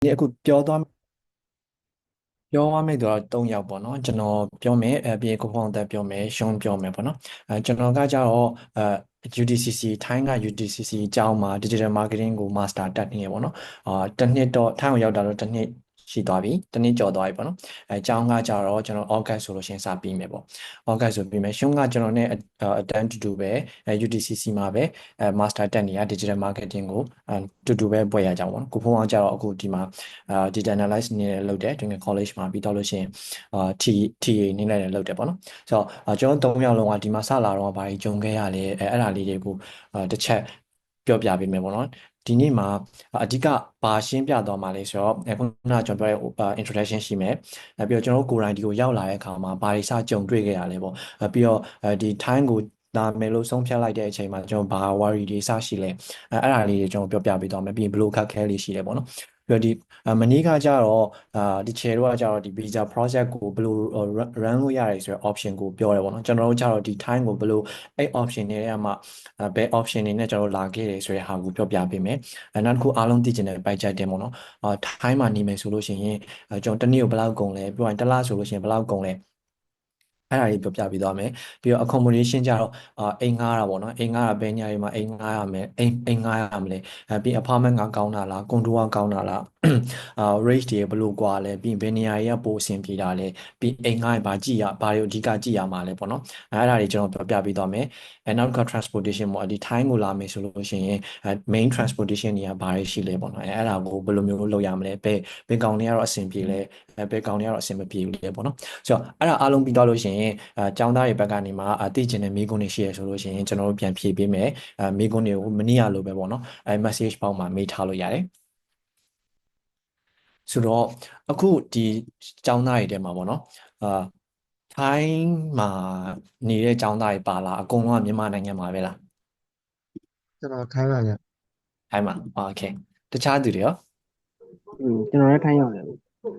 ဒီအခုပြောသွားမယ့်သူတော့3 ယောက်ပေါ့နော်ကျွန်တော်ပြောမယ်ပြီးရင်ကိုဖောင်တက်ပြောမယ်ရှုံးပြောမယ်ပေါ့နော်ကျွန်တော်ကကြတော့UDCC ထိုင်းက UDCC အကြောင်းမှာ Digital Marketing ကို Master တက်နေရပေါ့နော်တစ်နှစ်တော့ထိုင်းကိုရောက်တာတော့တစ်နှစ်ရှိသွားပြီတစ်နှစ်ကျော်သွားပြီပေါ့နော်အကြောင်းကကြတော့ကျွန်တော် August ဆိုလို့ရှိရင်စပြီးမယ်ပေါ့ August ဆိုပြီးမယ်ရှုံးကကျွန်တော်နဲ့အတန်းတူတူပဲUDCC မှာပဲMaster တက်နေရ Digital Marketing ကိုတူတူပဲပွဲရကြအောင်ပေါ့နော်ကိုဖုန်းအောင်ကြတော့အခုဒီမှာdata analyze နေလုပ်တယ်တွင် college မှာပြီးတော့လို့ရှိရင်TA နေလည်းလုပ်တယ်ပေါ့နော်ဆိုတော့ကျွန်တော်3 ယောက်လုံးကဒီမှာစလာတော့ဘာကြီးကြုံခဲ့ရလဲအဲ့ဒါလေးတွေကိုတစ်ချက်ပြောပြပေးမယ်ပေါ့နော်ဒီနေ့မှာအဓိကဘာရှင်းပြသွားမှာလဲဆိုတော့ခုနကကျွန်တော်ပြောတဲ့ introduction ရှိမယ်ပြီးတော့ကျွန်တော်တို့ကိုယ်တိုင်ဒီကိုရောက်လာတဲ့အခါမှာဘာတွေစကြုံတွေ့ခဲ့ရလဲပေါ့ပြီးတော့ဒီ time ကိုဒါမယ်လို့ဆုံးဖြတ်လိုက်တဲ့အချိန်မှာကျွန်တော်ဘာ worry တွေစရှိလဲအဲ့ဒါလေးတွေကျွန်တော်ပြောပြပေးသွားမယ်ပြီးရင်ဘယ်လိုခက်ခဲလေးရှိလဲပေါ့နော်ပြီးတော့ဒီမနေ့ကကြတော့ဒီ chair တို့ကကြတော့ဒီ visa project ကိုဘယ်လို run လို့ရတယ်ဆိုတဲ့ option ကိုပြောတယ်ပေါ့နော်ကျွန်တော်တို့ကြတော့ဒီ time ကိုဘယ်လိုအဲ့ option တွေကမှဘယ် option တွေနဲ့ကျွန်တော်တို့လာခဲ့တယ်ဆိုတဲ့ဟာကိုပြောပြပေးမယ်နောက်တစ်ခုအားလုံးသိချင်တဲ့ budget တင်ပေါ့နော်time မှာနေမယ်ဆိုလို့ရှိရင်ကျွန်တော်တစ်နေ့ကိုဘယ်လောက်ကုန်လဲပြီးရင်တစ်လဆိုလို့ရှိရင်ဘယ်လောက်ကုန်လဲအဲ့ဒါလေးပြောပြပေးသွားမယ်ပြီးတော့ accommodation ကြတော့အိမ်ငှားတာပေါ့နော်အိမ်ငှားတာဘယ်နေရာတွေမှာအိမ်ငှားရမယ်အိမ်ငှားရမလဲပြီး apartment ကကောင်းတာလားကွန်ဒိုကကောင်းတာလားrate တွေဘယ်လိုကွာလဲပြီးဘယ်နေရာတွေကပိုအဆင်ပြေတာလဲပြီးအိမ်ငှားရင်ဘာကြည့်ရဘာတွေအဓိကကြည့်ရမှာလဲပေါ့နော်အဲ့ဒါတွေကျွန်တော်ပြောပြပေးသွားမယ်နောက်တစ်ခါ transportation ပေါ့ဒီ time ကိုလာမယ်ဆိုလို့ရှိရင်main transportation တွေကဘာတွေရှိလဲပေါ့နော်အဲ့ဒါကိုဘယ်လိုမျိုးလုပ်ရမလဲဘယ်ကောင်တွေကတော့အဆင်ပြေလဲဘယ်ကောင်တွေကတော့အဆင်မပြေဘူးလဲပေါ့နော်ဆိုတော့အဲ့ဒါအားလုံးပြီးတော့လို့ရှိရင်ကျောင်းသားတွေဘက်ကနေမှသိချင်တဲ့မိကုန်းတွေရှိရဆိုလို့ရှိရင်ကျွန်တော်တို့ပြန်ဖြေပေးမယ်မိကုန်းတွေကိုမနေ့ကလိုပဲပေါ့နော်message ပေါက်မှာမေးထားလို့ရတယ်ဆိုတော့အခုဒီကျောင်းသားတွေထဲမှာပေါ့နော်အာထိုင်းမှာနေတဲ့ကျောင်းသားတွေပါလားအကုန်လုံးကမြန်မာနိုင်ငံမှာပဲလားကျွန်တော်ထိုင်းပါဗျထိုင်းမှာโอเคတခြားသူတွေရောကျွန်တော်လည်းထိုင်းရောက်တယ်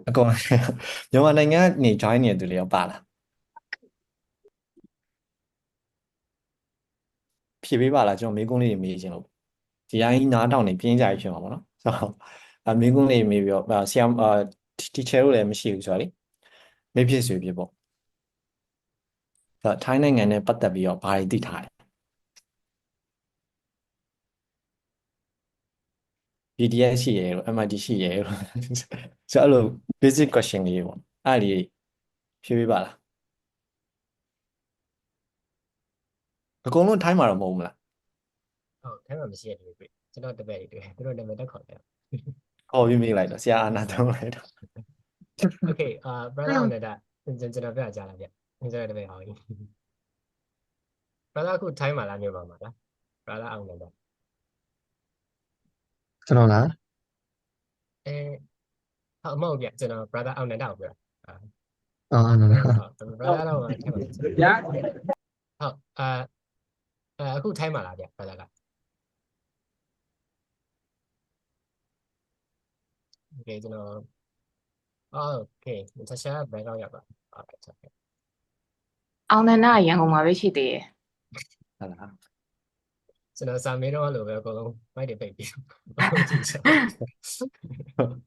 အကုန်မြန်မာနိုင်ငံကနေ join နေတဲ့သူတွေရောပါလားဖြေပေးပါလားကျွန်တော်မိကုန်းလေးတွေမေးချင်လို့ဒီတိုင်းနားထောင်နေပြင်းကြရဖြစ်မှာပေါ့နော်ဆိုတော့မိကုန်းလေးမေးပြီးတော့ဆရာteacher တို့လည်းမရှိဘူးဆိုတော့လေမေးဖြစ်ဆွေဖြစ်ပေါ့ဆိုတော့ထိုင်းနိုင်ငံနဲ့ပတ်သက်ပြီးတော့ဘာတွေသိထားလဲ BTS ရှိရယ်လို့ MIT ရှိရယ်လို့ဆိုတော့အဲ့လို basic question လေးပေါ့အဲ့ဒီဖြေပေးပါလားအကုန်လုံးထိုင်းမှာတော့မဟုတ်ဘူးမလားဟုတ်ထိုင်းမှာမရှိရတဲ့တွေ့ကျွန်တော်တပည့်တွေတွေ့သူတို့နာမည်တက်ခေါ်တယ် ဟောပြီးမေးလိုက်တော့ဆရာအာနာသုံးလိုက်တော့ Okay brother အောင်နေတာကျွန်တော်ပြကြလာဗျကျွန်တော်တပည့်ဟောကြီး brother အခုထိုင်းမှာလားမြို့မှာလား brother အောင်နေတာကျွန်တော်လားအဲဟုတ်မဟုတ်ဗျကျွန်တော် brother အောင်နေတာကိုပြောတာအော်အဲ့လိုလားဟုတ် brother တော့ထိုင်းမှာမရှိဘူးဟုတ်အခုထိုင်းမှာလားဗျ brother က Okay ကျွန်တော် Okay တခြား background ရပါဟုတ်အောင်နန္ဒရန်ကုန်မှာပဲရှိသေးတယ်ဟုတ်လားကျွန်တော်စာမေးတော့လို့ပဲအကုန်လုံးမိုက်တွေပိတ်ပြီး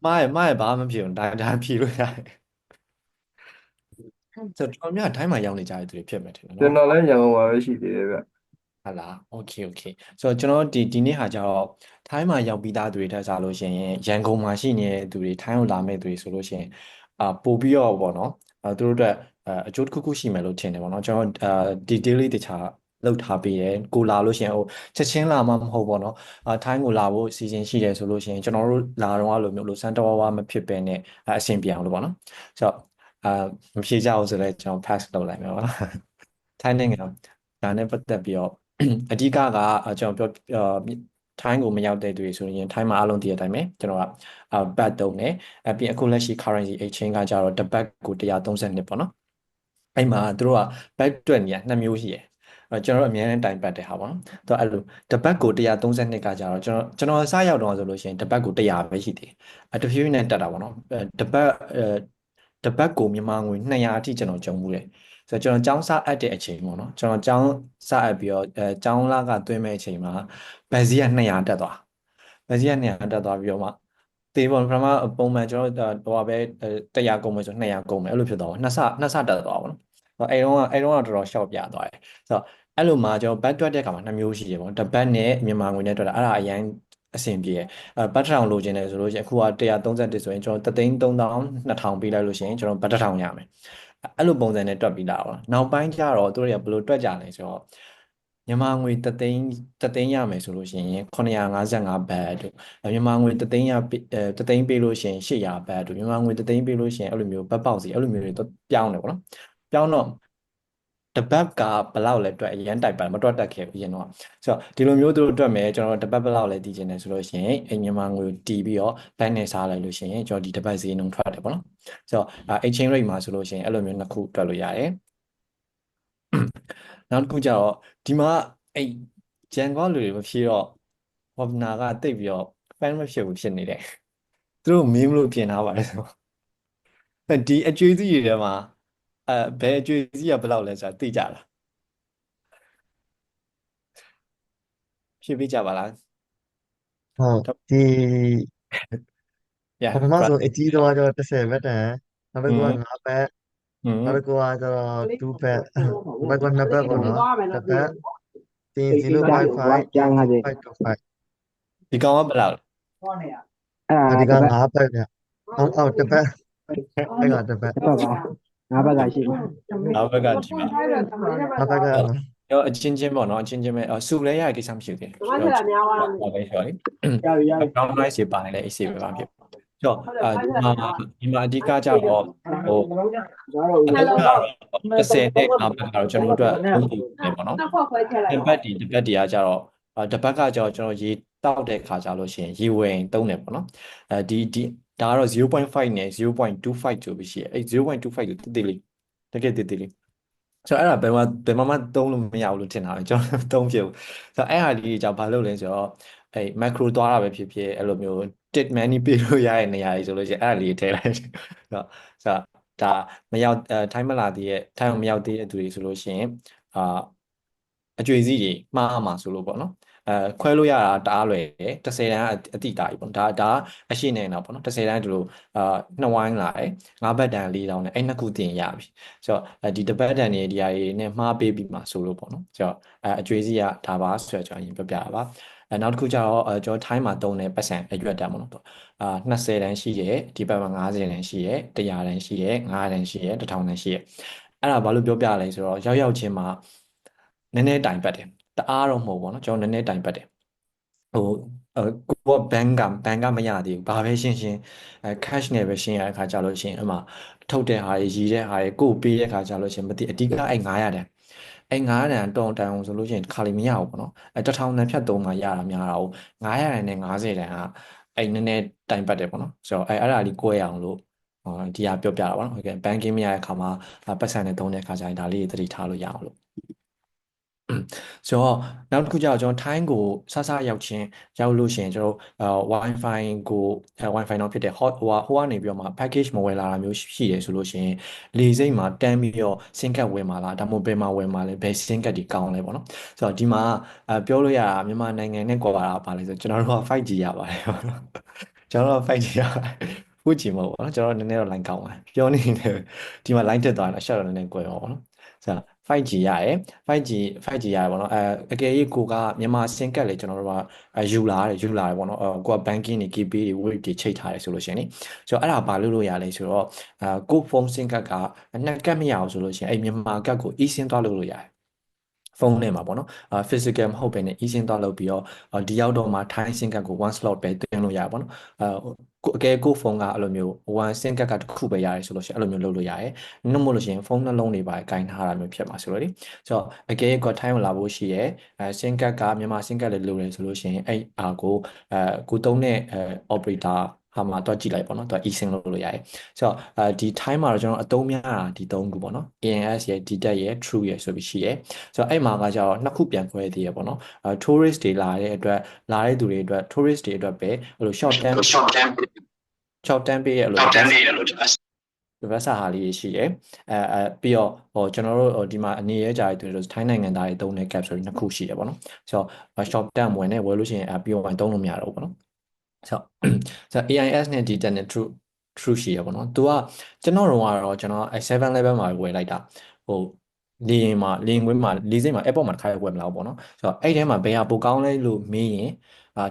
မားရဘာမှမဖြစ်ဘူးဒါဖြေလို့ရတယ်ဆိုတော့တော်များထိုင်းမှာရောက်နေကြတဲ့သူတွေဖြစ်မယ်ထင်တယ်ကျွန်နော်တော်လည်းရန်ကုန်မှာပဲရှိသေးတယ်ဗျဟုတ်လား okay ဆိုတော့ကျွန်တော်ဒီနေ့ဟာကျတော့ထိုင်းမှာရောက်ပြီးသားသူတွေထက်စားလို့ရှိရင်ရန်ကုန်မှာရှိနေတဲ့သူတွေထိုင်းကိုလာမဲ့သူတွေဆိုလို့ရှိရင်ပို့ပြီးတော့ပေါ့နော်သူတို့အတွက်အကျိုးတစ်ခုခုရှိမယ်လို့ထင်တယ်ပေါ့နော်ကျွန်တော်detail လေးတခြားလောက်ထားပေးတယ်ကိုလာလို့ရှိရင်ဟိုချက်ချင်းလာမှမဟုတ်ပေါ့နော်ထိုင်းကိုလာဖို့စီစဉ်ရှိတယ်ဆိုလို့ရှိရင်ကျွန်တော်တို့လာတော့လိုမျိုးလို့စမ်းတော်ဝါမဖြစ်ပဲနဲ့အဆင်ပြေအောင်လို့ပေါ့နော်ဆိုတော့အာမဖြေကြဘူးဆိုတော့ကျွန်တော် pass လုပ်လိုက်မယ်ပေါ့နော်ထိုင်းနိုင်ငံဒါနဲ့ပတ်သက်ပြီးတော့အဓိကကျွန်တော်ပြောထိုင်းကိုမရောက်တဲ့သူတွေဆိုရင်ထိုင်းမှာအားလုံးတည်တဲ့အတိုင်းပဲကျွန်တော်ကဘတ်တုံးတယ်ပြီးအခုလက်ရှိ currency exchange ကကြတော့တစ်ဘတ်ကို132ပေါ့နော်အဲ့မှာသူတို့ကဘတ်တွက်နေရ2မျိုးရှိရယ်ကျွန်တော်တို့အများနဲ့တိုင်ပတ်တဲ့ဟာပေါ့နော်သူအဲ့လိုတစ်ဘတ်ကို132ကကြတော့ကျွန်တော်စရောက်တော့ဆိုလို့ရှိရင်တစ်ဘတ်ကို100ပဲရှိသေးတယ်တဖြည်းဖြည်းနဲ့တက်တာပေါ့နော်တစ်ဘတ်ကိုမြန်မာငွေ200အထိကျွန်တော်ကြုံမှုတယ်ဆိုတော့ကျွန်တော်ចောင်းစားအပ်တဲ့အချိန်ပေါ့နော်ကျွန်တော်ចောင်းစားအပ်ပြီးတော့ចောင်းလာကသွင်းမဲ့အချိန်မှာဘတ်စည်းက200တက်သွားဘတ်စည်းက200တက်သွားပြီးတော့မှ တေးပေါ်ပထမပုံမှန်ကျွန်တော်ဟိုပဲ100ကုန်မယ်ဆို200ကုန်မယ်အဲ့လိုဖြစ်သွားပါနှစ်ဆတက်သွားပါတော့အဲ့တော့တော်တော် short ပြသွားတယ်ဆိုတော့အဲ့လိုမှကျွန်တော် back တွက်တဲ့အခါမှာ2မျိုးရှိတယ်ပေါ့တစ်ပတ်နဲ့မြန်မာငွေနဲ့တွက်တာအဲ့ဒါအရင်အဆင်ပြေတယ်ပတ်ထောင်လိုချင်တယ်ဆိုလို့ရှိရင်အခုက131ဆိုရင်ကျွန်တော်332,000ပေးလိုက်လို့ရှိရင်ကျွန်တော်ဘတ်1000ရမယ်အဲ့လိုပုံစံနဲ့တွက်ပြီးလာပါနောက်ပိုင်းကျတော့သူတို့တွေကဘယ်လိုတွက်ကြလဲဆိုတော့မြန်မာငွေ3သိန်းရမယ်ဆိုလို့ရှိရင်955ဘတ်တို့မြန်မာငွေ3သိန်း3သိန်းပေးလို့ရှိရင်800ဘတ်တို့မြန်မာငွေ3သိန်းပေးလို့ရှိရင်အဲ့လိုမျိုးဘတ်ပေါက်စီအဲ့လိုမျိုးတွေပြောင်းတယ်ပေါ့နော်ပြောင်းတော့တပတ်ကဘယ်လောက်လဲတွက်အရင်တိုက်ပါမတွက်တတ်ခဲ့ဘူးရင်တော့ဆိုတော့ဒီလိုမျိုးသူတို့တွက်မယ်ကျွန်တော်တပတ်ဘယ်လောက်လဲတည်ကျင်တယ်ဆိုလို့ရှိရင်အဲ့မြန်မာငွေတီးပြီးတော့ဘတ်နဲ့စားလိုက်လို့ရှိရင်ကျွန်တော်ဒီတပတ်ဈေးနှုန်းထွက်တယ်ပေါ့နော်ဆိုတော့exchange rate မှာဆိုလို့ရှိရင်အဲ့လိုမျိုးနှစ်ခုတွက်လို့ရတယ်နောက်တစ်ခုကျတော့ဒီမှာအဲ့ဂျန်ကောလူတွေမဖြစ်တော့ဝဘနာကတိတ်ပြီးတော့ fan မဖြစ်ဘူးဖြစ်နေတယ်သူတို့မင်းမလို့ပြင်ထားပါတယ်ဆိုဒီအကျွေးစီးတွေထဲမှာဘယ်အကျွေးစီးကဘယ်လောက်လဲဆိုတာသိကြလားဖြည့်ပေးကြပါလားဟုတ်ဒီ yeah ပထမဆုံးအကြီးတော့ကျတော့30ဘတ်တန်နောက်တစ်ခုက5ဘတ်နောက်တစ်ခုကကျတော့2ဘတ်ဘတ်က2ဘတ်ပေါ့နော်တစ်ဘတ်တင်0.5 5.5ဒီကောင်ကဘယ်လောက်လဲဒီက5ဘတ်ဗျအော်တစ်ဘတ်အဲ့ကတစ်ဘတ် ငါးဘက်ကရှိမှာ နောက်ဘက်ကဒီမှာ 5ဘတ်က တော့အချင်းချင်းပေါ့နော်အချင်းချင်းပဲစုလဲရတဲ့ကိစ္စမရှိဘူး။ဘာလဲဆိုလေ။ brown rice တွေပါတယ်လေအေးစေးပဲပါဖြစ်။ဆိုတော့ဒီမှာအဓိကကြတော့ဟိုအလကတော့30နဲ့5ဘက်ကတော့ကျွန်တော်တို့အတွက်ပုံပြနေပေါ့နော်။တစ်ပတ်တကကြတော့တစ်ပတ်ကကြတော့ကျွန်တော်ရေတောက်တဲ့ခါကြလို့ရှိရင်ရေဝင်သုံးတယ်ပေါ့နော်။ဒီဒါကတော့ 0.5 နဲ့ 0.25 ဆိုပြီးရှိတယ်။အဲ့0.25ကိုတိတိလေးတကယ်တိတိလေးဆိုတော့အဲ့ဒါဘယ်မှာမှသုံးလို့မရဘူးလို့ထင်တာပဲကျွန်တော်သုံးဖြစ်ဘူးဆိုတော့အဲ့ဟာဒီကြောင့်ဘာလုပ်လဲဆိုတော့အဲ့ macro သွားတာပဲဖြစ်ဖြစ်အဲ့လိုမျိုး tit money ပေးလို့ရတဲ့နေရာကြီးဆိုလို့ရှိရင်အဲ့ဒါလေးထည့်လိုက်ဆိုတော့ဒါမရောက်ထိုင်းမလာသေးရဲ့ထိုင်းမရောက်သေးတဲ့သူတွေဆိုလို့ရှိရင်အကျွေးစီးတွေမှားမှာဆိုလို့ပေါ့နော်ခွဲလို့ရတာတအားလွယ်တယ်30တန်းအတိတာကြီးပေါ့ဒါအရှိနေတော့ပေါ့နော်30တန်းဒီလိုနှစ်ဝိုင်းလာတယ်5ဘတ်တန်4တောင်းနဲ့အဲ့နှစ်ခုတင်ရပြီဆိုတော့ဒီတပတ်တန်တွေဒီဟာတွေနဲ့မှားပေးပြီးမှဆိုလို့ပေါ့နော်ဆိုတော့အကျွေးစီးကဒါပါဆိုတော့ကျွန်တော်ရင်ပြပြတာပါနောက်တစ်ခုကျတော့ကျွန်တော်ထိုင်းမှာတုံးတဲ့ပတ်စံအရွက်တန်ပေါ့နော်20တန်းရှိတယ်ဒီဘက်မှာ50တန်းရှိတယ်100တန်းရှိတယ်9တန်းရှိတယ်1000တန်းရှိတယ်အဲ့ဒါဘာလို့ပြောပြလဲဆိုတော့ရောက်ချင်းမှာနည်းနည်းတိုင်ပတ်တယ်တအားတော့မဟုတ်ဘူးเนาะကျွန်တော်နည်းနည်းတိုင်ပတ်တယ်ဟိုကိုကဘန်ကမရသေးဘူးဘာပဲရှင်းcash နဲ့ပဲရှင်းရတဲ့ခါကြလို့ရှရင်အမှထုတ်တဲ့ဟာတွေရီးတဲ့ဟာတွေကိုပေးတဲ့ခါကြလို့ရှရင်မသိအဓိကအဲ့900တန်အဲ့900တန်တောင်တန်အောင်ဆိုလို့ရှရင်ခါလီမရဘူးပေါ့နော်အဲ့1000တန်ဖြတ်သုံးမှရတာများတာကို900တန်နဲ့50တန်ကအဲ့နည်းနည်းတိုင်ပတ်တယ်ပေါ့နော်ဆိုတော့အဲ့ဒါလေးကိုယ်ရအောင်လို့ဒီဟာပြောပြတာပေါ့နော်ဟုတ်ကဲ့ banking မရတဲ့ခါမှာပတ်စံနဲ့သုံးတဲ့ခါကျရင်ဒါလေးတွေသတိထားလို့ရအောင်လို့ဆိုတော့နောက်တစ်ခုကျတော့ကျွန်တော်ထိုင်းကိုဆဆရောက်လို့ရှိရင်ကျွန်တော်Wi-Fi ကို Wi-Fi တော့ဖြစ်တဲ့ hot ဟိုကနေပြီးတော့မှ package မဝယ်လာတာမျိုးရှိတယ်ဆိုလို့ရှိရင်လေစိတ်မှာတန်းပြီးတော့ SIM card ဝယ်မှာလားဒါမှမဟုတ်ဘယ်မှာဝယ်မှာလဲဘယ် SIM card ဒီကောင်းလဲပေါ့နော်ဆိုတော့ဒီမှာပြောလို့ရတာမြန်မာနိုင်ငံနဲ့ကွာတာပါလဲဆိုကျွန်တော်တို့က 5G ရပါတယ်ပေါ့နော်ကျွန်တော်တို့က 5G ရဟုတ်ကြည့်မဟုတ်ဘူးเนาะကျွန်တော်နည်းနည်းတော့ line ကောင်းပါတယ်ပြောနေတယ်ဒီမှာ line တက်သွားရင် short တော့နည်းနည်းကွယ်ပါပေါ့နော်ဆိုတော့ 5G ရတယ် 5G ရတယ်ပေါ့နော်အကယ်၍ကိုကမြန်မာစင်ကတ်လေကျွန်တော်တို့ကယူလာတယ်ပေါ့နော်ကိုက banking တွေ KP တွေ web တွေချိန်ထားတယ်ဆိုလို့ရှိရင်လေဆိုတော့အဲ့ဒါဘာလို့ရလဲဆိုတော့ကိုဖုန်းစင်ကတ်ကနှစ်ကတ်မရအောင်ဆိုလို့ရှိရင်အဲ့မြန်မာကတ်ကို eSIM သွားလုပ်လို့ရတယ်ဖုန်းထဲမှာပေါ့နော်physical မဟုတ်ဘဲနဲ့ eSIM သွားလုပ်ပြီးတော့ဒီရောက်တော့မှ Thai SIM card ကို one slot ပဲသွင်းလို့ရတယ်ပေါ့နော်အကယ်ကိုဖုန်းကအဲ့လိုမျိုး one SIM card ကတစ်ခုပဲရတယ်ဆိုလို့ရှိရင်အဲ့လိုမျိုးလုပ်လို့ရတယ်နှုတ်မို့လို့ရှိရင်ဖုန်းနှလုံးတွေပါကင်ထားတာမျိုးဖြစ်မှာဆိုတော့လေဆိုတော့အကယ်က Thai မှာလာဖို့ရှိရဲSIM card ကမြန်မာ SIM card လေးလိုတယ်ဆိုလို့ရှိရင်အဲ့ကိုကိုသုံးတဲ့operatorဟာမှာတော့ကြည့်လိုက်ပေါ့နော်သူက eSIM လုပ်လို့ရတယ်ဆိုတော့ဒီ time မှာတော့ကျွန်တော်အသုံးများတာဒီ3ခုပေါ့နော် ANS ရဲ့ DTAC ရဲ့ True ရဲ့ဆိုပြီးရှိရဲဆိုတော့အဲ့မှာကကျတော့နှစ်ခုပြန်ခွဲသေးရပေါ့နော်tourist တွေလာတဲ့အတွက်လာတဲ့သူတွေအတွက် tourist တွေအတွက်ပဲအဲ့လို short term ပေးရအဲ့လိုဒီဘက်စာဟာလေးရှိရဲပြီးတော့ကျွန်တော်တို့ဒီမှာအနေရဲကြရတဲ့သူတွေထိုင်းနိုင်ငံသားတွေသုံးတဲ့ cap ဆိုပြီးနှစ်ခုရှိရပေါ့နော်ဆိုတော့ short term ဝင်နေဝယ်လို့ရှိရင်ပြီးတော့သုံးလို့မရတော့ဘူးပေါ့နော် ဆိုဆို AIS နဲ့ DTEC နဲ့ true ရှိရပေါ့နော်သူကကျွန်တော်ကတော့ကျွန်တော်7 level မှာဝယ်လိုက်တာဟိုလေရင်ကွင်းမှာလေစိတ်မှာ airport မှာတစ်ခါဝယ်မလာဘူးပေါ့နော်ဆိုတော့အဲ့ထဲမှာဘယ်ဟာပိုကောင်းလဲလို့မေးရင်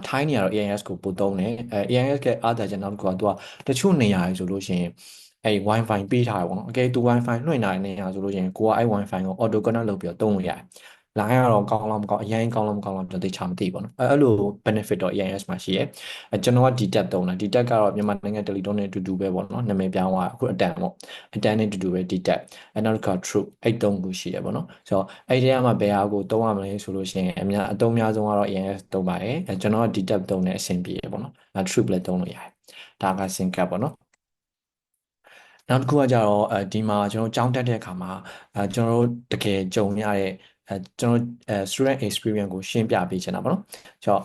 ထိုင်းနေရတော့ AIS ကိုပိုသုံးတယ်AIS ကအားသာချက်နောက်တစ်ခုကသူကတချို့နေရာဆိုလို့ရှိရင်အဲ့ Wi-Fi ပေးထားတယ်ပေါ့နော်အကယ်သူ Wi-Fi လွှင့်ထားတဲ့နေရာဆိုလို့ရှိရင်ကိုကအဲ့ Wi-Fi ကို auto connect လုပ်ပြီးတော့သုံးလို့ရတယ်လိုင်းကတော့ကောင်းလားမကောင်းအရင်ကောင်းလားမကောင်းလားကျွန်တော်သိချာမသိဘူးပေါ့နော်အဲ့လို benefit တော့ AIS မှာရှိရဲကျွန်တော်က DTEC သုံးတာ DTEC ကတော့မြန်မာနိုင်ငံ Telecom နဲ့အတူတူပဲပေါ့နော်နာမည်ပြောင်းသွားအခုအတန်ပေါ့အတန်နဲ့အတူတူပဲ DTEC အဲ့နောက်တစ်ခါ True အဲ့သုံးခုရှိတယ်ပေါ့နော်ဆိုတော့အဲ့ဒီကမှဘယ်ဟာကိုသုံးရမလဲဆိုလို့ရှိရင်အသုံးများဆုံးကတော့ AIS သုံးပါတယ်ကျွန်တော်က DTEC သုံးတဲ့အဆင်ပြေတယ်ပေါ့နော်True လည်းသုံးလို့ရတယ်ဒါက SIM card ပေါ့နော်နောက်တစ်ခုကကြတော့ဒီမှာကျွန်တော်ကြောင်းတက်တဲ့အခါမှာကျွန်တော်တို့တကယ်ကြုံရတဲ့ကျွန်တော်student experience ကိုရှင်းပြပေးချင်တာပေါ့နော်ဆိုတော့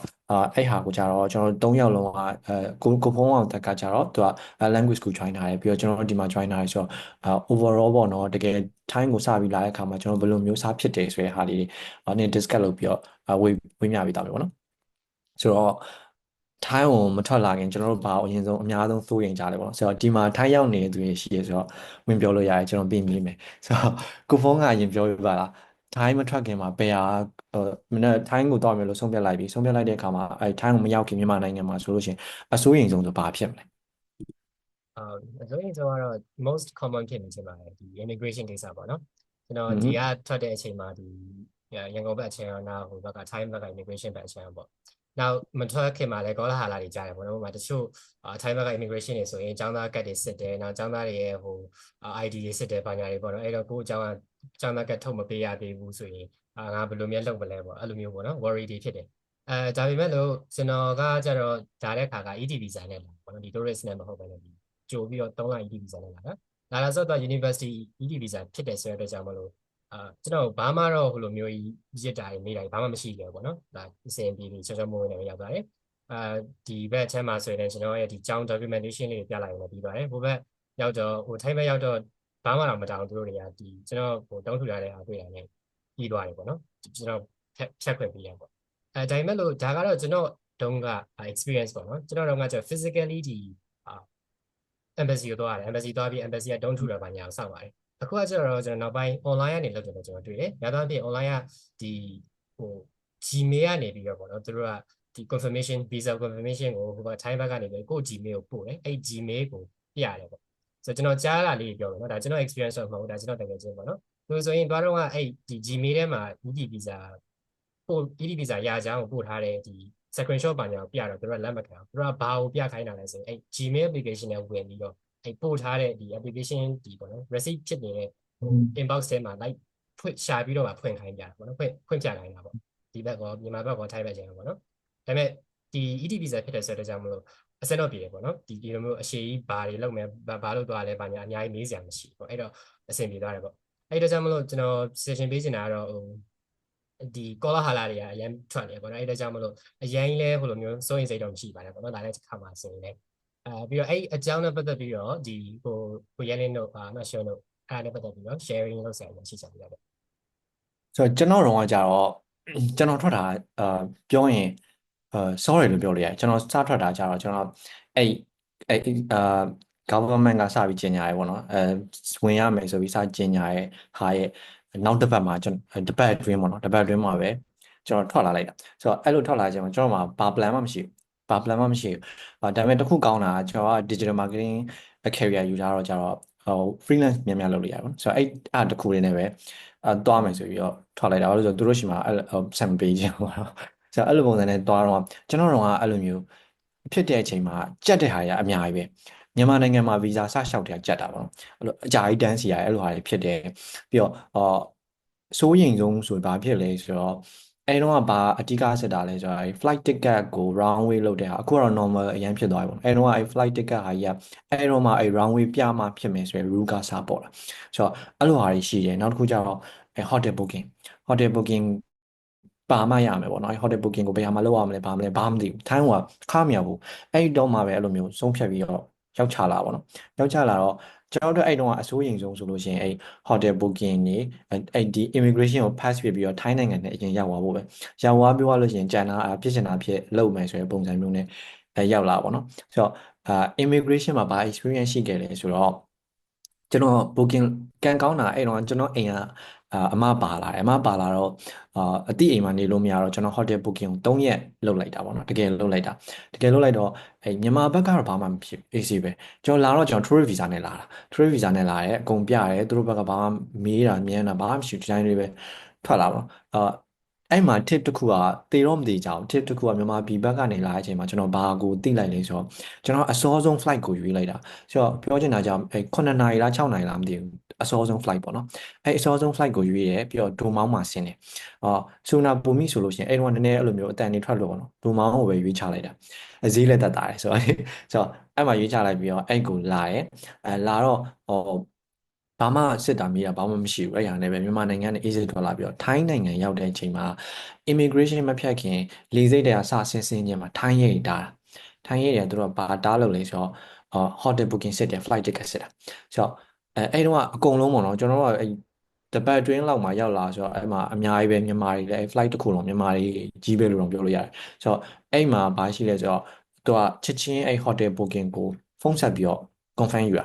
အဲ့ဟာကိုကြတော့ကျွန်တော်3ယောက်လုံးကကိုဖုန်းအောင်တက်ကကြတော့သူက language ကို join ထားတယ်ပြီးတော့ကျွန်တော်ဒီမှာ join ထားတယ်ဆိုတော့ overall ပေါ့နော်တကယ် time ကိုစပြီးလာတဲ့အခါမှာကျွန်တော်ဘယ်လိုမျိုးစားဖြစ်တယ်ဆိုတဲ့ဟာလေးတွေနည်း discuss လုပ်ပြီးတော့ဝေမျှပေးတာပဲပေါ့နော်ဆိုတော့ထိုင်းကိုမထွက်လာခင်ကျွန်တော်တို့ဘာအရင်ဆုံးအများဆုံးစိုးရိမ်ကြတယ်ပေါ့နော်ဆိုတော့ဒီမှာထိုင်းရောက်နေတဲ့သူတွေရှိရဆိုတော့ဝင်ပြောလို့ရတယ်ကျွန်တော်ပြင်မိမယ်ဆိုတော့ကိုဖုန်းကအရင်ပြောပြပါလားထိုင်းမထွက်ခင်မှာဘယ်ဟာမနေ့ထိုင်းကိုတော့မျိုးလို့ဆုံးဖြတ်လိုက်ပြီးဆုံးဖြတ်လိုက်တဲ့အခါမှာထိုင်းကိုမရောက်ခင်မြန်မာနိုင်ငံမှာဆိုလို့ရှိရင်အစိုးရိမ်ဆုံးဆိုဘာဖြစ်မလဲအစိုးရိမ်ဆုံးကတော့ most common ဖြစ်နေချင်ပါတယ်ဒီ immigration ကိစ္စပေါ့နော်ကျွန်တော်ဒီကထွက်တဲ့အချိန်မှာဒီရန်ကုန်ဘက်အချိန်ရောနောက်ဟိုဘက်က Thai ဘက်က immigration ဘက်အချိန်ရောပေါ့နောက်မထွက်ခင်မှာလည်းကောလာဟာလာတွေကြားတယ်ပေါ့နော်ဟိုမှာတချို့Thai ဘက်က immigration တွေဆိုရင်ចောင်းသားကတ်တွေစစ်တယ်နောက်ចောင်းသားတွေရဲ့ဟို ID တွေစစ်တယ်ဘာညာတွေပေါ့နော်အဲ့တော့ကိုယ်ចောင်းသားကတ်ထုတ်မပေးရသေးဘူးဆိုရင်ငါဘယ်လိုများလုပ်မလဲပေါ့အဲ့လိုမျိုးပေါ့နော် worry တွေဖြစ်တယ်ဒါပေမဲ့လို့ကျွန်တော်ကကြတော့ဒါတဲ့ခါက ED visa နဲ့လာပေါ့နော်ဒီ tourist နဲ့မဟုတ်ဘဲနဲ့ဒီကြိုပြီးတော့3လ ED visa နဲ့လာတာဆိုတော့ university ED visa ဖြစ်တယ်ဆိုတဲ့အတွက်ကြောင့်မလို့ကျွန်တော်ဘာမှတော့ဟိုလိုမျိုးရစ်တာတွေနေတာဘာမှမရှိခဲ့ဘူးပေါ့နော်ဒါအစဉ်ပြေပြီးချောချောမွေးနေရောက်သွားတယ်ဒီဘက်အချက်မှာဆိုရင်ကျွန်တော်ရဲ့ဒီကျောင်း documentation လေးပြလိုက်ရင်လည်းပြီးသွားတယ်ဟိုဘက်ရောက်တော့ဟိုထိုင်းဘက်ရောက်တော့ဘာမှတော့မတောင်းသူတို့တွေကဒီကျွန်တော်ဟိုတောင်းထူရတဲ့ဟာတွေ့ရတယ်ပြီးသွားတယ်ပေါ့နော်ကျွန်တော်ဖြတ်ခွင့်ပြီးရပေါ့ဒါပေမဲ့လို့ဒါကတော့ကျွန်တော်တုန်းက experience ပေါ့နော်ကျွန်တော်တုန်းကကျ physically ဒီembassy ကိုသွားရတယ် embassy သွားပြီး embassy က don't ထူတာပါညာဆောက်ပါတယ်အခုကကျတော့ကျွန်တော်နောက်ပိုင်း online ကနေလုပ်တယ်လို့ကျွန်တော်တွေ့တယ်။ညာတော့အပြင် online ကဒီဟို Gmail ကနေပြီးတော့ပေါ့နော်သူတို့ကဒီ confirmation visa confirmation ကိုဟိုက Thai ဘက်ကနေပြီးကို Gmail ကိုပို့တယ်။အဲ့ Gmail ကိုပြရတယ်ပေါ့။ဆိုတော့ကျွန်တော်ကြားလာလေးပြောမယ်နော်။ဒါကျွန်တော် experience တော့မဟုတ်ဘူး။ဒါကျွန်တော်တကယ်ချင်းပေါ့နော်။ဆိုရင်သွားတော့ကအဲ့ဒီ Gmail ထဲမှာ ED visa ပို့ ED visa ရကြအောင်ပို့ထားတဲ့ဒီ screenshot ပါညာကိုပြတော့သူတို့ကလက်မခံဘူး။သူတို့ကဘာကိုပြခိုင်းတာလဲဆိုရင်အဲ့ Gmail application နဲ့ဝင်ပြီးတော့အဲ့ပို့ထားတဲ့ဒီ application ဒီပေါ့နော် receipt ဖြစ်နေတဲ့ inbox ထဲမှာ like ဖွင့်ရှာပြီးတော့မှဖွင့်ခိုင်းကြတာပေါ့နော်ဖွင့်ပြခိုင်းတာပေါ့ဒီဘက်ကောမြန်မာဘက်ကောထိုင်းဘက်ကျန်ပေါ့နော်ဒါပေမဲ့ဒီ ED visa ဖြစ်တဲ့ဆိုတော့ကြောင့်မလို့အစတော့ပြည်တယ်ပေါ့နော်ဒီလိုမျိုးအရှိကြီးဘာတွေလုပ်မယ်ဘာလုပ်သွားလဲဘာညာအများကြီးမေးစရာမရှိပေါ့အဲ့တော့အဆင်ပြေသွားတယ်ပေါ့အဲ့တော့ကြောင့်မလို့ကျွန်တော် session ပေးနေတာကတော့ဒီကောလာဟာလာတွေကအရင်ထွက်နေပေါ့နော်အဲ့ဒါကြောင့်မလို့အရင်လဲဟိုလိုမျိုးစိုးရင်စိတ်တော့မရှိပါနဲ့ပေါ့နော်ဒါလည်းတစ်ခါမှဆင်နေပြီးတော့အဲ့အကြောင်းနဲ့ပတ်သက်ပြီးတော့ဒီကိုရဲလင်းတို့မရှုံးတို့အဲ့ဒါနဲ့ပတ်သက်ပြီးတော့ sharing လုပ်ဆိုင်ရရှိချင်ပါတယ်ဆိုတော့ကျွန်တော်တော့ကြတော့ကျွန်တော်ထွက်တာပြောရင်sorry လို့ပြောလို့ရတယ်ကျွန်တော်စထွက်တာကြတော့ကျွန်တော်အဲ့government ကစပြီးကြီးညာရဲပေါ့နော်ဝင်ရမယ်ဆိုပြီးစကြီးညာရဲဟာရဲ့နောက်တစ်ပတ်မှာကျွန်တော်တစ်ပတ်အတွင်းပေါ့နော်တစ်ပတ်အတွင်းမှာပဲကျွန်တော်ထွက်လာလိုက်တာဆိုတော့အဲ့လိုထွက်လာခြင်းမှာကျွန်တော်မှာဘာ plan မှမရှိဘူးဘာ plan မှမရှိဘူးဒါပေမဲ့တစ်ခုကောင်းတာကကျွန်တော်က digital marketing career ယူထားတော့ကြတော့freelance များများလုပ်လို့ရတယ်ပေါ့ဆိုတော့အဲ့တစ်ခုလေးနဲ့ပဲသွားမယ်ဆိုပြီးတော့ထွက်လိုက်တာဘာလို့ဆိုတော့သူတို့ရှိမှာဆက်မပေးခြင်းပေါ့နော်ဆိုတော့အဲ့လိုပုံစံနဲ့သွားတော့ကျွန်တော်တို့ကအဲ့လိုမျိုးဖြစ်တဲ့အချိန်မှာကြက်တဲ့ဟာတွေအများကြီးပဲမြန်မာနိုင်ငံမှာဗီဇာစလျှောက်တဲ့ကြက်တာပေါ့နော်အဲ့လိုအကြာကြီးတန်းစီရအဲ့လိုဟာတွေဖြစ်တယ်ပြီးတော့စိုးရိမ်ဆုံးဆိုဘာဖြစ်လဲဆိုတော့အဲ့တော့ကဘာအဓိကစစ်တာလဲဆိုတော့ flight ticket ကို round way လုပ်တဲ့ဟာအခုကတော့ normal အရင်ဖြစ်သွားပြီပေါ့အဲ့တော့က flight ticket ဟာကြီးကအဲ့တော့မှround way ပြမှဖြစ်မယ်ဆိုရယ် rule ကစပေါ်လာဆိုတော့အဲ့လိုဟာတွေရှိတယ်နောက်တစ်ခုကျတော့hotel booking ပါမှရမယ်ပေါ့နော် hotel booking ကိုဘယ်ဟာမှလုပ်ရမလဲဘာမလဲဘာမှမသိဘူးထိုင်းကခါမရဘူးအဲ့တော့မှပဲအဲ့လိုမျိုးဆုံးဖြတ်ပြီးတော့ရောက်ချလာပေါ့နော်ရောက်ချလာတော့ကျွန်တော်တို့အဲ့တုန်းကအစိုးရိမ်ဆုံးဆိုလို့ရှိရင်အဲ့ hotel booking နေအဲ့ဒီ immigration ကို pass ဖြစ်ပြီးတော့ထိုင်းနိုင်ငံနဲ့အရင်ရောက်သွားဖို့ပဲရောက်သွားပြီးတော့လို့ရှိရင်ကျန်တာဖြစ်ချင်တာဖြစ်လုပ်မယ်ဆိုတဲ့ပုံစံမျိုးနဲ့ ရောက်လာပေါ့နော်ဆိုတော့immigration မှာဘာ experience ရှိခဲ့လဲဆိုတော့ကျွန်တော် booking ကန်ကောင်းတာအဲ့တော့ကျွန်တော်အိမ်ကအမပါလာတယ်အမပါလာတော့အတိအိမ်မှာနေလို့မရတော့ကျွန်တော် hotel booking ကို3ရက်လုပ်လိုက်တာပေါ့နော်တကယ်လုပ်လိုက်တော့မြန်မာဘက်ကတော့ဘာမှမဖြစ် AC ပဲကျွန်တော်လာတော့ကျွန်တော် tourist visa နဲ့လာတာ tourist visa နဲ့လာတယ်အကုန်ပြရတယ်သူတို့ဘက်ကဘာမှမေးတာမြန်းတာဘာမှမရှိဘူးဒီတိုင်းလေးပဲထွက်လာပေါ့အဲ့မှာ tip တစ်ခုကတေတော့မတေကြအောင် tip တစ်ခုကမြန်မာပြည်ဘက်ကနေလာတဲ့အချိန်မှာကျွန်တော်ဘာကိုသိလိုက်လဲဆိုတော့ကျွန်တော်အစောဆုံး flight ကိုရွေးလိုက်တာဆိုတော့ပြောချင်တာကြောင့်9နာရီလား6နာရီလားမသိဘူးအစောဆုံး flight ပေါ့နော်အဲ့အစောဆုံး flight ကိုရွေးတယ်ပြီးတော့ဒိုမောင်းမှာဆင်းတယ်ဆိုနာပူမိဆိုလို့ရှိရင်အဲ့တော့နည်းနည်းအဲ့လိုမျိုးအတန်နေထွက်လို့ပေါ့နော်ဒိုမောင်းကိုပဲရွေးချလိုက်တာဈေးလည်းတက်တာတယ်ဆိုတော့အဲ့မှာရွေးချလိုက်ပြီးတော့အဲ့ကိုလာတယ်လာတော့ဘာမှစစ်တာမေးတာဘာမှမရှိဘူးအဲ့ရနဲ့ပဲမြန်မာနိုင်ငံနဲ့အေးစိတ်ထွက်လာပြီးတော့ထိုင်းနိုင်ငံရောက်တဲ့အချိန်မှာ immigration မဖြတ်ခင်လေဆိပ်တွေကစဆင်းချင်းမှာထိုင်းရဲတာထိုင်းရဲတွေကသူတို့ကဘာတားလို့လဲဆိုတော့hotel booking စစ်တယ် flight ticket စစ်တာဆိုတော့အဲ့တော့အကုန်လုံးပေါ့နော်ကျွန်တော်တို့ကအဲ့တပတ်တွင်းလောက်မှာရောက်လာဆိုတော့အဲ့မှာအများကြီးပဲမြန်မာတွေလည်း flight တစ်ခုလုံးမြန်မာတွေကြီးပဲလို့တော့ပြောလို့ရတယ်ဆိုတော့အဲ့မှာဘာရှိလဲဆိုတော့သူကချက်ချင်းအဲ့ hotel booking ကိုဖုန်းဆက်ပြီးတော့ confirm ယူတာ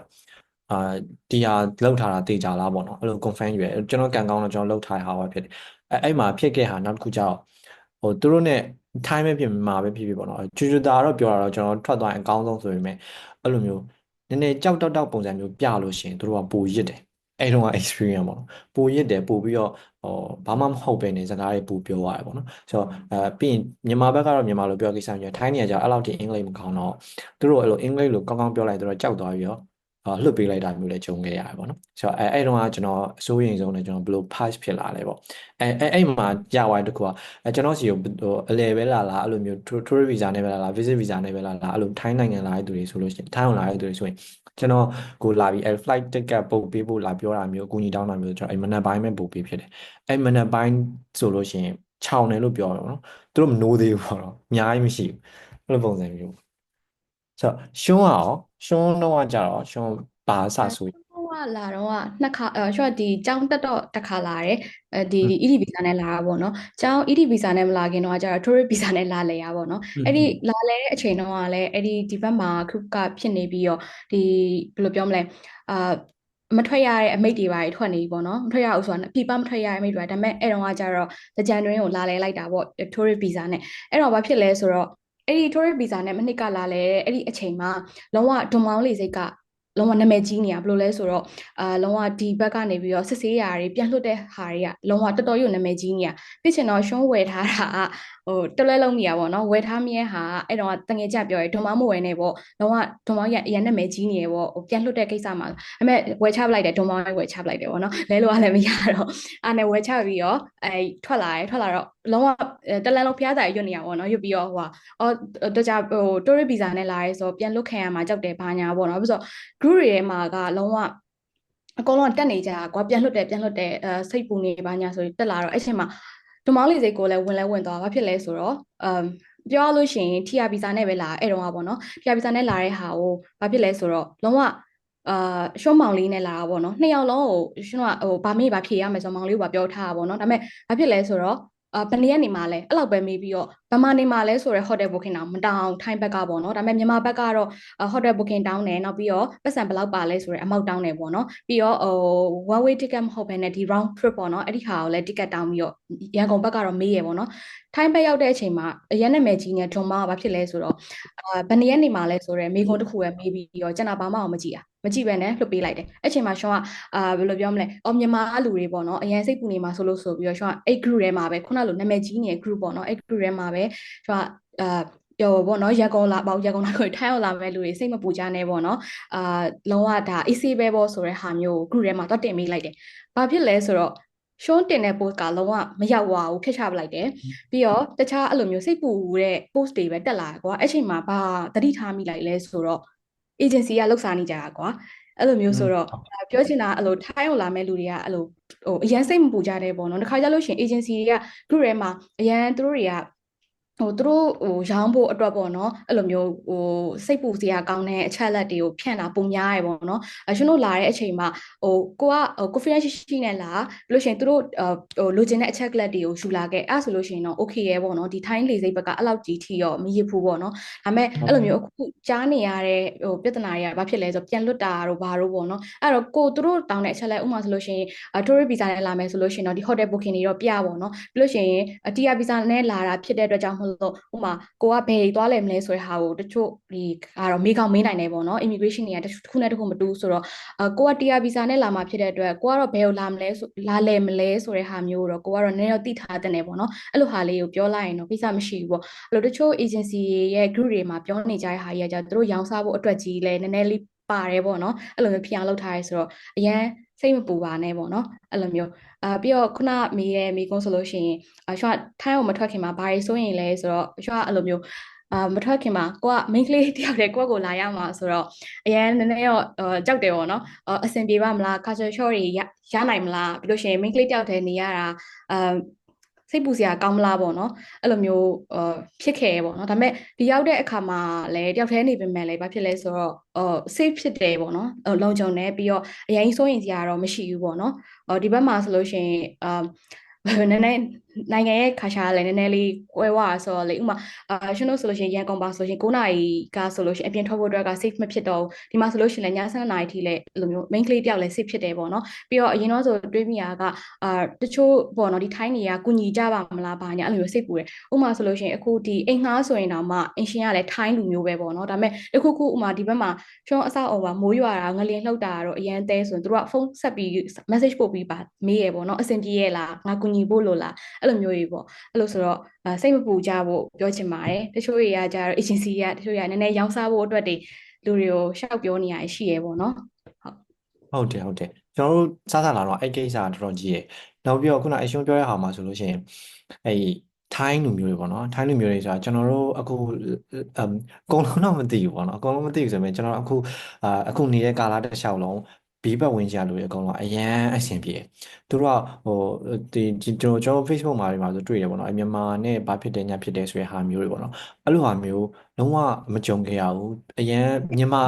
ဒီဟာလောက်ထားတာတေချာလားပေါ့နော်အဲ့လို confirm ယူရကျွန်တော်ကန်ကောင်းတော့ကျွန်တော်လောက်ထားတာဟာဖြစ်တယ်အဲ့မှာဖြစ်ခဲ့ဟာနောက်တစ်ခုကြောက်သူတို့ ਨੇ ထိုင်းပဲဖြစ်မှာပဲဖြစ်ပေါ့နော်ချူချူတာတော့ပြောတာတော့ကျွန်တော်ထွက်သွားရင်အကောင်းဆုံးဆိုပေမဲ့အဲ့လိုမျိုးနည်းနည်းကြောက်တောက်ပုံစံမျိုးပြလို့ရှိရင်သူတို့ကပိုရစ်တယ်အဲ့တော့ experience ပေါ့နော်ပိုရစ်တယ်ပို့ပြီးတော့ဘာမှမဟုတ်ပဲနေစကားတွေပိုပြောရတယ်ပေါ့နော်ဆိုတော့ပြီးရင်မြန်မာဘက်ကတော့မြန်မာလိုပြောကိစ္စမျိုးထိုင်းနေကြအဲ့လောက်ထိအင်္ဂလိပ်မကောင်းတော့သူတို့အဲ့လိုအင်္ဂလိပ်လိုကောင်းကောင်းပြောလိုက်သူတို့ကြောက်သွားပြီးတော့လွတ်ပေးလိုက်တာမျိုးလည်းကြုံခဲ့ရတယ်ပေါ့နော်ဆိုတော့အဲ့တော့ကကျွန်တော်အစိုးရိမ်ဆုံးနဲ့ကျွန်တော်ဘယ်လို pass ဖြစ်လာလဲပေါ့အဲ့မှာရသွားတဲ့တစ်ခုကကျွန်တော်စီကိုအလဲပဲလာအဲ့လိုမျိုး tourist visa နဲ့ပဲလာ visit visa နဲ့ပဲလာအဲ့လိုထိုင်းနိုင်ငံလာတဲ့သူတွေဆိုလို့ရှိရင်ထိုင်းအောင်လာတဲ့သူတွေဆိုရင်ကျွန်တော်ကိုလာပြီးflight ticket ပုတ်ပေးဖို့လာပြောတာမျိုးအကူအညီတောင်းတာမျိုးကျွန်တော်မနက်ပိုင်းပဲပုတ်ပေးဖြစ်တယ်အဲ့မနက်ပိုင်းဆိုလို့ရှိရင်ခြောင်တယ်လို့ပြောတော့နော်သူတို့မနိုးသေးဘူးပေါ့နော်အများကြီးမရှိဘူးအဲ့လိုပုံစံမျိုးဆိုတော့ရှုံးတော့ကြတော့ရှုံးပါစဆိုလာတော့နှစ်ခါရှော့ဒီကျောင်းတက်တော့တစ်ခါလာတယ်ဒီ ED visa နဲ့လာတာပေါ့နော်ကျောင်း ED visa နဲ့မလာခင်တော့ကျတော့ tourist visa နဲ့လာလေရပေါ့နော်အဲ့ဒီလာလဲတဲ့အချိန်တော့ကလည်းအဲ့ဒီဘက်မှာခုကဖြစ်နေပြီးတော့ဒီဘယ်လိုပြောမလဲမထွက်ရတဲ့အမိတ်တွေပါထွက်နေပြီပေါ့နော်မထွက်ရအောင်ဆိုတာပြပမထွက်ရတဲ့အမိတ်တွေဒါပေမဲ့အဲ့တော့ကကျတော့ကြံတွင်းကိုလာလဲလိုက်တာပေါ့ tourist visa နဲ့အဲ့တော့ဘာဖြစ်လဲဆိုတော့အဲ့ဒီ tourist visa နဲ့မနှစ်ကလာလဲအဲ့ဒီအချိန်မှာလုံးဝဒွန်မောင်းလေစိတ်ကလုံးဝနာမည်ကြီးနေရဘယ်လိုလဲဆိုတော့လုံးဝဒီဘက်ကနေပြီးတော့စစ်ဆေးရာတွေပြန်လွှတ်တဲ့ဟာတွေကလုံးဝတော်တော်ရွနာမည်ကြီးနေရဖြစ်ချင်တော့ရှုံးဝယ်ထားတာတလဲလုံးနေရပေါ့နော်ဝယ်ထားမြဲဟာအဲ့တော့တငယ်ကြပြောရဲဒွန်မောင်းမဝယ်နဲ့ပေါ့လုံးဝဒွန်မောင်းရနာမည်ကြီးနေရပေါ့ပြန်လွှတ်တဲ့ကိစ္စမှာဒါပေမဲ့ဝယ်ချပလိုက်တယ်ဒွန်မောင်းဝယ်ချပလိုက်တယ်ပေါ့နော်လဲလို့ကလည်းမရတော့အားနဲ့ဝယ်ချပြီးတော့ထွက်လာတော့လုံးဝတလန်လုံးဖျားစာရွတ်နေရပေါ့နော်ရွတ်ပြီးတော့တခြားtourist visa နဲ့လာရဲဆိုပြန်လွတ်ခံရမှာကြောက်တယ်ဘာညာပေါ့နော်ပြီးတော့ group တွေထဲမှာကလုံးဝအကုန်လုံးတက်နေကြတာကွာပြန်လွတ်တယ်စိတ်ပူနေပါညာဆိုတက်လာတော့အဲ့ချိန်မှာဒမောင်းလေးစိတ်ကိုလည်းဝင်သွားဘာဖြစ်လဲဆိုတော့ပြောလို့ရှိရင် TR visa နဲ့ပဲလာအဲ့တော့ပေါ့နော် TR visa နဲ့လာတဲ့ဟာကိုဘာဖြစ်လဲဆိုတော့လုံးဝရှုံးမောင်လေးနဲ့လာတာပေါ့နော်နှစ်ယောက်လုံးကိုရှုံးကဘာမေးဘာဖြေရမယ်ဆိုမောင်လေးကိုပြောထားတာပေါ့နော်ဒါပေမဲ့ဘာဖြစ်လဲဆိုတော့ဘယ်နည်းနေမှာလဲအဲ့လောက်ပဲမေးပြီးတော့ဗမာနေမှာလဲဆိုရဲ hotel booking တောင်မတောင်းထိုင်းဘက်ကပေါ့နော်ဒါပေမဲ့မြန်မာဘက်ကတော့ hotel booking တောင်းတယ်နောက်ပြီးတော့ပတ်စံဘယ်လောက်ပါလဲဆိုရဲအမောက်တောင်းတယ်ပေါ့နော်ပြီးတော့one way ticket မဟုတ်ဘဲနဲ့ဒီ round trip ပေါ့နော်အဲ့ဒီဟာကိုလည်း ticket တောင်းပြီးတော့ရန်ကုန်ဘက်ကတော့မေးရပေါ့နော်ထိုင်းဘက်ရောက်တဲ့အချိန်မှာအရင်နာမည်ကြီးနဲ့ဒွန်မောင်းကဘာဖြစ်လဲဆိုတော့ဘယ်နည်းနေမှာလဲဆိုရဲမိကုန်းတစ်ခုပဲမေးပြီးတော့ကျွန်တော်ဘာမှမကြည့်ပဲနဲ့လှုပ်ပေးလိုက်တယ်အဲ့ချိန်မှာရှောင်းကဘယ်လိုပြောမလဲမြန်မာလူတွေပေါ့နော်အရင်စိတ်ပူနေမှာဆိုလို့ဆိုပြီးတော့ရှောင်းကအဲ့ group ထဲမှာပဲခုနလိုနာမည်ကြီးနေတဲ့ group ပေါ့နော်အဲ့ group ထဲမှာပဲရှောင်းကပေါ့နော်ရန်ကုန်လာကိုထိုင်းအောင်လာမဲ့လူတွေစိတ်မပူကြနဲ့ပေါ့နော်လုံးဝဒါ AC ပဲပေါ့ဆိုတဲ့ဟာမျိုး group ထဲမှာတော့တင်မိလိုက်တယ်ဘာဖြစ်လဲဆိုတော့ရှုံးတင်တဲ့ post ကလုံးဝမရောက်သွားဘူးဖျက်ချပလိုက်တယ်ပြီးတော့တခြားအဲ့လိုမျိုးစိတ်ပူတဲ့ post တွေပဲတက်လာကွာအဲ့ချိန်မှာဘာသတိထားမိလိုက်လဲဆိုတော့ agency ကလှုပ်ရှားနေကြတာကွာအဲ့လိုမျိုးဆိုတော့ပြောချင်တာအဲ့လိုထိုင်းအောင်လာမဲ့လူတွေကအဲ့လိုအရန်စိတ်မပူကြတဲ့ပေါ့နော်တခါကြလို့ရှိရင် agency တွေက group ထဲမှာအရန်သူတို့တွေက သူတို့ရောင်းဖို့အတွက်ပေါ့နော်အဲ့လိုမျိုးစိတ်ပူစရာကောင်းတဲ့အချက်အလက်တွေကိုဖြန့်တာပုံများရယ်ပေါ့နော်ရှင်တို့လာတဲ့အချိန်မှာကိုကconfidence ရှိနဲ့လာပြီးလို့ရှိရင်သူတို့လိုချင်တဲ့အချက်အလက်တွေကိုယူလာခဲ့အဲ့ဆိုလို့ရှိရင်တော့ okay ရယ်ပေါ့နော်ဒီထိုင်းလေစိတ်ဘက်ကအဲ့လောက်ကြီးထီတော့မရဘူးပေါ့နော်ဒါပေမဲ့အဲ့လိုမျိုးအခုကြားနေရတဲ့ပြဿနာတွေကဘာဖြစ်လဲဆိုတော့ပြန်လွတ်တာတို့ဘာတို့ပေါ့နော်အဲ့တော့သူတို့တောင်းတဲ့အချက်အလက်ဥပမာဆိုလို့ရှိရင်tourist visa နဲ့လာမယ်ဆိုလို့ရှိရင်တော့ဒီ hotel booking တွေတော့ပြပေါ့နော်ပြီးလို့ရှိရင်TR visa နဲ့လာတာဖြစ်တဲ့အတွက်ကြောင့်မလို့ဥပမာကိုကဘယ်သွားလဲမလဲဆိုတဲ့ဟာကိုတချို့ဒီကတော့မေးကောင်းမေးနိုင်တယ်ပေါ့နော် immigration တွေကတစ်ခုနဲ့တစ်ခုမတူဆိုတော့ကိုက TR visa နဲ့လာမှာဖြစ်တဲ့အတွက်ကိုကတော့ဘယ်ကိုလာမလဲလာလဲမလဲဆိုတဲ့ဟာမျိုးတော့ကိုကတော့နည်းနည်းသိထားတဲ့နယ်ပေါ့နော်အဲ့လိုဟာလေးကိုပြောလိုက်ရင်တော့ကိစ္စမရှိဘူးပေါ့အဲ့လိုတချို့ agency ရဲ့ group တွေမှာပြောနေကြတဲ့ဟာကြီးကကြသူတို့ရောင်းစားဖို့အတွက်ကြီးလဲနည်းနည်းလေးပါတယ်ပေါ့နော်အဲ့လိုမျိုးဖြစ်အောင်လုပ်ထားရဲဆိုတော့အရန်စိတ်မပူပါနဲ့ပေါ့နော်အဲ့လိုမျိုးပြီးတော့ခုနမေးရဲ့မိကုန်းဆိုလို့ရှိရင်ရွှေထိုင်းအောင်မထွက်ခင်မှာဘာတွေစိုးရင်လဲဆိုတော့ရွှေအဲ့လိုမျိုးမထွက်ခင်မှာကိုက main ကလေးတယောက်တည်းကိုကိုလာရမှာဆိုတော့အရင်နည်းနည်းတော့ကြောက်တယ်ပေါ့နော်အဆင်ပြေပါမလား culture shock တွေရနိုင်မလားပြီးလို့ရှိရင် main ကလေးတယောက်တည်းနေရတာစိတ်ပူစရာကောင်းမလားပေါ့နော်အဲ့လိုမျိုးဖြစ်ခဲ့ပေါ့နော်ဒါပေမဲ့ဒီရောက်တဲ့အခါမှာလည်းတယောက်တည်းနေပေမဲ့လည်းဘာဖြစ်လဲဆိုတော့safe ဖြစ်တယ်ပေါ့နော်လုံခြုံတယ်ပြီးတော့အရင်စိုးရင်စရာတော့မရှိဘူးပေါ့နော်ဒီဘက်မှာဆိုလို့ရှိရင်နည်းနည်းနိုင်ငံရဲ့ခါရှာလည်းနည်းနည်းလေးကွဲဝါဆိုတော့လေဥမာရှင်တို့ဆိုလို့ရှိရင်ရန်ကုန်ပါဆိုလို့ရှိရင်9နာရီကဆိုလို့ရှိရင်အပြင်ထွက်ဖို့အတွက်က safe မဖြစ်တော့ဒီမှာဆိုလို့ရှိရင်လည်းည7နာရီထိလည်းလိုမျိုး main ကလေးတယောက်လည်း safe ဖြစ်တယ်ပေါ့နော်ပြီးတော့အရင်တော့ဆိုတွေးမိတာကတချို့ပေါ့နော်ဒီထိုင်းနေကကုညီကြပါမလားဘာညာအဲ့လိုမျိုးစိတ်ပူတယ်ဥမာဆိုလို့ရှိရင်အခုဒီအိမ်ငှားဆိုရင်တော့မှအင်ရှင်ကလည်းထိုင်းလူမျိုးပဲပေါ့နော်ဒါပေမဲ့တခုခုဥမာဒီဘက်မှာရှောင်းအဆောက်အအုံမှာမိုးရွာတာငလျင်လှုပ်တာတော့အရန်တဲဆိုရင်တို့ကဖုန်းဆက်ပြီး message ပို့ပြီးပါမေးရပေါ့နော်အဆင်ပြေရဲ့လားငါကုညီဖို့လို့လားအဲ့လိုမျိုးကြီးပေါ့အဲ့လိုဆိုတော့စိတ်မပူကြဖို့ပြောချင်ပါတယ်တချို့တွေကကြတော့ agency ကတချို့တွေကနည်းနည်းရောင်းစားဖို့အတွက်တွေလူတွေကိုရှောက်ပြောနေရရှိရပေါ့နော်ဟုတ်တယ်ကျွန်တော်တို့စားလာတော့အဲ့ကိစ္စကတော်တော်ကြီးရယ်နောက်ပြီးတော့ခုနအရှုံးပြောရအောင်မှာဆိုလို့ရှိရင်အဲ့ထိုင်းလူမျိုးတွေပေါ့နော်ထိုင်းလူမျိုးတွေဆိုတာကျွန်တော်တို့အခုအကုန်လုံးတော့မသိဘူးပေါ့နော်အကုန်လုံးမသိဘူးဆိုပေမဲ့ကျွန်တော်အခုအခုနေတဲ့ကာလတစ်လျှောက်လုံးဘေးပတ်ဝန်းကျင်လူတွေအကုန်လုံးအရန်အဆင်ပြေသူတို့ကဟိုကျွန်တော် Facebook မှာတွေမှာဆိုတွေ့တယ်ပေါ့နော်အမြန်မာနဲ့ဘာဖြစ်တယ်ညာဖြစ်တယ်ဆိုတဲ့ဟာမျိုးတွေပေါ့နော်အဲ့လိုဟာမျိုးလုံးဝမကြုံခဲ့ရဘူးအရန်မြန်မာ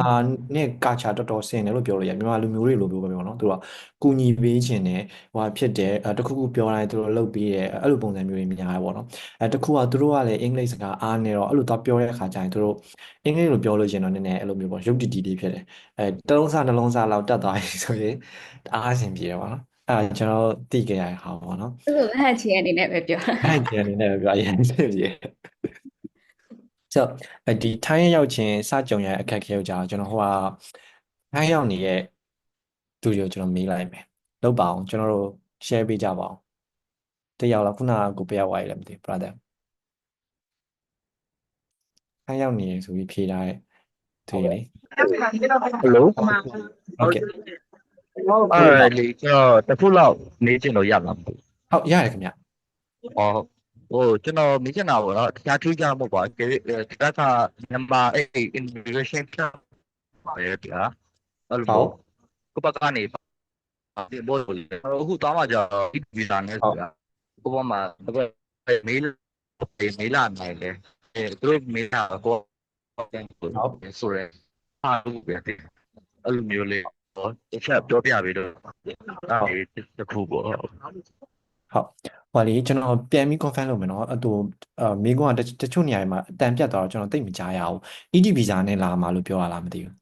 နဲ့ကာချာတော်တော်ဆင်တယ်လို့ပြောလို့ရတယ်မြန်မာလူမျိုးတွေလိုမျိုးပဲပေါ့နော်သူတို့ကကူညီပေးခြင်းနဲ့ဟိုဟာဖြစ်တယ်တခုခုပြောတိုင်းသူတို့လုပ်ပေးတယ်အဲ့လိုပုံစံမျိုးတွေများတယ်ပေါ့နော်တခုကသူတို့ကလည်းအင်္ဂလိပ်စကားအားနေတော့အဲ့လိုတော့ပြောတဲ့အခါကျရင်သူတို့အင်္ဂလိပ်လိုပြောလို့ရှင်တော့နည်းနည်းအဲ့လိုမျိုးပေါ့ရုပ်တည်တည်လေးဖြစ်တယ်တစ်လုံးစားနှလုံးစားလောက်တက်သွားပြီဆိုရင်အားအဆင်ပြေတယ်ပေါ့နော်အဲ့ဒါကျွန်တော်သိခဲ့ရတဲ့ဟာပေါ့နော်အဲ့လိုဟန်ချီအနေနဲ့ပဲပြောအဲ့ဒီအနေနဲ့ပဲပြောအရင်သိပြီဆိုတော့ဒီထိုင်းရောက်ချင်းစကြုံရတဲ့အခက်အခဲကိုကြာကျွန်တော်ဟိုကထိုင်းရောက်နေတဲ့သူတွေကိုကျွန်တော်မေးလိုက်မယ်လုပ်ပါအောင်ကျွန်တော်တို့ share ပေးကြပါအောင်တယောက်လားခုနကကိုပြရဝိုင်းလည်းမသိ brother ထိုင်းရောက်နေဆိုပြီးဖြေထားတဲ့သူတွေလေ Hello ဟုတ်ကဲ့အဲ့လေကျွန်တော်တစ်ခုလောက်မေးချင်လို့ရမှာမဟုတ် ဟုတ်ရတယ်ခင်ဗျဟောကျွန်တော်မေးချင်တာပေါ့နော်တခြားထူးခြားမှုပေါ့ဒီကမြန်မာimmigration ဖြတ်ပါတယ်ဗျာအဲ့လိုကိုပကနေဒီဘောအခုတောင်းမှကြာဗီဇာနဲ့ဆိုတာကိုပမှာမေးလာနိုင်တယ်သူတို့မေးတာကိုဆိုရဲအားလို့ပဲအဲ့လိုမျိုးလေးတစ်ချက်ပြောပြပေးတော့အဲ့ဒီတစ်ခုပေါ့ဟုတ်ဟိုလေကျွန်တော်ပြန်ပြီး confirm လုပ်မယ်နော်မိကွန်းကတချို့နေရာတွေမှာအတန်ပြတ်သွားတော့ကျွန်တော်သိမကြားရဘူး ED visa နဲ့လာမှာလို့ပြောရလားမသိဘူး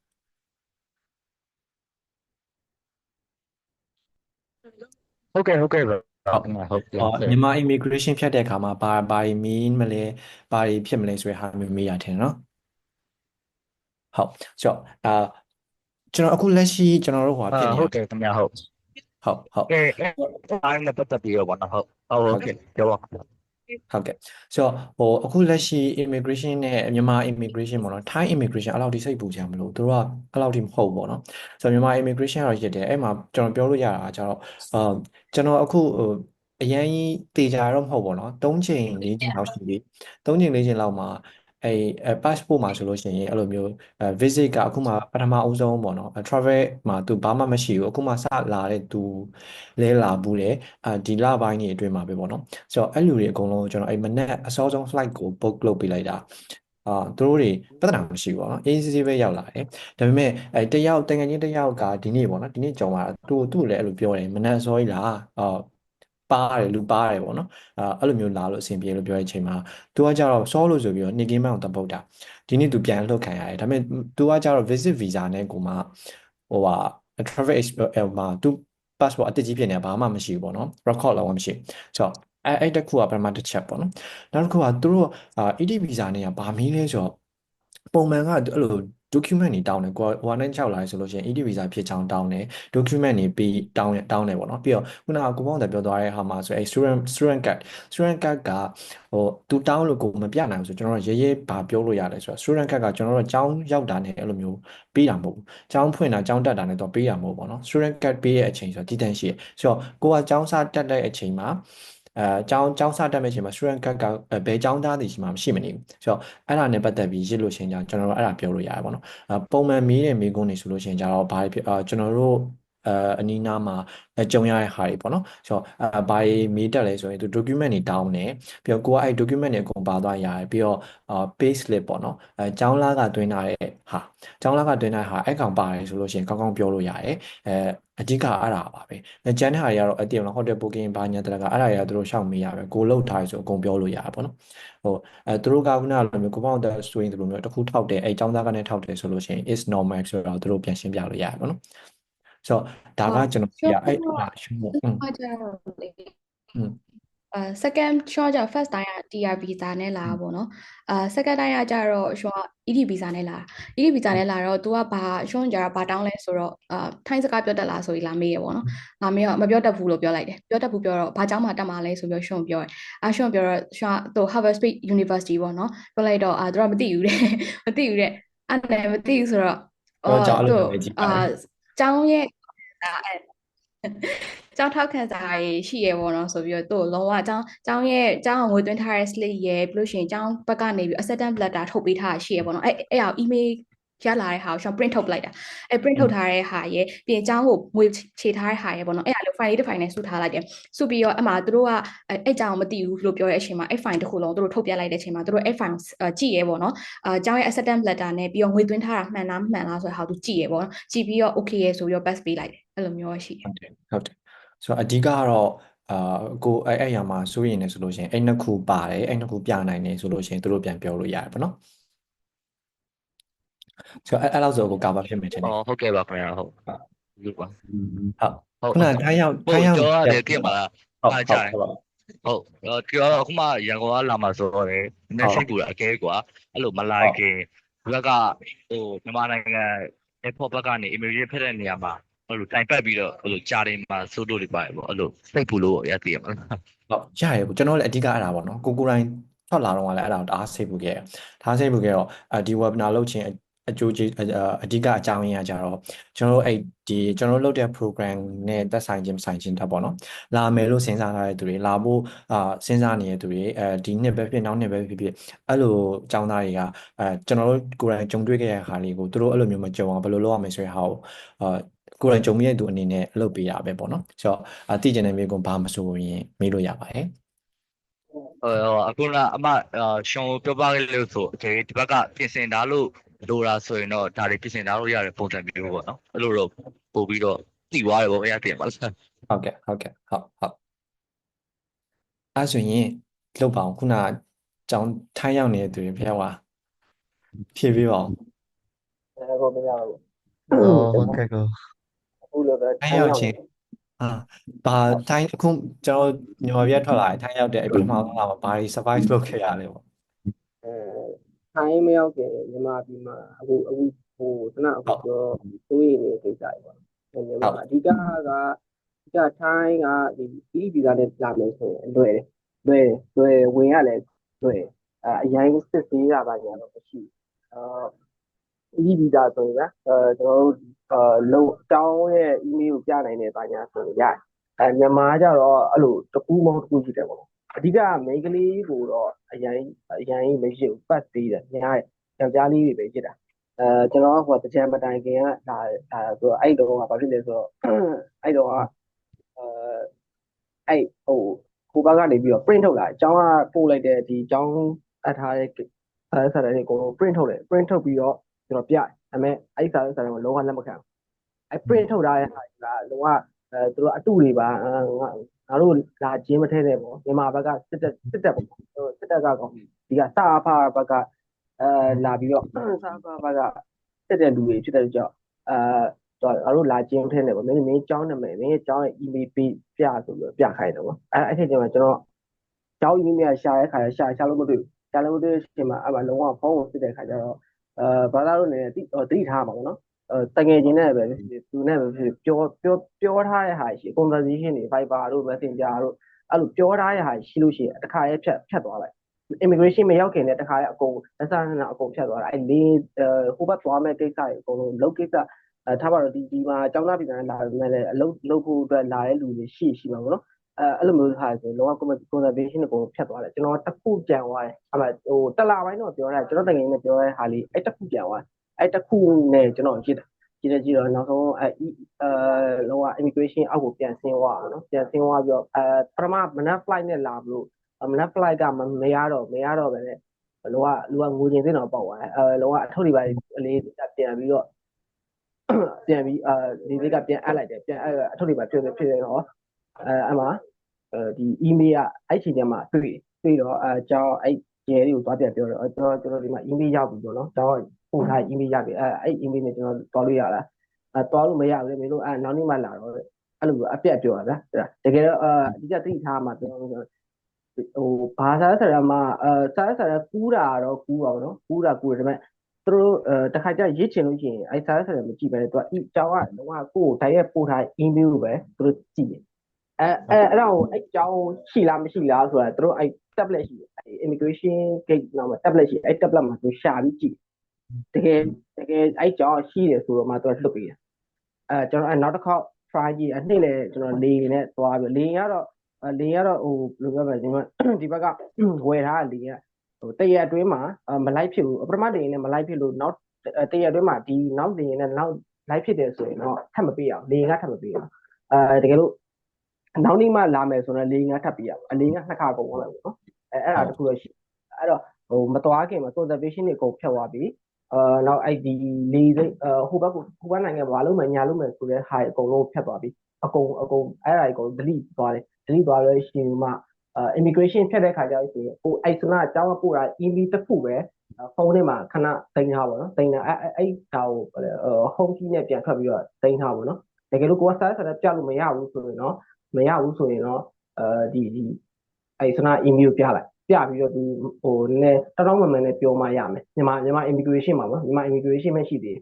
ဟုတ်ကဲ့ဟုတ်မြန်မာ immigration ဖြတ်တဲ့အခါမှာဘာတွေမင်းမလဲဘာတွေဖြစ်မလဲဆိုတဲ့ဟာမျိုးမေးရထင်နော်ဟုတ်ဆိုတော့ကျွန်တော်အခုလက်ရှိကျွန်တော်တို့ဟိုဖြစ်နေဟုတ်ကဲ့ခင်ဗျာဟုတ်ကဲအားနဲ့ပတ်သက်ပြီးတော့ဗောနော်ဟုတ်ကဲ့ပြောပါဟုတ်ကဲ့ဆိုတော့အခုလက်ရှိ immigration နဲ့မြန်မာ immigration ပေါ့နော် Thai immigration အဲ့လောက်ထိစိတ်ပူကြမလို့သူတို့ကအဲ့လောက်ထိမဟုတ်ပေါ့နော်ဆိုတော့မြန်မာ immigration ကတော့ရစ်တယ်အဲ့မှာကျွန်တော်ပြောလို့ရတာကျတော့ကျွန်တော်အခုအရင်ကြီးတေချာတော့မဟုတ်ပေါ့နော်3ချိန်4ချိန်လောက်ရှိပြီ3ချိန်4ချိန်လောက်မှာ passport မှာဆိုလို့ရှိရင်အဲ့လိုမျိုးvisit ကအခုမှပထမအဆုံးပေါ့နော်travel မှာသူဘာမှမရှိဘူးအခုမှစလာတဲ့သူလဲလာဘူးလေဒီလပိုင်းကြီးအတွင်းမှာပဲပေါ့နော်ဆိုတော့အဲ့လူတွေအကုန်လုံးကျွန်တော်မနေ့အစောဆုံး flight ကို book လုပ်ပေးလိုက်တာသူတို့တွေပြဿနာမရှိဘူးပေါ့နော်အေးစစ်စစ်ပဲရောက်လာတယ်ဒါပေမဲ့တယောက်တန်ငယ်ချင်းတယောက်ကဒီနေ့ပေါ့နော်ဒီနေ့ကြုံလာသူ့လည်းအဲ့လိုပြောတယ်မနေ့အစောကြီးလားပါတယ်လူပါတယ်ပေါ့နော်အဲ့လိုမျိုးလာလို့အဆင်ပြေလို့ပြောတဲ့အချိန်မှာသူကကြတော့စောလို့ဆိုပြီးတော့နေကင်းမအောင်တပုတ်တာဒီနေ့သူပြန်လှုပ်ခံရတယ်ဒါပေမဲ့သူကကြတော့ visit visa နဲ့ကိုမှဟိုဟာ travel မှာသူ passport အတစ်ကြီးဖြစ်နေတာဘာမှမရှိဘူးပေါ့နော် record လောက်မရှိဆိုတော့အဲ့တစ်ခုကပထမတစ်ချက်ပေါ့နော်နောက်တစ်ခုကသူတို့ED visa နဲ့ကဘာမီးလဲဆိုတော့ပုံမှန်ကအဲ့လို document တွေတောင်းတယ်ကိုဟိုနဲ့6လာဆိုလို့ရှိရင် ED visa ဖြစ်ချောင်းတောင်းတယ် document တွေပြီးတောင်းတယ်ပေါ့နော်ပြီးတော့ခုနကကိုပေါင်းတယ်ပြောသွားတဲ့ဟာမှာဆိုအဲ့ student card ကဟိုသူတောင်းလို့ကိုမပြနိုင်ဘူးဆိုကျွန်တော်တို့ရေးဘာပြောလို့ရတယ်ဆိုတော့ student card ကကျွန်တော်တို့ကျောင်းရောက်တာနဲ့အဲ့လိုမျိုးပေးတာမဟုတ်ဘူးကျောင်းဖွင့်တာကျောင်းတက်တာနဲ့တော့ပေးတာမဟုတ်ပေါ့နော် student card ပေးရဲ့အချိန်ဆိုတော့တည်တံ့ရှိရဆိုတော့ကိုကကျောင်းစတက်တဲ့အချိန်မှာကျောင်းစတက်မဲ့အချိန်မှာ student card ကဘယ်ကျောင်းသားတွေရှိမှမရှိမနေဘူးဆိုတော့အဲ့ဒါနဲ့ပတ်သက်ပြီးရစ်လို့ရှိရင်ကျွန်တော်တို့အဲ့ဒါပြောလို့ရတယ်ပေါ့နော်ပုံမှန်မေးတဲ့မေးခွန်းတွေဆိုလို့ရှိရင်ကျတော့ဘာဖြစ်ကျွန်တော်တို့အနီးနားမှာကြုံရတဲ့ဟာတွေပေါ့နော်ဆိုတော့ဘာတွေမေးတက်လဲဆိုရင်သူ document တွေတောင်းတယ်ပြီးတော့ကိုကအဲ့ document တွေအကုန်ပါသွားရတယ်ပြီးတော့pay slip ပေါ့နော်ကျောင်းလားကတွင်းထားတဲ့ဟာကျောင်းလားကတွင်းထားတဲ့ဟာအဲ့ကောင်ပါတယ်ဆိုလို့ရှိရင်ကောင်းကောင်းပြောလို့ရတယ်အဓိကအဲ့ဒါပါပဲကျန်တဲ့ဟာတွေကတော့အတိအကျ hotel booking ဘာညာတရကအဲ့ဒါတွေကသူတို့ရှောက်မေးရပဲကိုလောက်ထားရဆိုအကုန်ပြောလို့ရတာပေါ့နော်ဟိုသူတို့ကခုနကလိုမျိုးကိုပေါင်းတဲ့ဆိုရင်ဒီလိုမျိုးတစ်ခုထောက်တယ်အဲ့ကျောင်းသားကနေထောက်တယ်ဆိုလို့ရှိရင် is normal ဆိုတော့သူတို့ပြန်ရှင်းပြလို့ရတယ်ပေါ့နော်ဆိုတော့ဒါကကျွန်တော်ပြအဲ့ဒါရှင်းဖို့ကျတော့လေsecond short ကျ first တိုင်းက TR visa နဲ့လာပါတော့second တိုင်းကကျတော့ short ED visa နဲ့လာ ED visa နဲ့လာတော့ तू ကဘာ short ကြတော့ဘာတောင်းလဲဆိုတော့ထိုင်းစကားပြောတတ်လားဆိုပြီးလာမေးရပေါ့နော်လာမေးတော့မပြောတတ်ဘူးလို့ပြောလိုက်တယ်ပြောတတ်ဘူးပြောတော့ဘာကျောင်းမှာတက်မှာလဲဆိုပြီး short ပြောတယ်short ပြောတော့ short သူ Harvard State University ပေါ့နော်ပြောလိုက်တော့သူကမသိဘူးတဲ့မသိဘူးတဲ့အဲ့နဲ့မသိဘူးဆိုတော့သူကျောင်းရဲ့ကျောင်းထောက်ခံစာရေးရှိရပေါ့နော်ဆိုပြီးတော့သူ့လုံးဝကျောင်းငွေသွင်းထားတဲ့ slip ရပြီးလို့ရှိရင်ကျောင်းဘက်ကနေပြီး acceptance letter ထုတ်ပေးထားရှိရပေါ့နော်အဲ့ဟာ email ရလာတဲ့ဟာကိုကျွန်တော် print ထုတ်လိုက်တာအဲ့ print ထုတ်ထားတဲ့ဟာရဲ့ပြီးရင်ကျောင်းကိုငွေခြေထားတဲ့ဟာရဲ့ပေါ့နော်အဲ့ဟာလို့ file လေးတစ် file နဲ့စုထားလိုက်တယ်စုပြီးတော့အမှသူတို့ကအဲ့ကျောင်းမသိဘူးလို့ပြောတဲ့အချိန်မှာအဲ့ file တစ်ခုလုံးသူတို့ထုတ်ပြလိုက်တဲ့အချိန်မှာသူတို့အဲ့ file ကြည့်ရဲပေါ့နော်ကျောင်းရဲ့ acceptance letter နဲ့ပြီးတော့ငွေသွင်းထားတာမှန်လားဆိုတဲ့ဟာကိုသူကြည့်ရဲပေါ့နော်ကြည့်ပြီးတော့ okay ရဆိုပြီးတော့ pass ပေးလိုက်တယ်အဲ့လိုမျိုးရှိဟုတ်တယ်ဆိုတော့အဓိကကတော့ကိုအဲ့ရမှာစိုးရင်လည်းဆိုလို့ရှိရင်အဲ့နှစ်ခုပါတယ်အဲ့နှစ်ခုပြနိုင်တယ်ဆိုလို့ရှိရင်တို့ပြန်ပြောလို့ရတယ်ပေါ့နော်ဆိုတော့အဲ့လောက်ဆိုကိုကာဗာဖြစ်မယ်ထင်တယ်ဟုတ်ကဲ့ပါခင်ဗျာဟုတ်ယူပါခုနထိုင်းရောက်ပြောရတယ်ပြင်ပါလားအားကြတယ်ဟုတ်ပြောအခုမှရန်ကုန်ကလာမှာဆိုတော့လေနည်းစိတ်ပူတာအကဲကွာအဲ့လိုမလိုက်ခင်ဒီဘက်ကမြန်မာနိုင်ငံ airport ဘက်ကနေ immigration ဖက်တဲ့နေရာမှာအဲ့လိုတိုင်ပတ်ပြီးတော့အဲ့လိုကြားတယ်မှာစိုးလို့တွေပါတယ်ပေါ့အဲ့လိုစိတ်ပူလို့ရသိရမှာဟုတ်ရတယ်ကျွန်တော်လည်းအဓိကအဲ့ဒါပေါ့နော်ကိုတိုင်းထွက်လာတော့ကလည်းအဲ့ဒါကိုတအားစိတ်ပူခဲ့တော့ဒီ webinar လုပ်ခြင်းအကျိုးကျေးအဓိကအကြောင်းရင်းကကြတော့ကျွန်တော်တို့အဲ့ဒီကျွန်တော်တို့လုပ်တဲ့ program နဲ့သက်ဆိုင်ခြင်းတက်ပေါ့နော်လာမယ်လို့စဉ်းစားထားတဲ့သူတွေလာဖို့စဉ်းစားနေတဲ့သူတွေဒီနှစ်ပဲဖြစ်နောက်နှစ်ပဲဖြစ်အဲ့လိုအကြောင်းသားတွေကကျွန်တော်တို့ကိုယ်တိုင်ကြုံတွေ့ခဲ့ရတဲ့ဟာလေးကိုသူတို့အဲ့လိုမျိုးမကြုံအောင်ဘယ်လိုလုပ်ရမလဲဆိုတဲ့ဟာကိုကိုယ်တိုင်ကြုံမိတဲ့သူအနေနဲ့လုပ်ပေးတာပဲပေါ့နော်ဆိုတော့သိကျင်တဲ့မိကုံဘာမဆိုရင်မေးလို့ရပါတယ်အခုကအမရှောင်းပြောပါခဲ့လို့ဆိုဒီဘက်ကပြင်ဆင်ထားလို့လိုတာဆိုရင်တော့ဒါတွေပြင်ဆင်ထားလို့ရတဲ့ပုံစံမျိုးပေါ့နော်အဲ့လိုတော့ပို့ပြီးတော့သိသွားတယ်ပေါ့ခင်ဗျာပြင်ပါလားဟုတ်ကဲ့ဟုတ်အဲ့ဆိုရင်လုတ်ပါအောင်ခုနကျောင်းထိုင်းရောက်နေတဲ့သူတွေဖျက်သွားဖြည့်ပေးပါအောင်ကိုမရဘူးဟုတ်ကဲ့ကိုအခုလည်းပဲထိုင်းရောက်ချင်းဘာထိုင်းအခုကျွန်တော်မြန်မာပြည်ထွက်လာတယ်ထိုင်းရောက်တဲ့ပထမဆုံးလာမှာဘာတွေ surprise လုပ်ခဲ့ရလဲပေါ့ထိုင်းမရောက်ခင်မြန်မာပြည်မှာအခုဟိုတနအခုပြောသွေးနေကိစ္စတွေပေါ့မြန်မာအဓိကထိုင်းကဒီဗီဇာနဲ့လာမယ်ဆိုရင်လွယ်ဝင်ရလဲလွယ်အရင်စစ်ဆေးတာပါညာတော့မရှိဒီဗီဇာဆိုရင်ကျွန်တော်တို့လုံတောင်းရဲ့ email ကိုပြနိုင်တဲ့ပါညာဆိုရင်ရတယ်မြန်မာကျတော့အဲ့လိုတကူမဟုတ်တကူရှိတယ်ပေါ့ အဓိကမိန်းကလေးကိုတော့အရင်မရှိဘူးပတ်သေးတယ်ညားယောက်ျားလေးတွေပဲဖြစ်တာကျွန်တော်ကဟိုတကြံမတိုင်ခင်ကဒါဆိုတော့အဲ့တော့ကဘာဖြစ်လဲဆိုတော့အဲ့တော့ကအဲ့ဟိုဘက်ကနေပြီးတော့ print ထုတ်လာအကြောင်းကပို့လိုက်တဲ့ဒီအကြောင်းအပ်ထားတဲ့စာရွက်တွေကို print ထုတ်တယ် print ထုတ်ပြီးတော့ကျွန်တော်ပြဒါပေမဲ့အဲ့စာရွက်ကိုလုံးဝလက်မခံအဲ့ print ထုတ်ထားတဲ့ဟာကလုံးဝသူတို့အတုတွေပါငါတို့လာချင်းမထဲနဲ့ပေါ့မြန်မာဘက်ကစစ်တပ်ပေါ့စစ်တပ်ကကောဒီကစာဖာဘက်ကလာပြီးတော့စာဖာဘက်ကစစ်တဲ့လူတွေဖြစ်တဲ့ကြောင့်ငါတို့လာချင်းထဲနဲ့ပေါ့မင်းကြောင်းနာမည်မင်းကြောင်းရဲ့ email ပေးပြဆိုပြီးပြခိုင်းတယ်ပေါ့အဲ့ဒီချိန်မှာကျွန်တော်ကြောင်း email ရှာတဲ့ခါရှာလို့မတွေ့ဘူးရှာလို့မတွေ့တဲ့အချိန်မှာအဲ့မှာလုံးဝဖုန်းကိုစစ်တဲ့ခါကျတော့ဘာသာလို့နေတိထားပါပေါ့နော်တကယ်ချင်းနဲ့ပဲသူနဲ့ပဲပြောထားတဲ့ဟာရှိ conversation တွေ Viber တို့ Messenger တို့အဲ့လိုပြောထားတဲ့ဟာရှိလို့ရှိရင်တစ်ခါရဲ့ဖြတ်သွားလိုက် immigration မရောက်ခင်နဲ့တစ်ခါရဲ့အကုန်လက်စားနဲ့အကုန်ဖြတ်သွားတာအဲ့လေဟိုဘက်သွားမဲ့ကိစ္စတွေအကုန်လုံးလုပ်ကိစ္စထားပါတော့ဒီမှာကျောင်းသားပြည်သားလာမယ်လေအလုပ်ဖို့အတွက်လာတဲ့လူတွေရှိမှာပေါ့နော်အဲ့လိုမျိုးဟာဆိုလုံးဝ conversation ကိုဖြတ်သွားတယ်ကျွန်တော်တစ်ခုကြံသွားတယ်အဲ့မှာဟိုတလပိုင်းတော့ပြောတာကျွန်တော်တကယ်နဲ့ပြောတဲ့ဟာလေးအဲ့တစ်ခုကြံသွားအဲ့တစ်ခုနဲ့ကျွန်တော်ကြည့်တော့နောက်ဆုံးလောက immigration အောက်ကိုပြန်ဆင်းသွားနော်ပြန်ဆင်းသွားပြီးတော့ပထမမနက် flight နဲ့လာလို့မနက် flight ကမရတော့ပဲလေလူကငိုချင်သိတော့ပေါ့လောကအထုပ်တွေပါလေးပြန်ပြီးတော့ဒီလေးကပြန်အပ်လိုက်တယ်ပြန်အထုပ်တွေပါဖြစ်တော့အဲ့မှာဒီ email ကအဲ့ချိန်ကျမှတွေ့တော့ကျောင်းအဲ့ကျဲလေးကိုသွားပြန်ပြောတော့ကျွန်တော်ဒီမှာ email ရောက်ပြီပေါ့နော်ကျောင်းပို့ထား email ရပြီအဲ့ email နဲ့ကျွန်တော်သွားလို့ရလားသွားလို့မရဘူးလေမင်းတို့နောက်နေ့မှလာတော့အဲ့လိုအပြက်ပြောတာဗျာတကယ်တော့အဓိကသိထားမှာကျွန်တော်ဟိုဘာသာဆရာမစာဆရာကူးတာတော့ကူးပါဘောနော်ကူးတယ်ဒါပေမဲ့သူတို့တခါကျရစ်ချင်လို့ရှိရင်အဲ့စာဆရာမကြည့်ပဲသူကကျောင်းကလုံးဝကိုယ်တိုက်ရိုက်ပို့ထား email ကိုပဲသူတို့ကြည့်တယ်အဲ့တော့အဲ့ကျောင်းရှိလားမရှိလားဆိုတာသူတို့အဲ့ tablet ရှိတယ်အဲ့ immigration gate နောက်မှာ tablet ရှိအဲ့ tablet မှာသူရှာပြီးကြည့်တကယ်အဲ့ကျောင်းရှိတယ်ဆိုတော့မှသူကလွတ်ပေးတယ်ကျွန်တော်နောက်တစ်ခေါက် try ကြည့်နေ့လေကျွန်တော်လေနဲ့သွားပြီးလေကတော့ဟိုဘယ်လိုပြောမလဲဒီဘက်ကဝယ်ထားလေကဟိုတရက်အတွင်းမှာမလိုက်ဖြစ်ဘူးပထမတရက်နဲ့မလိုက်ဖြစ်လို့နောက်တရက်အတွင်းမှာဒီနောက်တရက်နဲ့နောက်လိုက်ဖြစ်တယ်ဆိုရင်တော့ထပ်မပေးအောင်လေကထပ်မပေးအောင်တကယ်လို့နောက်နေ့မှလာမယ်ဆိုတော့လေငါထပ်ပေးရအောင်လေငါနှစ်ခါကုန်သွားတယ်ပေါ့နော်အဲ့ဒါတခုတော့ရှိအဲ့တော့ဟိုမသွားခင်မှာ conservation တွေအကုန်ဖြတ်သွားပြီနောက်အဲ့ဒီလေဟိုဘက်နိုင်ငံဘာလို့မှညာလို့မှဆိုတဲ့ဟာအကုန်လုံးဖြတ်သွားပြီအကုန်အဲ့ဒါအကုန် delete သွားတယ်delete သွားလို့ရှိရင်မှimmigration ဖြတ်တဲ့ခါကျတော့ဆိုရင်ဟိုအဲ့စနာအကြောင်းပို့တာ email တစ်ခုပဲဖုန်းထဲမှာခဏတင်ထားပါတော့တင်တာအဲ့ဒါကိုhome key နဲ့ပြန်ထွက်ပြီးတော့တင်ထားပါတော့တကယ်လို့ကိုယ်ကစာပြလို့မရဘူးဆိုရင်တော့ဒီအဲ့စနာ email ပြလိုက်ပြပြီးတော့သူဟိုနည်းတောင်းမှန်နဲ့ပြောမှရမယ်မြန်မာ immigration မှာပေါ့မြန်မာ immigration ပဲရှိသေးတယ်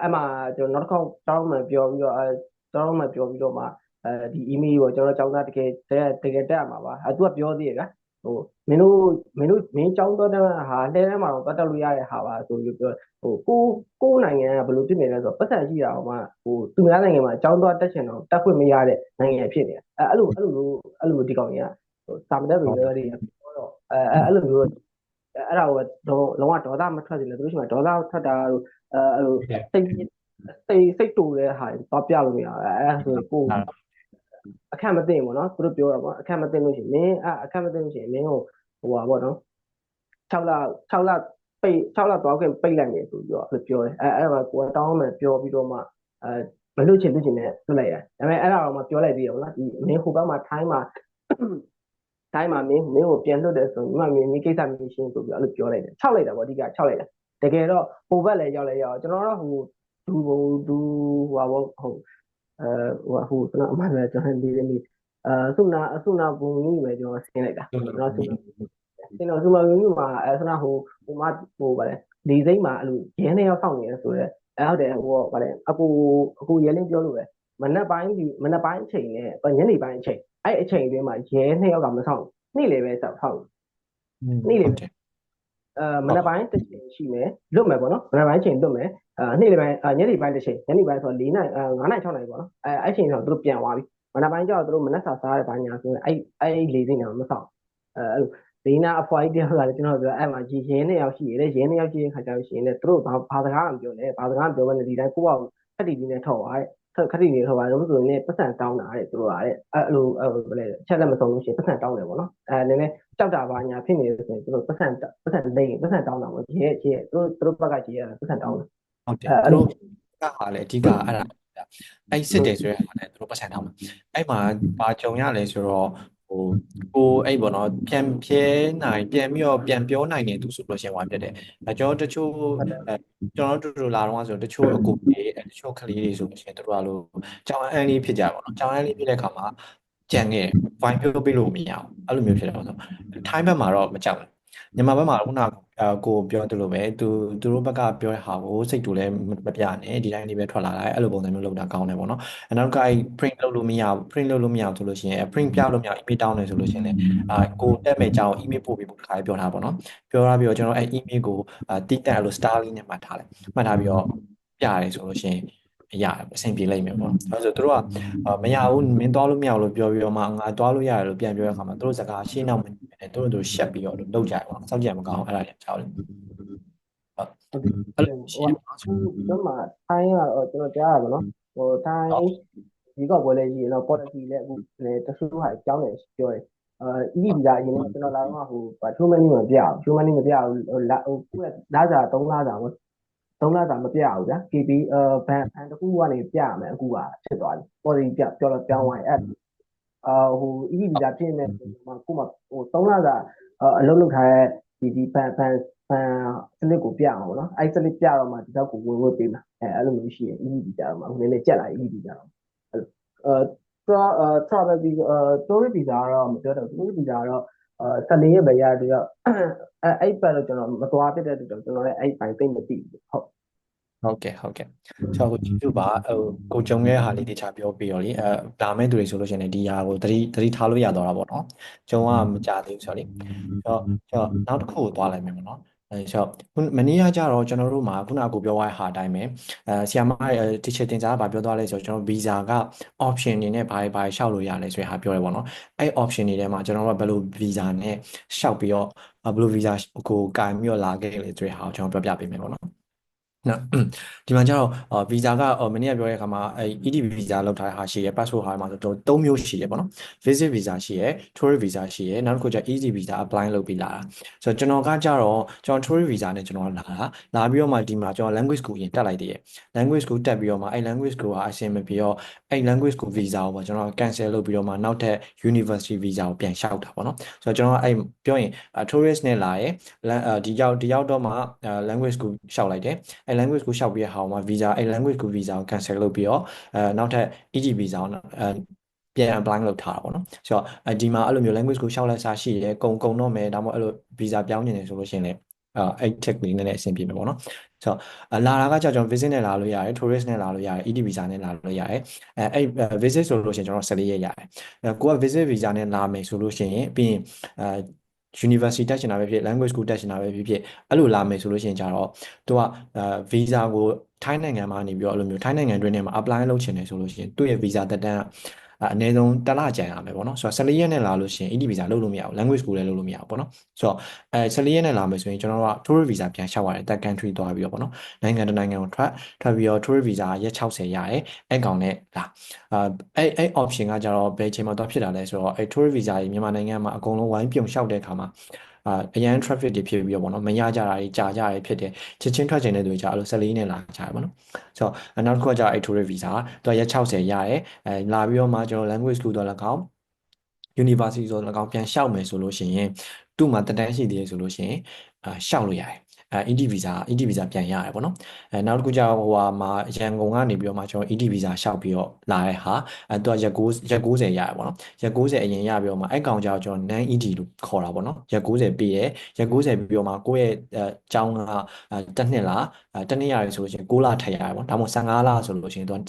အဲ့မှာကျွန်တော်နောက်တစ်ခေါက်တောင်းမှန်ပြောပြီးတော့မှဒီ email ကိုကျွန်တော်ကျောင်းသားတကယ်တက်မှာပါသူကပြောသေးတယ်ဗျာဟိုမင်းကျောင်းတော့တဲ့ဟာလဲထဲမှာတော့တက်လို့ရတဲ့ဟာပါဆိုပြီးပြောဟိုကိုနိုင်ငံကဘယ်လိုဖြစ်နေလဲဆိုတော့ပတ်စံရှိတာအောင်မှဟိုသူများနိုင်ငံမှာကျောင်းတော့တက်ချင်တော့တက်ခွင့်မရတဲ့နိုင်ငံဖြစ်နေတယ်အဲ့လိုဒီကောင်ကြီးကဟိုစာမတက်ဘူးလေတွေပြောတော့အဲ့လိုမျိုးအဲ့ဒါကိုလုံးဝဒေါသမထွက်သေးတယ်သူတို့ရှိမှဒေါသထွက်တာတို့အဲ့လိုစိတ်တူတဲ့ဟာတော့ပြလို့မရအဲ့ဆိုကိုအခက်မသိဘူးเนาะသူတို့ပြောတာပေါ့အခက်မသိလို့ရှိရင်မင်းအခက်မသိလို့ရှိရင်မင်းဟိုပါပေါ့နော်6လသွားခဲ့ပိတ်လိုက်နေဆိုပြီးတော့ပြောတယ်အဲ့ဒါကိုတောင်းမှပြောပြီးတော့မှမလို့ချင်နဲ့ပြလိုက်ရတယ်ဒါပေမဲ့အဲ့ဒါတော့မှပြောလိုက်သေးတယ်ပေါ့နော်ဒီမင်းဟိုဘက်မှာထိုင်းမှာမင်းကိုပြန်လွတ်တယ်ဆိုရင်မင်းကိစ္စမျိုးရှင်းဆိုပြီးအဲ့လိုပြောလိုက်တယ်6လိုက်တာပေါ့အဓိက6လိုက်တာတကယ်တော့ဟိုဘက်လည်းရောက်ကျွန်တော်တော့ဟိုဒူဟိုပါပေါ့ဟိုကျွန်တော်အမှန်ပဲကျွန်တော်ဒီနေ့ဆုနာဘုံကြီးပဲကျွန်တော်ဆင်းလိုက်တာကျွန်တော်ဆုနာဘုံကြီးမှာဆုနာဟိုမှာဟိုဗါလဲလေစိမ့်မှာအဲ့လိုရင်းနေရောက်ဆောင်နေရဆိုတော့ဟုတ်တယ်ဟိုဗါလဲအကူရဲလင်းပြောလို့ပဲမနက်ပိုင်းအချိန်နဲ့ညနေပိုင်းအချိန်အဲ့အချိန်အတွင်းမှာရဲနှစ်ယောက်ကမဆောင်နေ့လေပဲဆောက်နေ့လေမနက်ပိုင်းတစ်ချိန်ရှိမယ်လွတ်မယ်ပေါ့နော်မနက်ပိုင်းချိန်လွတ်မယ်နေ့လေပိုင်းညနေပိုင်းတစ်ချိန်ညနေပိုင်းဆိုတော့4 နာရီ5 နာရီ6 နာရီပေါ့နော်အဲ့ချိန်ဆိုတော့သူတို့ပြန်သွားပြီမနက်ပိုင်းကျတော့သူတို့မနက်စာစားတဲ့ဘာညာဆိုရင်အဲ့လေစိမ့်နေမဆောင် အဲ့လိုဒေနာအဖွားကြီးတယောက်ကလည်းကျွန်တော်ပြောအဲ့မှာရင်းနှစ်ယောက်ရှိရတယ်ရင်းနှစ်ယောက်ရှိတဲ့ခါကျလို့ရှိရင်လည်းသူတို့ဘာစကားမပြောနဲ့ဘာစကားမပြောဘဲနဲ့ဒီတိုင်းကိုယ့်အောင်ခက်တီတီနဲ့ထောက်သွားတဲ့ခက်တီတီနဲ့ထောက်သွားလို့ဆိုရင်ပတ်စံတောင်းတာတဲ့သူတို့ကတဲ့အဲ့လိုဘယ်လဲချက်လက်မစုံလို့ရှိရင်ပတ်စံတောင်းတယ်ပေါ့နော်နည်းနည်းကြောက်တာပါညာဖြစ်နေလို့ဆိုရင်သူတို့ပတ်စံလိမ့်ပတ်စံတောင်းတာပေါ့ရဲသူတို့ဘက်ကကြီးရပတ်စံတောင်းတယ်ဟုတ်တယ်သူတို့ကဟာလေအဓိကအဲ့ဒါအဲ့စစ်တယ်ဆိုရဲဟာလေသူတို့ပတ်စံတောင်းမှာအဲ့မှာဘာကြုံရလဲဆိုတော့ကိုအဲ့ပေါ့နော်ပြန်ပြဲနိုင်ပြန်ပြီးတော့ပြန်ပြောနိုင်နေသူဆိုလို့ရှိရင်ဟောဖြစ်တယ်ကျွန်တော်တချို့ကျွန်တော်တို့လာတော့ဆိုတချို့အကူတွေတချို့ကလေးတွေဆိုလို့ရှိရင်တို့ကလို့ကြောင်အန်လေးဖြစ်ကြပါတော့ကြောင်အန်လေးဖြစ်တဲ့ခါမှာကြံခဲ့ဝိုင်းပြောပေးလို့မရအောင်အဲ့လိုမျိုးဖြစ်တယ်ပေါ့ဆိုထိုင်းဘက်မှာတော့မကြောက်ဘူးမြန်မာဘက်မှာခုနကိုပြောသလိုပဲသူတို့ဘက်ကပြောတဲ့ဟာကိုစိတ်တူလည်းမပြနဲ့ဒီတိုင်းလေးပဲထွက်လာတယ်အဲ့လိုပုံစံမျိုးလုပ်တာကောင်းတယ်ပေါ့နော်နောက်ကအဲ့ print လုပ်လို့မရဘူး print လုပ်လို့မရဘူးဆိုလို့ရှိရင် print ပြလို့မရ email တောင်းတယ်ဆိုလို့ရှိရင်လည်းကိုတက်မဲ့ကြောင်း email ပို့ပေးဖို့တစ်ခါပြောထားပါတော့ပြောထားပြီးတော့ကျွန်တော်အဲ့ email ကိုတိတက်အဲ့လို star လေးနဲ့မှတ်ထားလိုက်မှတ်ထားပြီးတော့ပြရတယ်ဆိုလို့ရှိရင်ရတယ်အဆင်ပြေလိမ့်မယ်ပေါ့။ဒါဆိုသူတို့ကမရဘူးမင်းသွားလို့မရဘူးလို့ပြောပြီးတော့မှငါသွားလို့ရတယ်လို့ပြန်ပြောတဲ့အခါမှာသူတို့စကားရှင်းတော့မနေနဲ့သူတို့ရှက်ပြီးတော့လုပ်ကြရပါတော့။စောင့်ကြရမကောင်းအဲ့ဒါလည်းကြောက်တယ်။ဟုတ်အဲ့လိုရှင်းပါဆိုတော့မှထိုင်းကတော့ကျွန်တော်ကြားရပါတော့ထိုင်းဒီကပွဲလေးကြီးတော့ policy လည်းအခုတချို့ဟာကြောင်းတယ်ပြောတယ်ED ဗီဇာအရင်ကကျွန်တော်လာတော့ချိုးမန်းကြီးမပြအောင်ချိုးမန်းကြီးမပြအောင်ကိုယ့်လာစာ3လစာ3လစာမပြအောင်ဗျာ KB ဘန်တခုကနေပြရမယ်အခုကဖြစ်သွားပြီ policy ပြောတော့ပြောင်းသွားအဲ့ED ဗီဇာဖြစ်နေကိုမှ3လစာအလုပ်လုပ်ထားတဲ့ဒီဘန်စနစ်ကိုပြအောင်ပေါ့နော်အဲ့စနစ်ပြတော့မှဒီတော့ကိုဝင်ပေးမှာအဲ့လိုမျိုးရှိရင် ED ဗီဇာတော့မှအခုနည်းနည်းကြက်လာ ED ဗီဇာတော့travel visa tourist visa တော့မပြောတော့ tourist visa တော့14ရက်ပဲရတယ်တော့အဲ့ပတ်တော့ကျွန်တော်မသွားဖြစ်တဲ့အတွက်ကျွန်တော်လည်းအဲ့ပိုင်းသိမသိဘူးဟုတ်ကဲ့ကျွန်တော်ကိုကြည့်လို့ပါကိုကြုံခဲ့ဟာလေးတခြားပြောပြီးတော့လေဒါမဲ့သူတွေဆိုလို့ရှိရင်ဒီဟာကိုသတိထားလို့ရတော့တာပေါ့နော်ကျုံကမကြသေးဘူးဆိုတော့လေကျွန်တော်နောက်တစ်ခုကိုသွားလိုက်မယ်ပေါ့နော်မနေ့ကကြတော့ကျွန်တော်တို့မှာခုနကကိုပြောသွားတဲ့ဟာအတိုင်းပဲဆီယာမteacher တင်စားကပြောသွားလဲဆိုတော့ကျွန်တော် visa က option နေနဲ့ဘာရှောက်လို့ရလဲဆိုတဲ့ဟာပြောတယ်ပေါ့နော်အဲ့ option တွေထဲမှာကျွန်တော်တို့ကဘယ်လို visa နဲ့ရှောက်ပြီးတော့ဘယ်လို visa ကိုကင်ပြီးတော့လာခဲ့လဲဆိုတဲ့ဟာကိုကျွန်တော်ပြောပြပေးမယ်ပေါ့နော်ဒီမှာကျတော့ဗီဇာကမနေ့ကပြောတဲ့အခါမှာED ဗီဇာလောက်ထားတဲ့ဟာရှိရယ် passport ဟာမှာဆိုတော့3မျိုးရှိရယ်ပေါ့နော် visit visa ရှိရယ် tourist visa ရှိရယ်နောက်တစ်ခုကျ ED visa apply လုပ်ပြီးလာတာဆိုတော့ကျွန်တော်ကကြတော့ကျွန်တော် tourist visa နဲ့ကျွန်တော်လာပြီးတော့မှဒီမှာကျွန်တော် language school ရင်တက်လိုက်တည်ရယ် language school တက်ပြီးတော့မှအဲ့ language school ကအဆင်မပြေတော့အဲ့ language school visa ကိုကျွန်တော် cancel လုပ်ပြီးတော့မှနောက်ထပ် university visa ကိုပြန်လျှောက်တာပေါ့နော်ဆိုတော့ကျွန်တော်အဲ့ပြောရင် tourist နဲ့လာရယ်ဒီရောက်တော့မှ language school လျှောက်လိုက်တယ်အဲ့ language ကိုလျှောက်ပြီးတဲ့ဟာမှာ visa အဲ့ language ကို visa ကို cancel လုပ်ပြီးတော့နောက်ထပ် EG visa ကိုပြန် apply လုပ်ထားတာပေါ့နော်ဆိုတော့ဒီမှာအဲ့လိုမျိုး language ကိုလျှောက်လိုက်စားရှိတယ်ကုံတော့မယ်ဒါမှမဟုတ်အဲ့လို visa ပြောင်းနေတယ်ဆိုလို့ရှိရင်လည်းအဲ့ check လေးနည်းနည်းအဆင်ပြေမယ်ပေါ့နော်ဆိုတော့လာတာကကျွန်တော် visit နဲ့လာလို့ရတယ် tourist နဲ့လာလို့ရတယ် ED visa နဲ့လာလို့ရတယ်အဲ့ visit ဆိုလို့ရှိရင်ကျွန်တော်14ရက်ရတယ်ကိုက visit visa နဲ့လာမယ်ဆိုလို့ရှိရင်ပြီးရင်university တက်ချင်တာပဲဖြစ် language school တက်ချင်တာပဲဖြစ်အဲ့လိုလာမယ်ဆိုလို့ရှိရင်ကြတော့သူကvisa ကိုထိုင်းနိုင်ငံမှာနေပြီးတော့အဲ့လိုမျိုးထိုင်းနိုင်ငံတွင်းထဲမှာ apply လုပ်ချင်တယ်ဆိုလို့ရှိရင်သူ့ရဲ့ visa တက်တန်းအနည်းဆုံးတစ်လကြာရမယ်ပေါ့နော်ဆိုတော့14ရက်နဲ့လာလို့ရှိရင် ED visa လုပ်လို့မရဘူး language school လည်းလုပ်လို့မရဘူးပေါ့နော်ဆိုတော့14ရက်နဲ့လာမယ်ဆိုရင်ကျွန်တော်တို့က tourist visa ပြန်လျှောက်ရတယ်တက် country သွားပြီးတော့ပေါ့နော်နိုင်ငံတစ်နိုင်ငံကိုထွက်ပြီးတော့ tourist visa ရက်60ရတယ်အဲ့ကောင်နဲ့လာအဲ့ option ကကြတော့ဘယ်အချိန်မှာသွားဖြစ်တာလဲဆိုတော့အဲ့ tourist visa ကြီးမြန်မာနိုင်ငံမှာအကုန်လုံးဝိုင်းပြုံလျှောက်တဲ့အခါမှာအရန် traffic တွေဖြစ်ပြီးတော့ပေါ့နော်မရကြတာတွေကြာကြတွေဖြစ်တယ်ချက်ချင်းထွက်ချင်တဲ့သူတွေကြာအဲ့လို14နဲ့လာကြတယ်ပေါ့နော်ဆိုတော့နောက်တစ်ခုကကြာအဲ့ tourist visa တော့ရက်60ရတယ်လာပြီးတော့မှကျွန်တော် language school တော့၎င်း university ဆိုတော့၎င်းပြန်လျှောက်မယ်ဆိုလို့ရှိရင်သူ့မှာတက်တန်းရှိသေးတယ်ဆိုလို့ရှိရင်လျှောက်လို့ရတယ်ED visa ပြန်ရတယ်ပေါ့နော်နောက်တစ်ခုကျတော့ဟိုဟာမှာရန်ကုန်ကနေပြီးတော့မှကျွန်တော် ED visa လျှောက်ပြီးတော့လာတဲ့ဟာသူကရက်90ရတယ်ပေါ့နော်ရက်90အရင်ရပြီးတော့မှအဲ့ကောင်ကျတော့ကျွန်တော် non ED လို့ခေါ်တာပေါ့နော်ရက်90ပြီးရက်90ပြီးတော့မှကိုယ့်ရဲ့အကြောင်းကတစ်နှစ်လားတစ်နှစ်ရတယ်ဆိုလို့ရှိရင်6လထပ်ရတယ်ပေါ့ဒါမှမဟုတ်15လဆိုလို့ရှိရင်သူက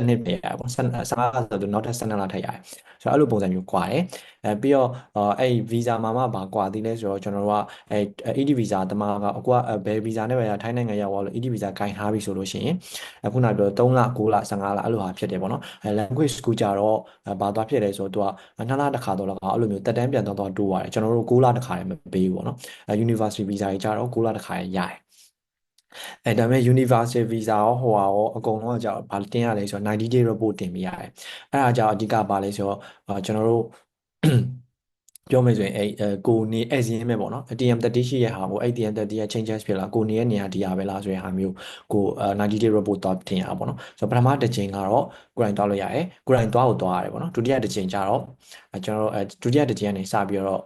နှစ်ပဲရပေါ့15ဆိုတော့နောက်ထပ်12လထပ်ရတယ်ဆိုတော့အဲ့လိုပုံစံမျိုးကွာတယ်ပြီးတော့အဲ့ visa မှာမှကွာသေးလဲဆိုတော့ကျွန်တော်တို့ကအဲ့ ED visa တမကအခုကဘယ် visa နဲ့ပဲထိုင်းနိုင်ငံရောက်သွားလို့ ED visa ကင်ထားပြီဆိုလို့ရှိရင်အခုနပြော3လ9လ15လအဲ့လိုဟာဖြစ်တယ်ပေါ့နော်language school ကြတော့ဘာသွားဖြစ်လဲဆိုတော့သူက2လတစ်ခါတော့အဲ့လိုမျိုးတက်တန်းပြန်တော့တိုးရတယ်ကျွန်တော်တို့9လတစ်ခါလည်းမပေးဘူးပေါ့နော်university visa ကြီးကြတော့9လတစ်ခါရတယ်ဒါပေမဲ့ universal visa ရောဟိုဟာရောအကုန်လုံးကကြာဘာတင်ရလဲဆိုတော့90 day report တင်ပြရတယ်အဲ့ဒါကြောင့်အဓိကပါလဲဆိုတော့ကျွန်တော်တို့ပြောမယ်ဆိုရင်ကိုနေအဲ့စင်းမဲ့ပေါ့နော် TM 30ရှိရဲ့ဟာကိုအဲ့ TM 30ရဲ့ changes ဖြစ်လာကိုနေရဲ့နေရာဒီဟာပဲလားဆိုရင်ဟာမျိုးကို90 day report တော့တင်ရပါပေါ့နော်ဆိုတော့ပထမတစ်ချိန်ကတော့ကိုယ်တိုင်သွားလို့ရတယ်ကိုယ်တိုင်သွားကိုသွားရတယ်ပေါ့နော်ဒုတိယတစ်ချိန်ကျတော့ကျွန်တော်တို့ဒုတိယတစ်ချိန်ကနေစပြီးတော့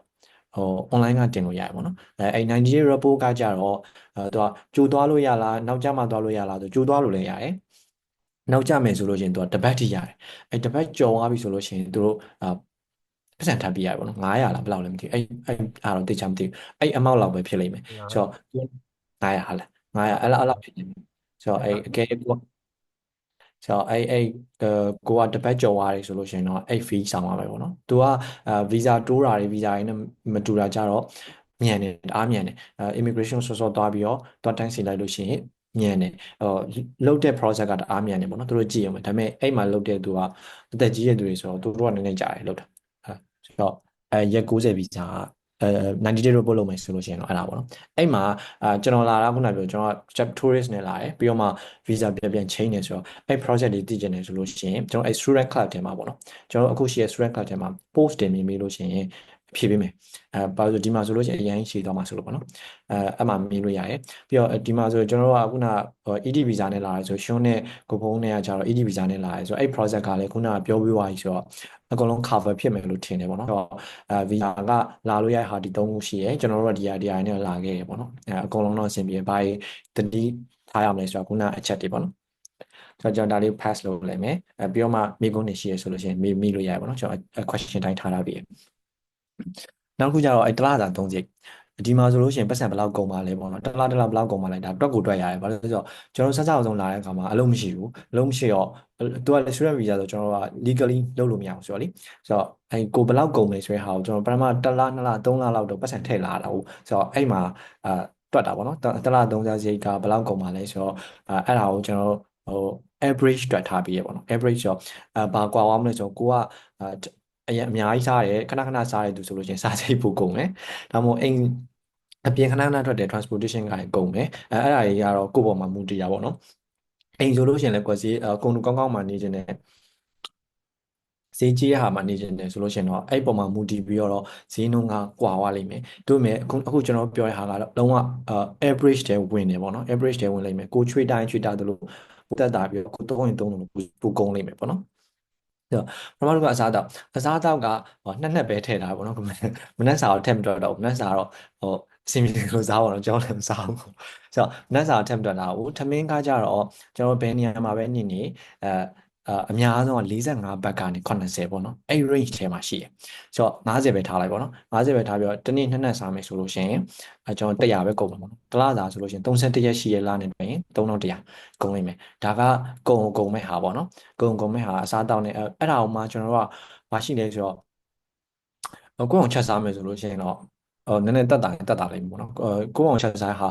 online ကတင်လို့ရတယ်ပေါ့နော်အဲ့90 day report ကကြတော့သူကကြိုသွားလို့ရလားနောက်ကျမှသွားလို့ရလားဆိုကြိုသွားလို့လည်းရတယ်နောက်ကျမယ်ဆိုလို့ရှိရင်သူကတပတ်ထိရတယ်အဲ့တပတ်ကျော်သွားပြီဆိုလို့ရှိရင်သူတို့ပတ်စံထပ်ပြရတယ်ပေါ့နော်900လားဘယ်လောက်လဲမသိဘူးအဲ့အားတော့သိချင်မသိဘူးအဲ့ amount လောက်ပဲဖြစ်လိမ့်မယ်ဆိုတော့900ဟာလား900အဲ့လောက်ဖြစ်နေပြီဆိုတော့အဲ့အကဲကိုဆိုတော့ကိုကတပတ်ကျော်သွားတယ်ဆိုလို့ရှိရင်တော့အဲ့ fee ဆောင်ရမယ်ပေါ့နော်သူကvisa တိုးတာတွေ visa တွေနဲ့မတူတာကြတော့မြန်တယ်အားမြန်တယ်immigration ဆော့ဆော့သွားပြီးတော့တွားတိုင်းစီလိုက်လို့ရှိရင်မြန်တယ်လုတ်တဲ့ process ကတအားမြန်တယ်ပေါ့နော်သူတို့ကြည့်ရမယ်ဒါပေမဲ့အဲ့မှာလုတ်တဲ့သူကအသက်ကြီးတဲ့သူတွေဆိုတော့သူတို့ကနည်းနည်းကြာတယ်လုတ်တာဆိုတော့ရက်90 visa 90 day report လုပ်မယ်ဆိုလို့ရှိရင်တော့အဲ့ဒါပေါ့နော်အဲ့မှာကျွန်တော်လာတာခုနပြောကျွန်တော်က tourist နဲ့လာတယ်ပြီးတော့မှ visa ပြန် change နေဆိုတော့အဲ့ project တွေသိကျင်နေဆိုလို့ရှိရင်ကျွန်တော်အဲ့ student club ထဲမှာပေါ့နော်ကျွန်တော်အခုရှိရ student club ထဲမှာ post တင်မိလို့ရှိရင်ဖြည့်ပေးမယ်ဘာလို့ဒီမှာဆိုလို့ရှိရင်အရင်ရှည်သွားမှာဆိုလို့ပေါ့နော်အဲ့မှာမြင်လို့ရတယ်ပြီးတော့ဒီမှာဆိုကျွန်တော်တို့ကခုနED visa နဲ့လာတယ်ဆိုရှွန်းနဲ့ကိုဖုန်းနဲ့ကကြတော့ ED visa နဲ့လာတယ်ဆိုတော့အဲ့ project ကလည်းခုနကပြောပြသွားပြီဆိုတော့အကုန်လုံး cover ဖြစ်မယ်လို့ထင်တယ်ပေါ့နော်visa ကလာလို့ရတဲ့ဟာဒီ3ခုရှိရယ်ကျွန်တော်တို့ကဒီဟာနဲ့လာခဲ့ရပေါ့နော်အကုန်လုံးတော့အဆင်ပြေဘာတတိထားရမလဲဆိုတော့ခုနအချက်တွေပေါ့နော်ဆိုတော့ကျွန်တော်ဒါလေး pass လုပ်လိုက်မယ်ပြီးတော့မှမိကုန်းနေရှိရဆိုလို့ရှိရင်မိလို့ရရပေါ့နော်ကျွန်တော် question တိုင်းထားပြီးနောက်ခုကျတော့တလားစာ3စိတ်ဒီမှာဆိုလို့ရှိရင်ပတ်စံဘယ်လောက်ကုန်ပါလဲပေါ့နော်တလားဘယ်လောက်ကုန်ပါလဲဒါတွက်ကိုတွက်ရတယ်ဘာလို့လဲဆိုတော့ကျွန်တော်ဆက်အောင်လာတဲ့အခါမှာအလုံးမရှိဘူးအလုံးမရှိတော့သူက student visa ဆိုကျွန်တော်တို့က legally လုပ်လို့မရဘူးဆိုတော့လေဆိုတော့ကိုဘယ်လောက်ကုန်လဲဆိုတဲ့ဟာကိုကျွန်တော်ပထမ1လ2လ3လလောက်တော့ပတ်စံထည့်လာတာဟုတ်ဆိုတော့အဲ့မှာတွက်တာပေါ့နော်တလား3စိတ်ကဘယ်လောက်ကုန်ပါလဲဆိုတော့အဲ့ဒါကိုကျွန်တော်average တွက်ထားပြီးရပေါ့နော် average ဆိုတော့ဘာကွာသွားမလဲဆိုတော့ကိုကအများကြီးစားတယ်ခဏခဏစားရသူဆိုလို့ရှိရင်စားစိတ်ပိုကုန်တယ်ဒါမှမဟုတ်အိမ်အပြင်ခဏခဏထွက်တယ် transportation ကလည်းကုန်တယ်အဲ့ဒါကြီးကတော့ကိုယ့်ပေါ်မှာမူတည်တာပေါ့နော်အိမ်ဆိုလို့ရှိရင်လည်းကွက်စီကုန်တူကောင်းကောင်းမှနေခြင်းနဲ့ဈေးကြီးရဟာမှနေခြင်းတယ်ဆိုလို့ရှိရင်တော့အဲ့ပေါ်မှာမူတည်ပြီးတော့ဈေးနှုန်းကကွာသွားလိမ့်မယ်တို့မဲ့အခုကျွန်တော်ပြောတဲ့ဟာကတော့လုံးဝaverage တဲ့ဝင်တယ်ပေါ့နော် average တဲ့ဝင်လိမ့်မယ်ကိုချွေတိုင်းချွေတာသလိုတက်တာပြီးတော့ကို3ရင်3လို့ပူကုန်လိမ့်မယ်ပေါ့နော်ဆိုပထမတစ်ခုအစားအသောက်ကနှစ်ပဲထည့်ထားပါဘောနော်မနက်စာတော့ထည့်မတွက်တော့ဘူးမနက်စာတော့အစီအစဉ်လို့စားပါတော့ကျွန်တော်လည်းမစားဘူးဆိုတော့မနက်စာထည့်မတွက်တာဘူးထမင်းကကြတော့ကျွန်တော်ဘယ်နေရာမှာပဲနေနေအများဆုံးက45ဘတ်ကနေ80ပေါ့နော်အဲ့ range ထဲမှာရှိတယ်ဆိုတော့50ပဲထားလိုက်ပေါ့နော်50ပဲထားပြီးတော့တနေ့နှစ်စားမယ်ဆိုလို့ရှိရင်ကျွန်တော်100ပဲကုန်မှာပေါ့နော်တစ်လစာဆိုလို့ရှိရင်31ရက်ရှိရလားနေတယ်3100ကုန်လိမ့်မယ်ဒါကကုန်မဲ့ဟာပေါ့နော်ကုန်မဲ့ဟာအစားတောက်နေအဲ့ဒါအောင်မှကျွန်တော်တို့ကမရှိလဲဆိုတော့ကိုယ့်အောင်ချက်စားမယ်ဆိုလို့ရှိရင်တော့နည်းနည်းတက်တာလိမ့်ပေါ့နော်ကိုယ့်အောင်ချက်စားဟာ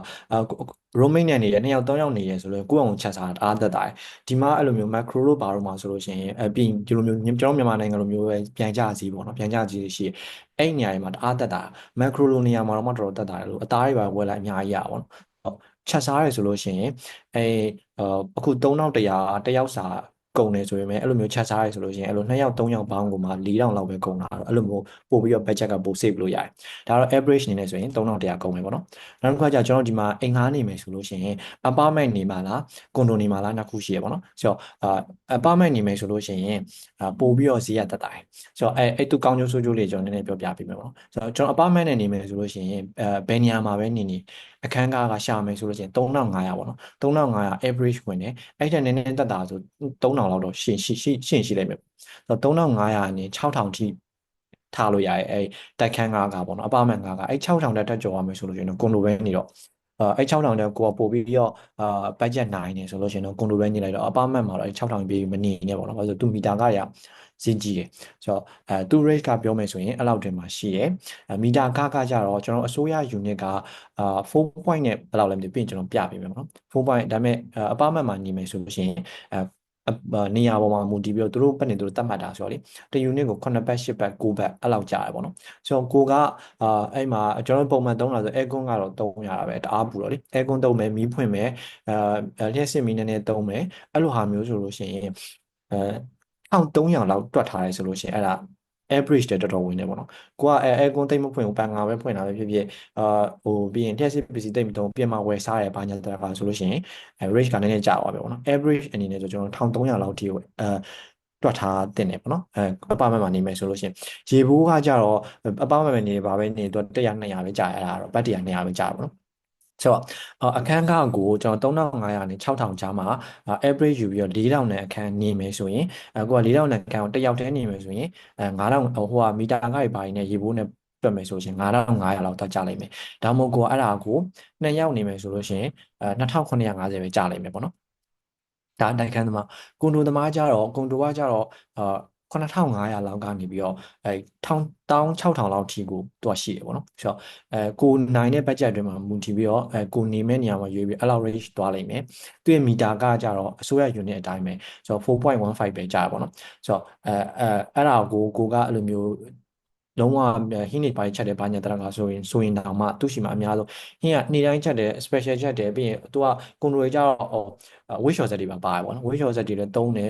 roaming နဲ့နေရ2ယောက်3ယောက်နေရဆိုလို့ကိုယ့်အောင်ချက်စားတာအားတက်တာဒီမှာအဲ့လိုမျိုး macro လို့ပါတော့မှာဆိုလို့ရှိရင်ပြီးဒီလိုမျိုးကျွန်တော်မြန်မာနိုင်ငံလိုမျိုးပဲပြန်ကြစီပေါ့နော်ပြန်ကြစီရှိအဲ့နေရာတွေမှာတအားတက်တာ macro လိုနေရာမှာတော့မှတော်တော်တက်တာလို့အသားတွေပါဝယ်လိုက်အများကြီးရပါပေါ့နော်ချက်စားရဆိုလို့ရှိရင်အခု3100တယောက်စာကုန်တယ်ဆိုရင်အဲ့လိုမျိုးချက်စားရဆိုလို့ရှိရင်အဲ့လို2ယောက်3ယောက်ပေါင်းကိုမှ4000လောက်ပဲကုန်တာတော့အဲ့လိုမျိုးပို့ပြီးတော့ budget ကပို save လို့ရတယ်ဒါတော့ average အနေနဲ့ဆိုရင်3100ကုန်မယ်ပေါ့နော်နောက်တစ်ခါကျကျွန်တော်ဒီမှာအိမ်ငှားနေမယ်ဆိုလို့ရှိရင် apartment နေမှာလားကွန်ဒိုနေမှာလားနှစ်ခုရှိရပေါ့နော်ဆိုတော့ apartment နေမယ်ဆိုလို့ရှိရင်ပို့ပြီးတော့ဈေးရတက်တာဆိုတော့အဲ့သူကောင်းကျိုးဆိုးကျိုးလေးကျွန်တော်နည်းနည်းပြောပြပေးမယ်ပေါ့နော်ဆိုတော့ကျွန်တော် apartment နဲ့နေမယ်ဆိုလို့ရှိရင်ဘယ်နေရာမှာပဲနေအခန်းကားကရှာမယ်ဆိုလို့ရှိရင်3500ပေါ့နော်3500 average ဝင်တယ်အဲ့ထက်နည်းနည်းတက်တာဆို3000လောက်တော့ရှင်းရှိလိုက်မယ်ဆိုတော့3500နဲ့6000ထိထားလို့ရတယ်အဲ့တိုက်ခန်းကားပေါ့နော်အပါမန်ကားအဲ့6000တက်ကျော်ရမယ်ဆိုလို့ရှိရင်တော့ကွန်ဒိုပဲနေတော့ အဲ့6000တဲ့ကိုကပို့ပြီးတော့ဘတ်ဂျက်နိုင်နေဆိုလို့ရှိရင်တော့ကွန်ဒိုပဲနေလိုက်တော့အပါမတ်မှာတော့6000ပြီးမနေနဲ့ပေါ့နော်ဘာလို့ဆိုသူမီတာကရစင်ကြီးတယ်ဆိုတော့သူ rate ကပြောမယ်ဆိုရင်အဲ့လောက်တင်မှာရှိတယ်မီတာကကြတော့ကျွန်တော်အစိုးရ unit က4 point နဲ့ဘယ်လောက်လဲမသိပြင်ကျွန်တော်ပြပေးမယ်ပေါ့နော်4 point ဒါပေမဲ့အပါမတ်မှာနေမယ်ဆိုလို့ရှိရင်နေရာပေါ်မှာမူတည်ပြီးတော့သူတို့ပတ်နေသူတို့တတ်မှတ်တာဆိုတော့လေတ unit ကို9ဘတ်10ဘတ်9ဘတ်အဲ့လောက်ကြာတယ်ပေါ့နော်ဆိုတော့ကိုကအဲ့မှာကျွန်တော်ပုံမှန်သုံးတာဆို aircon ကတော့သုံးရတာပဲတအားပူတော့လေ aircon သုံးမယ်မီးဖွင့်မယ်လျှက်စစ်မီးနည်းနည်းသုံးမယ်အဲ့လိုဟာမျိုးဆိုလို့ရှိရင်1300လောက်တွက်ထားရဲဆိုလို့ရှိရင်အဲ့ဒါ average တဲ့တော်တော်ဝင်နေပေါ့နော်ကိုကaircon တိတ်မဖွင့်ဘူးပန်ငါပဲဖွင့်တာပဲဖြစ်ဖြစ်ပြီးရင်လျှက်စစ်ပစ္စည်းတိတ်မသုံးပြင်မှာဝယ်စားရဘာညာတခါဆိုလို့ရှိရင် average ကနည်းနည်းကျသွားပဲပေါ့နော် average အနေနဲ့ဆိုကျွန်တော်1300လောက်ထိတွက်ထားတင်တယ်ပေါ့နော်အပမတ်မှာနေမယ်ဆိုလို့ရှိရင်ရေဘူးကကြတော့အပမတ်မှာနေပါပဲနေတော့100 200ပဲကြာရတာတော့ဘတ်100 200ပဲကြာပါတော့ဆိုတော့အခန်းကားကိုကျွန်တော်3500နဲ့6000ကြားမှာ average ယူပြီးတော့4000နဲ့အခန်းနေမယ်ဆိုရင်ကိုက4000နဲ့အခန်းကိုတစ်ယောက်တည်းနေမယ်ဆိုရင်9000ဟိုကမီတာကားတွေပါနေရေဘူးနဲ့တွက်မယ်ဆိုရင်9500လောက်တော့ကြာလိမ့်မယ်ဒါမှမဟုတ်ကိုအဲ့ဒါကို2ယောက်နေမယ်ဆိုလို့ရှိရင်2950ပဲကြာလိမ့်မယ်ပေါ့နော်ဒါတိုက်ခန်းသမားကွန်ဒိုသမားကြတော့ကွန်ဒိုကကြတော့9500လောက်ကနေပြီးတော့16000လောက်ထိကိုတွားရှိတယ်ပေါ့နော်ဆိုတော့ကိုနိုင်တဲ့ budget အတွင်းမှာမူတည်ပြီးတော့ကိုနေမဲ့နေရာမှာရွေးပြီးအဲ့လောက် range တွားလိုက်မယ်သူ့ရဲ့မီတာကကြတော့အစိုးရ unit အတိုင်းပဲဆိုတော့4.15ပဲကြာပါတော့ဆိုတော့အဲ့ဒါကိုကအဲ့လိုမျိုးလုံးဝဟင်းနေပိုင်းချက်တယ်ဘာညာတရကဆိုရင်တောင်မှသူ့ရှိမှာအများဆုံးဟင်းကနေ့တိုင်းချက်တယ် special ချက်တယ်ပြီးရင်သူကကွန်ဒိုကြတော့ဝေးရှော်ဆက်တွေပါပါတယ်ပေါ့နော်ဝေးရှော်ဆက်တွေလည်းတုံးတယ်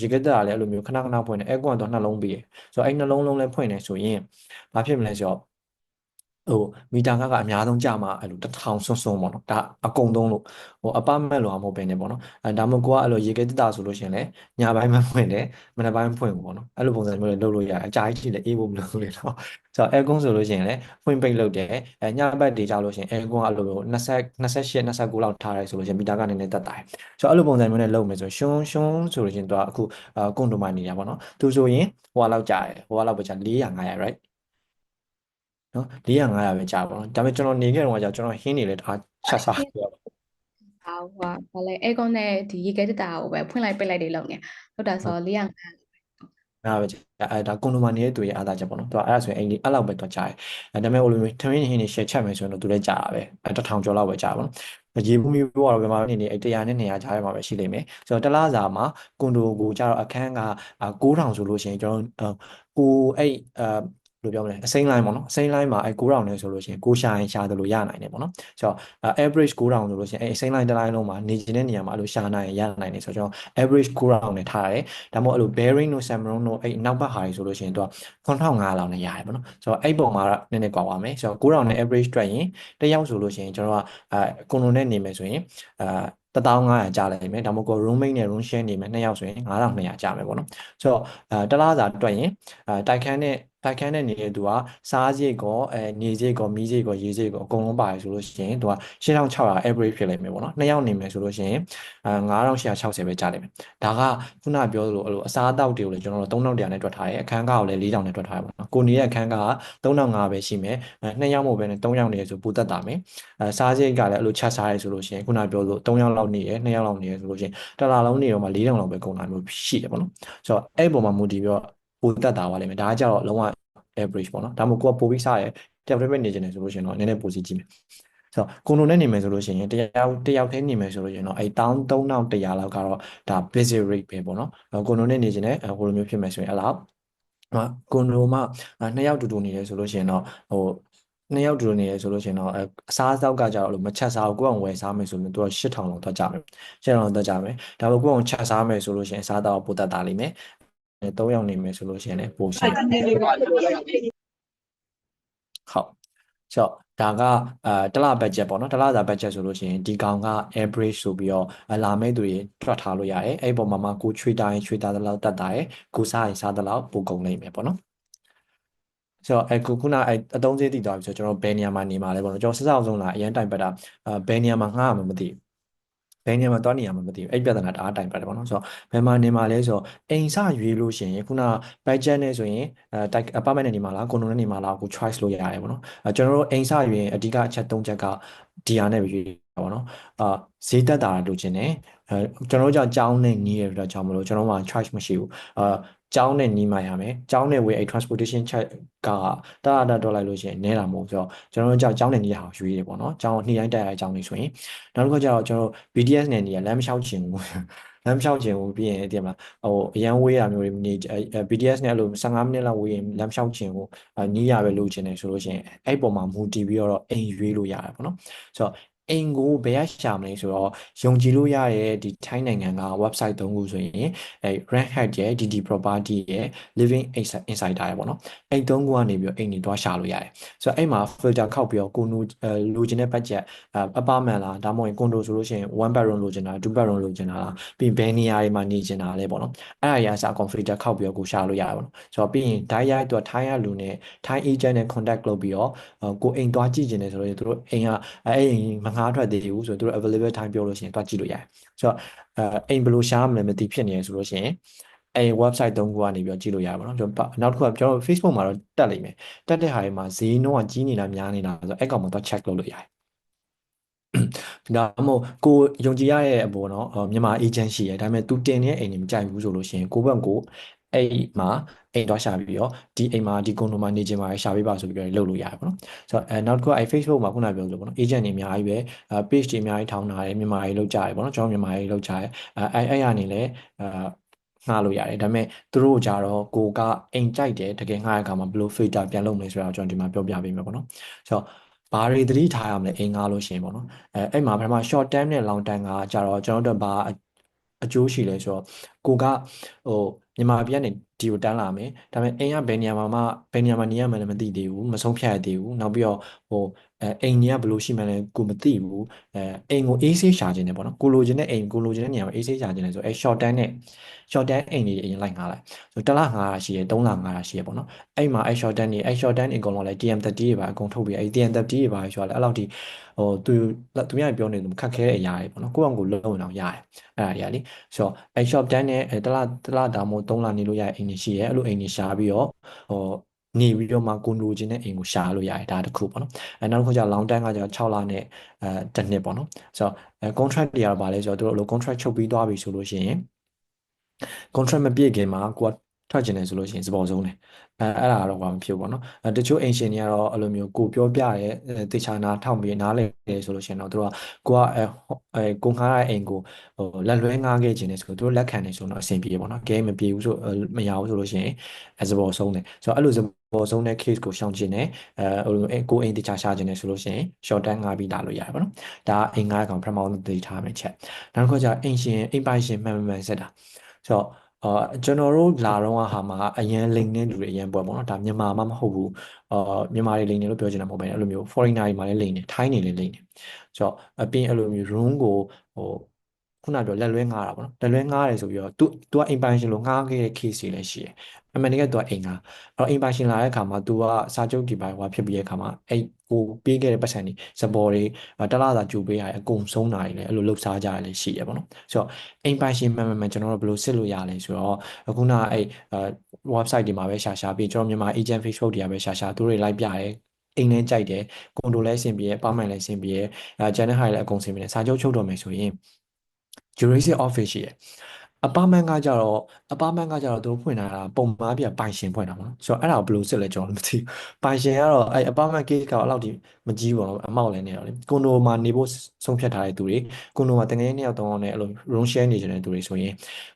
ရေကက်တာလည်းအဲ့လိုမျိုးခဏဖွင့်တယ်အဲကွန်တော့နှလုံးပြီးရဆိုတော့အဲ့နှလုံးလုံးလည်းဖွင့်နေဆိုရင်ဘာဖြစ်မလဲဆိုတော့မီတာကအများဆုံးကြာမှာအဲ့လို1000စွန်းစွန်းပေါ့နော်ဒါအကုန်သုံးလို့အပမတ်လို့မဟုတ်ပဲねပေါ့နော်ဒါမှမဟုတ်ကိုကအဲ့လိုရေကက်တာဆိုလို့ရှိရင်လည်းညပိုင်းမှဖွင့်တယ်မနက်ပိုင်းဖွင့်ပေါ့နော်အဲ့လိုပုံစံမျိုးတွေလုပ်လို့ရတယ်အကြာကြီးလည်းအေးဖို့မလိုဘူးလေနော်ဆိုတော့အဲကွန်ဆိုလို့ရှိရင်လည်းဖွင့်ပိတ်လုပ်တယ်ညဘက်တွေကြလို့ရှိရင်အဲကွန်ကအဲ့လို28 29လောက်ထားရဲဆိုလို့ရှိရင်မီတာကနည်းနည်းတက်တာဆိုတော့အဲ့လိုပုံစံမျိုးနဲ့လုပ်မယ်ဆိုရှုံးဆိုလို့ရှိရင်သူကအခုကွန်ဒိုမိုင်နေတာပေါ့နော်သူဆိုရင်ဟိုလောက်ကြာတယ်ဟိုလောက်ပဲကြာ400 500 rightနော်400 500ပဲကြာပါတော့ဒါပေမဲ့ကျွန်တော်နေခဲ့တော့ကြာကျွန်တော်ဟင်းနေလေတအားချက်စားပြောတော့ဘာလဲအဲကွန်နဲ့ဒီရေခဲတက်တာကိုပဲဖွင့်လိုက်ပိတ်လိုက်တွေလုပ်နေဟုတ်တာဆို400 နားပဲဒါကွန်ဒိုမိုင်နေတဲ့သူရဲ့အားသာချက်ပေါ့နော်သူကအဲ့ဒါဆိုရင်အဲ့လောက်ပဲတော့ကြာတယ်ဒါပေမဲ့ဟိုလိုမျိုးထမင်းဟင်းနေ share ချက်မယ်ဆိုရင်တော့သူလည်းကြာတာပဲ1000ကျော်လောက်ပဲကြာပါတော့ရေဘူးမျိုးကတော့ဘယ်မှာနေနေ100နဲ့200ကြားထဲမှာပဲရှိလိမ့်မယ်ဆိုတော့တလားစာမှာကွန်ဒိုကိုကျတော့အခန်းက9000ဆိုလို့ရှိရင်ကျွန်တော်ကိုအဲ့လို့ပြောမလဲအစိမ်းလိုင်းပေါ့နော်အစိမ်းလိုင်းမှာ9000နဲ့ဆိုလို့ရှိရင်ကိုရှာရင်ရှာတယ်လို့ရနိုင်တယ်ပေါ့နော်ဆိုတော့ average 9000ဆိုလို့ရှိရင်အစိမ်းလိုင်းတစ်လိုင်းလုံးမှာနေနေတဲ့နေရာမှာအဲ့လိုရှာနိုင်ရင်ရနိုင်တယ်ဆိုတော့ကျွန်တော် average 9000နဲ့ထားရတယ်ဒါမှမဟုတ်အဲ့လို bearing တို့ Samron တို့နောက်ဘက်ဟာတွေဆိုလို့ရှိရင်သူက9500လောက်နဲ့ရတယ်ပေါ့နော်ဆိုတော့အဲ့ပုံမှာနည်းနည်းကွာပါမယ်ဆိုတော့9000နဲ့ average တွက်ရင်တစ်ယောက်ဆိုလို့ရှိရင်ကျွန်တော်ကကွန်ဒိုနဲ့နေမယ်ဆိုရင်1500ကြာလိုက်မယ်ဒါမှမဟုတ် roommate နဲ့ room share နေမယ်2ယောက်ဆိုရင်9200ကြာမယ်ပေါ့နော်ဆိုတော့တလားစာတွက်ရင်တိုက်ခန်းနဲ့နေတဲ့သူကစားစရိတ်ကောနေစရိတ်ကောမီးစရိတ်ကောရေစရိတ်ကောအကုန်လုံးပါတယ်ဆိုလို့ရှိရင်သူက8600 average ဖြစ်လိမ့်မယ်ပေါ့နော်2ယောက်နေမယ်ဆိုလို့ရှိရင်9860ပဲကြာလိမ့်မယ်ဒါကခုနပြောသလိုအဲ့လိုအစားအသောက်တွေကိုလည်းကျွန်တော်တို့3100နဲ့တွက်ထားတယ်အခန်းကားကိုလည်း4000နဲ့တွက်ထားတယ်ပေါ့နော်ကိုနေတဲ့အခန်းကားက3500ပဲရှိမယ်2ယောက်မို့ပဲနဲ့3ယောက်နေရဆိုပူတက်တာမယ်စားစရိတ်ကလည်းအဲ့လိုချက်စားရဲဆိုလို့ရှိရင်ခုနပြောလို့3ယောက်လောက်နေရ2ယောက်လောက်နေရဆိုလို့ရှိရင်တစ်လလုံးနေတော့မှ4000လောက်ပဲကုန်တာမျိုးရှိတယ်ပေါ့နော်ဆိုတော့အဲ့ပုံမှာမူတည်ပြီးတော့ပူတက်တာပါလိမ့်မယ်ဒါကကြတော့လုံးဝ average ပေါ့နော်ဒါမှမဟုတ်ကိုကပိုပြီးစားရဲတယောက်တည်းပဲနေနေဆိုလို့ရှိရင်တော့နည်းနည်းပိုစီကြည့်မယ်ဆိုတော့ကွန်ဒိုနဲ့နေမယ်ဆိုလို့ရှိရင်တယောက်တည်းနေမယ်ဆိုလို့ရှိရင်တော့13100လောက်ကတော့ဒါ basic rate ပဲပေါ့နော်ကွန်ဒိုနဲ့နေခြင်းနဲ့ဟိုလိုမျိုးဖြစ်မယ်ဆိုရင်အဲ့လောက်ကွန်ဒိုမှာ2ယောက်တူတူနေတယ်ဆိုလို့ရှိရင်တော့2ယောက်တူတူနေရဆိုလို့ရှိရင်တော့အစားအသောက်ကကြတော့လို့မချက်စားဘူးကိုယ့်အောင်ဝယ်စားမယ်ဆိုရင်သူက8000လောက်တော့ကြမယ်8000လောက်တော့ကြမယ်ဒါပေမဲ့ကိုယ့်အောင်ချက်စားမယ်ဆိုလို့ရှိရင်အစားအသောက်ပိုတက်တာလိမ့်မယ်3ယောက်နေမယ်ဆိုလို့ရှိရင်လည်းပိုရှိဟုတ်ဆိုတော့ဒါကတစ်လဘတ်ဂျက်ပေါ့နော်တစ်လစာဘတ်ဂျက်ဆိုလို့ရှိရင်ဒီကောင်က average ဆိုပြီးတော့လာမဲ့သူတွေတွက်ထားလို့ရတယ်အဲ့ပုံမှာကိုချွေတာရင်ချွေတာတဲ့လောက်တက်တာရယ်ကိုစားရင်စားတဲ့လောက်ပိုကုန်နိုင်မယ်ပေါ့နော်ဆိုတော့ခုနအသုံးစရိတ်တည်သွားပြီဆိုတော့ကျွန်တော်ဘယ်နေရာမှာနေမှာလဲပေါ့နော်ကျွန်တော်စစအောင်ဆုံးလာအရင်တိုင်ပတ်တာဘယ်နေရာမှာငှားမှာမသိဘယ်နေရာမှာသွားနေရမှာမသိဘူးအဲ့ပြဿနာတအားတိုင်ပတ်တယ်ပေါ့နော်ဆိုတော့ဘယ်မှာနေမှာလဲဆိုတော့အိမ်စရွေးလို့ရှိရင်ခုန budget နဲ့ဆိုရင်apartment နဲ့နေမှာလားကွန်ဒိုနဲ့နေမှာလားကို choice လို့ရတယ်ပေါ့နော်ကျွန်တော်တို့အိမ်စရွေးရင်အဓိကအချက်3ချက်က ဒီဟာနဲ့ပဲရွေးတာပေါ့နော်ဈေးတက်တာလိုချင်တယ်ကျွန်တော်တို့ကြောင်းနဲ့နီးရတဲ့ကြောင့်မလို့ကျွန်တော်တို့မှာ charge မရှိဘူးကြောင်းနဲ့နီးမှရမယ်ကြောင်းနဲ့ဝေးtransportation charge ကတာဒေါ်လာလို့ရှိရင်နဲတာမဟုတ်ဆိုတော့ကျွန်တော်တို့ကြောင်းနဲ့နီးရအောင်ရွေးတယ်ပေါ့နော်ကြောင်းနှိတိုင်းတက်ရကြောင်းနေဆိုရင်နောက်တစ်ခါကျတော့ကျွန်တော်တို့ BTS နဲ့နီးရလမ်းမလျှောက်ချင်ဘူးလမ်းမလျှောက်ချင်ဘူးပြီးရင်တည်မလားအရန်ဝေးရမျိုးတွေနေ BTS နဲ့အဲ့လို15မိနစ်လောက်ဝေးရင်လမ်းလျှောက်ချင်ဘူးနီးရပဲလို့ချင်တယ်ဆိုလို့ရှိရင်အဲ့ပေါ်မှာမူတည်ပြီးတော့အိမ်ရွေးလို့ရတယ်ပေါ့နော်ဆိုတော့အိမ်ကိုဘယ်ရရှာမလဲဆိုတော့ယုံကြည်လို့ရတဲ့ဒီထိုင်းနိုင်ငံက website 3ခုဆိုရင်Rent Hack ရဲ့ DD Property ရဲ့ Living Insider ရဲ့ပေါ့နော်အဲ့3ခုကနေပြီးတော့အိမ်တွေတွားရှာလို့ရတယ်ဆိုတော့အဲ့မှာ filter ခောက်ပြီးတော့ကိုလိုချင်တဲ့ budget apartment လားဒါမှမဟုတ် condo ဆိုလို့ရှိရင် 1 bedroom လိုချင်တာ2 bedroom လိုချင်တာလားပြီးဘယ်နေရာတွေမှာနေချင်တာလဲပေါ့နော်အဲ့အရာစ filter ခောက်ပြီးတော့ကိုရှာလို့ရတယ်ပေါ့နော်ဆိုတော့ပြီးရင် ဓာတ်ရိုက်တော့ထိုင်းရလူနဲ့ထိုင်း agent နဲ့ contact လုပ်ပြီးတော့ကိုအိမ်တွားကြည့်ချင်တယ်ဆိုတော့သူတို့အိမ်ကအဲ့အိမ်မငှားထွက်သေးဘူးဆိုတော့သူတို့ available time ပြောလို့ရှိရင်တွားကြည့်လို့ရတယ်ဆိုတော့အိမ်ဘယ်လိုရှာမလဲမသိဖြစ်နေရဆိုလို့ရှိရင်အဲ့ website 3ခုကနေပြီးတော့ကြည့်လို့ရပါတော့နောက်တစ်ခုကကျွန်တော် Facebook မှာတော့တက်လိမ့်မယ်တက်တဲ့ဟာတွေမှာဈေးနှုန်းကကြီးနေတာများနေတာဆိုတော့အဲ့ကောင်မှာတော့ check လုပ်လို့ရတယ်ဒါမှမဟုတ်ကိုယုံကြည်ရတဲ့အပေါ်နော်မြန်မာ agent ရှိရဒါပေမဲ့ तू တင်တဲ့အိမ်တွေမကြိုက်ဘူးဆိုလို့ရှိရင်ကိုဘက်ကိုအဲ့မှာအိမ်တော့ရှာပြီးတော့ဒီအိမ်မှာဒီကွန်ဒိုမှာနေချင်ပါတယ်ရှာပေးပါဆိုပြီးတော့လုပ်လို့ရတယ်ပေါ့နော်ဆိုတော့နောက်တစ်ခုကအဲ့ Facebook မှာခုနပြောလို့ပေါ့နော် agent တွေအများကြီးပဲpage တွေအများကြီးထောင်းထားတယ်မြန်မာတွေလောက်ကြတယ်ပေါ့နော်ကျွန်တော်မြန်မာတွေလောက်ကြတယ်အဲ့ကနေလည်းငှားလို့ရတယ်ဒါပေမဲ့သူတို့ကြတော့ကိုကအိမ်ကြိုက်တယ်တကယ်ငှားရတဲ့အခါမှာဘယ်လို filter ပြန်လုပ်မလဲဆိုတော့ကျွန်တော်ဒီမှာပြောပြပေးမယ်ပေါ့နော်ဆိုတော့ဘာတွေသတိထားရမလဲအိမ်ငှားလို့ရှိရင်ပေါ့နော်အဲ့မှာပထမ short term နဲ့ long term ကကြတော့ကျွန်တော်တို့ဘာအကျိုးရှိလဲဆိုတော့ကိုကမြန်မာပြည်ကနေဒီကိုတန်းလာမယ်ဒါပေမဲ့အိမ်ကဘယ်နေရာမှာနေရမှလည်းမသိသေးဘူးမဆုံးဖြတ်ရသေးဘူးနောက်ပြီးတော့အိမ်ကြီးကဘယ်လိုရှိမှလည်းကိုမသိဘူးအိမ်ကိုအေးဆေးရှာခြင်းတယ်ပေါ့နော်ကိုလိုချင်တဲ့အိမ်ကိုလိုချင်တဲ့နေရာမှာအေးဆေးရှာခြင်းတယ်ဆိုshort term နဲ့ short term အိမ်တွေအရင်လိုက်ငှားလိုက်ဆိုတစ်လငှားတာရှိရ3လငှားတာရှိရပေါ့နော်အဲ့မှာshort term အကုန်လုံးလဲ TM30 တွေပါအကုန်ထုတ်ပြီးအဲ့ TM30 တွေပါဆိုတော့အဲ့လောက်ထိသူများပြောနေလို့ခက်ခဲတဲ့အရာတွေပေါ့နော်ကိုယ့်အကိုလုံးအောင်ရတယ်အဲ့ဒါတွေကလေဆိုတော့အဲ့ short term နဲ့တစ်လဒါမှမဟုတ်3လနေလို့ရတဲ့အိမ်တွေရှိရဲအဲ့လိုအိမ်တွေရှာပြီးတော့နေပြီးတော့မှကိုလိုချင်တဲ့အိမ်ကိုရှာလို့ရတယ်ဒါတစ်ခုပေါ့နော်နောက်တစ်ခုကျ long term ကကျ6လနဲ့တစ်နှစ်ပေါ့နော်ဆိုတော့contract တွေကတော့ဗာလဲဆိုတော့တို့လို contract ချုပ်ပြီးသွားပြီဆိုလို့ရှိရင် contract မပြည့်ခင်မှာကိုကထွက်ကျင်တယ်ဆိုလို့ရှိရင်စပေါ်ဆုံးတယ်အဲ့ဒါတော့ဘာမဖြစ်ဘူးပေါ့နော်တချို့အိမ်ရှင်တွေကတော့အဲ့လိုမျိုးကိုပြောပြရဲတေချာနာထောက်ပြီးနားလဲတယ်ဆိုလို့ရှိရင်တော့တို့ကကိုကကိုငှားတဲ့အိမ်ကိုလက်လွဲငှားခဲ့ခြင်းတယ်ဆိုတော့တို့လက်ခံနေဆိုတော့အဆင်ပြေပေါ့နော်ကဲမပြေဘူးဆိုမရဘူးဆိုလို့ရှိရင်စပေါ်ဆုံးတယ်ဆိုတော့အဲ့လိုစပေါ်ဆုံးတဲ့ case ကိုရှောင်ခြင်းနဲ့ကိုအိမ်တေချာရှာခြင်းတယ်ဆိုလို့ရှိရင် short term ငှားပြီးလာလို့ရတယ်ပေါ့နော်ဒါအိမ်ငှားကောင်ပထမဆုံးသိထားမယ်ချက်နောက်တစ်ခါကျအိမ်ပိုင်ရှင်မှန်မှန်ဆက်တာဆိုတော့ကျွန်တော်တို့လာတော့ဟာမှာအရန်လိန်တဲ့လူတွေအရန်ပွဲပေါ့နော်ဒါမြန်မာမှမဟုတ်ဘူးမြန်မာတွေလိန်တယ်လို့ပြောချင်တာမဟုတ်ဘဲအဲ့လိုမျိုး foreigner တွေမှာလည်းလိန်တယ်ထိုင်းနေလည်းလိန်တယ်ဆိုတော့အပြင်အဲ့လိုမျိုး room ကိုခုနပြောလက်လွဲငှားတာပေါ့နော်လက်လွဲငှားတယ်ဆိုပြီးတော့ तू က အိမ်ပိုင်ရှင်လို့ငှားခဲ့တဲ့ case တွေလည်းရှိတယ်အမှန်တကယ် तू ကအိမ်ငှားအဲ့တော့အိမ်ပိုင်ရှင်လာတဲ့အခါမှာ तू ကစာချုပ်ဒီပိုင်းဟိုဖြစ်ပြီးတဲ့အခါမှာအဲ့ကိုပေးခဲ့တဲ့ပတ်စံတွေစပေါ်တွေတလားသာကြိုပေးရတယ်အကုန်ဆုံးတာတွေလည်းအဲ့လိုလှုပ်ရှားကြရလည်းရှိရပေါ့နော်ဆိုတော့အိမ်ပိုင်ရှင်မှန်ကျွန်တော်တို့ဘယ်လိုစစ်လို့ရလဲဆိုတော့ခုနအဲ့website တွေမှာပဲရှာပြီးကျွန်တော်မြန်မာ agent Facebook တွေကပဲရှာသူတွေလိုက်ပြတယ်အိမ်လည်းကြိုက်တယ်ကွန်ဒိုလည်းအဆင်ပြေတယ်ပါမိုင်လည်းအဆင်ပြေတယ်ကျန်တဲ့ဟာတွေလည်းအကုန်အဆင်ပြေတယ်စာချုပ်ချုပ်တော့မယ်ဆိုရင် Jurassic Office ရှိတယ်apartment ကကြတော့သူတို့ဖွင့်ထားတာပုံမှားပြပိုင်ရှင်ဖွင့်တာပေါ့နော်ဆိုတော့အဲ့ဒါကိုဘယ်လိုစစ်လဲကျွန်တော်မသိဘူးပိုင်ရှင်ကတော့အဲ့ apartment case ကတော့အဲ့လောက်ထိမကြီးဘူးပေါ့အမောက်လည်းနေတော့လေကွန်ဒိုမှာနေဖို့ဆုံးဖြတ်ထားတဲ့သူတွေကွန်ဒိုမှာတကယ်2ယောက်3ယောက်နဲ့အဲ့လို room share နေကြတဲ့သူတွေဆိုရင်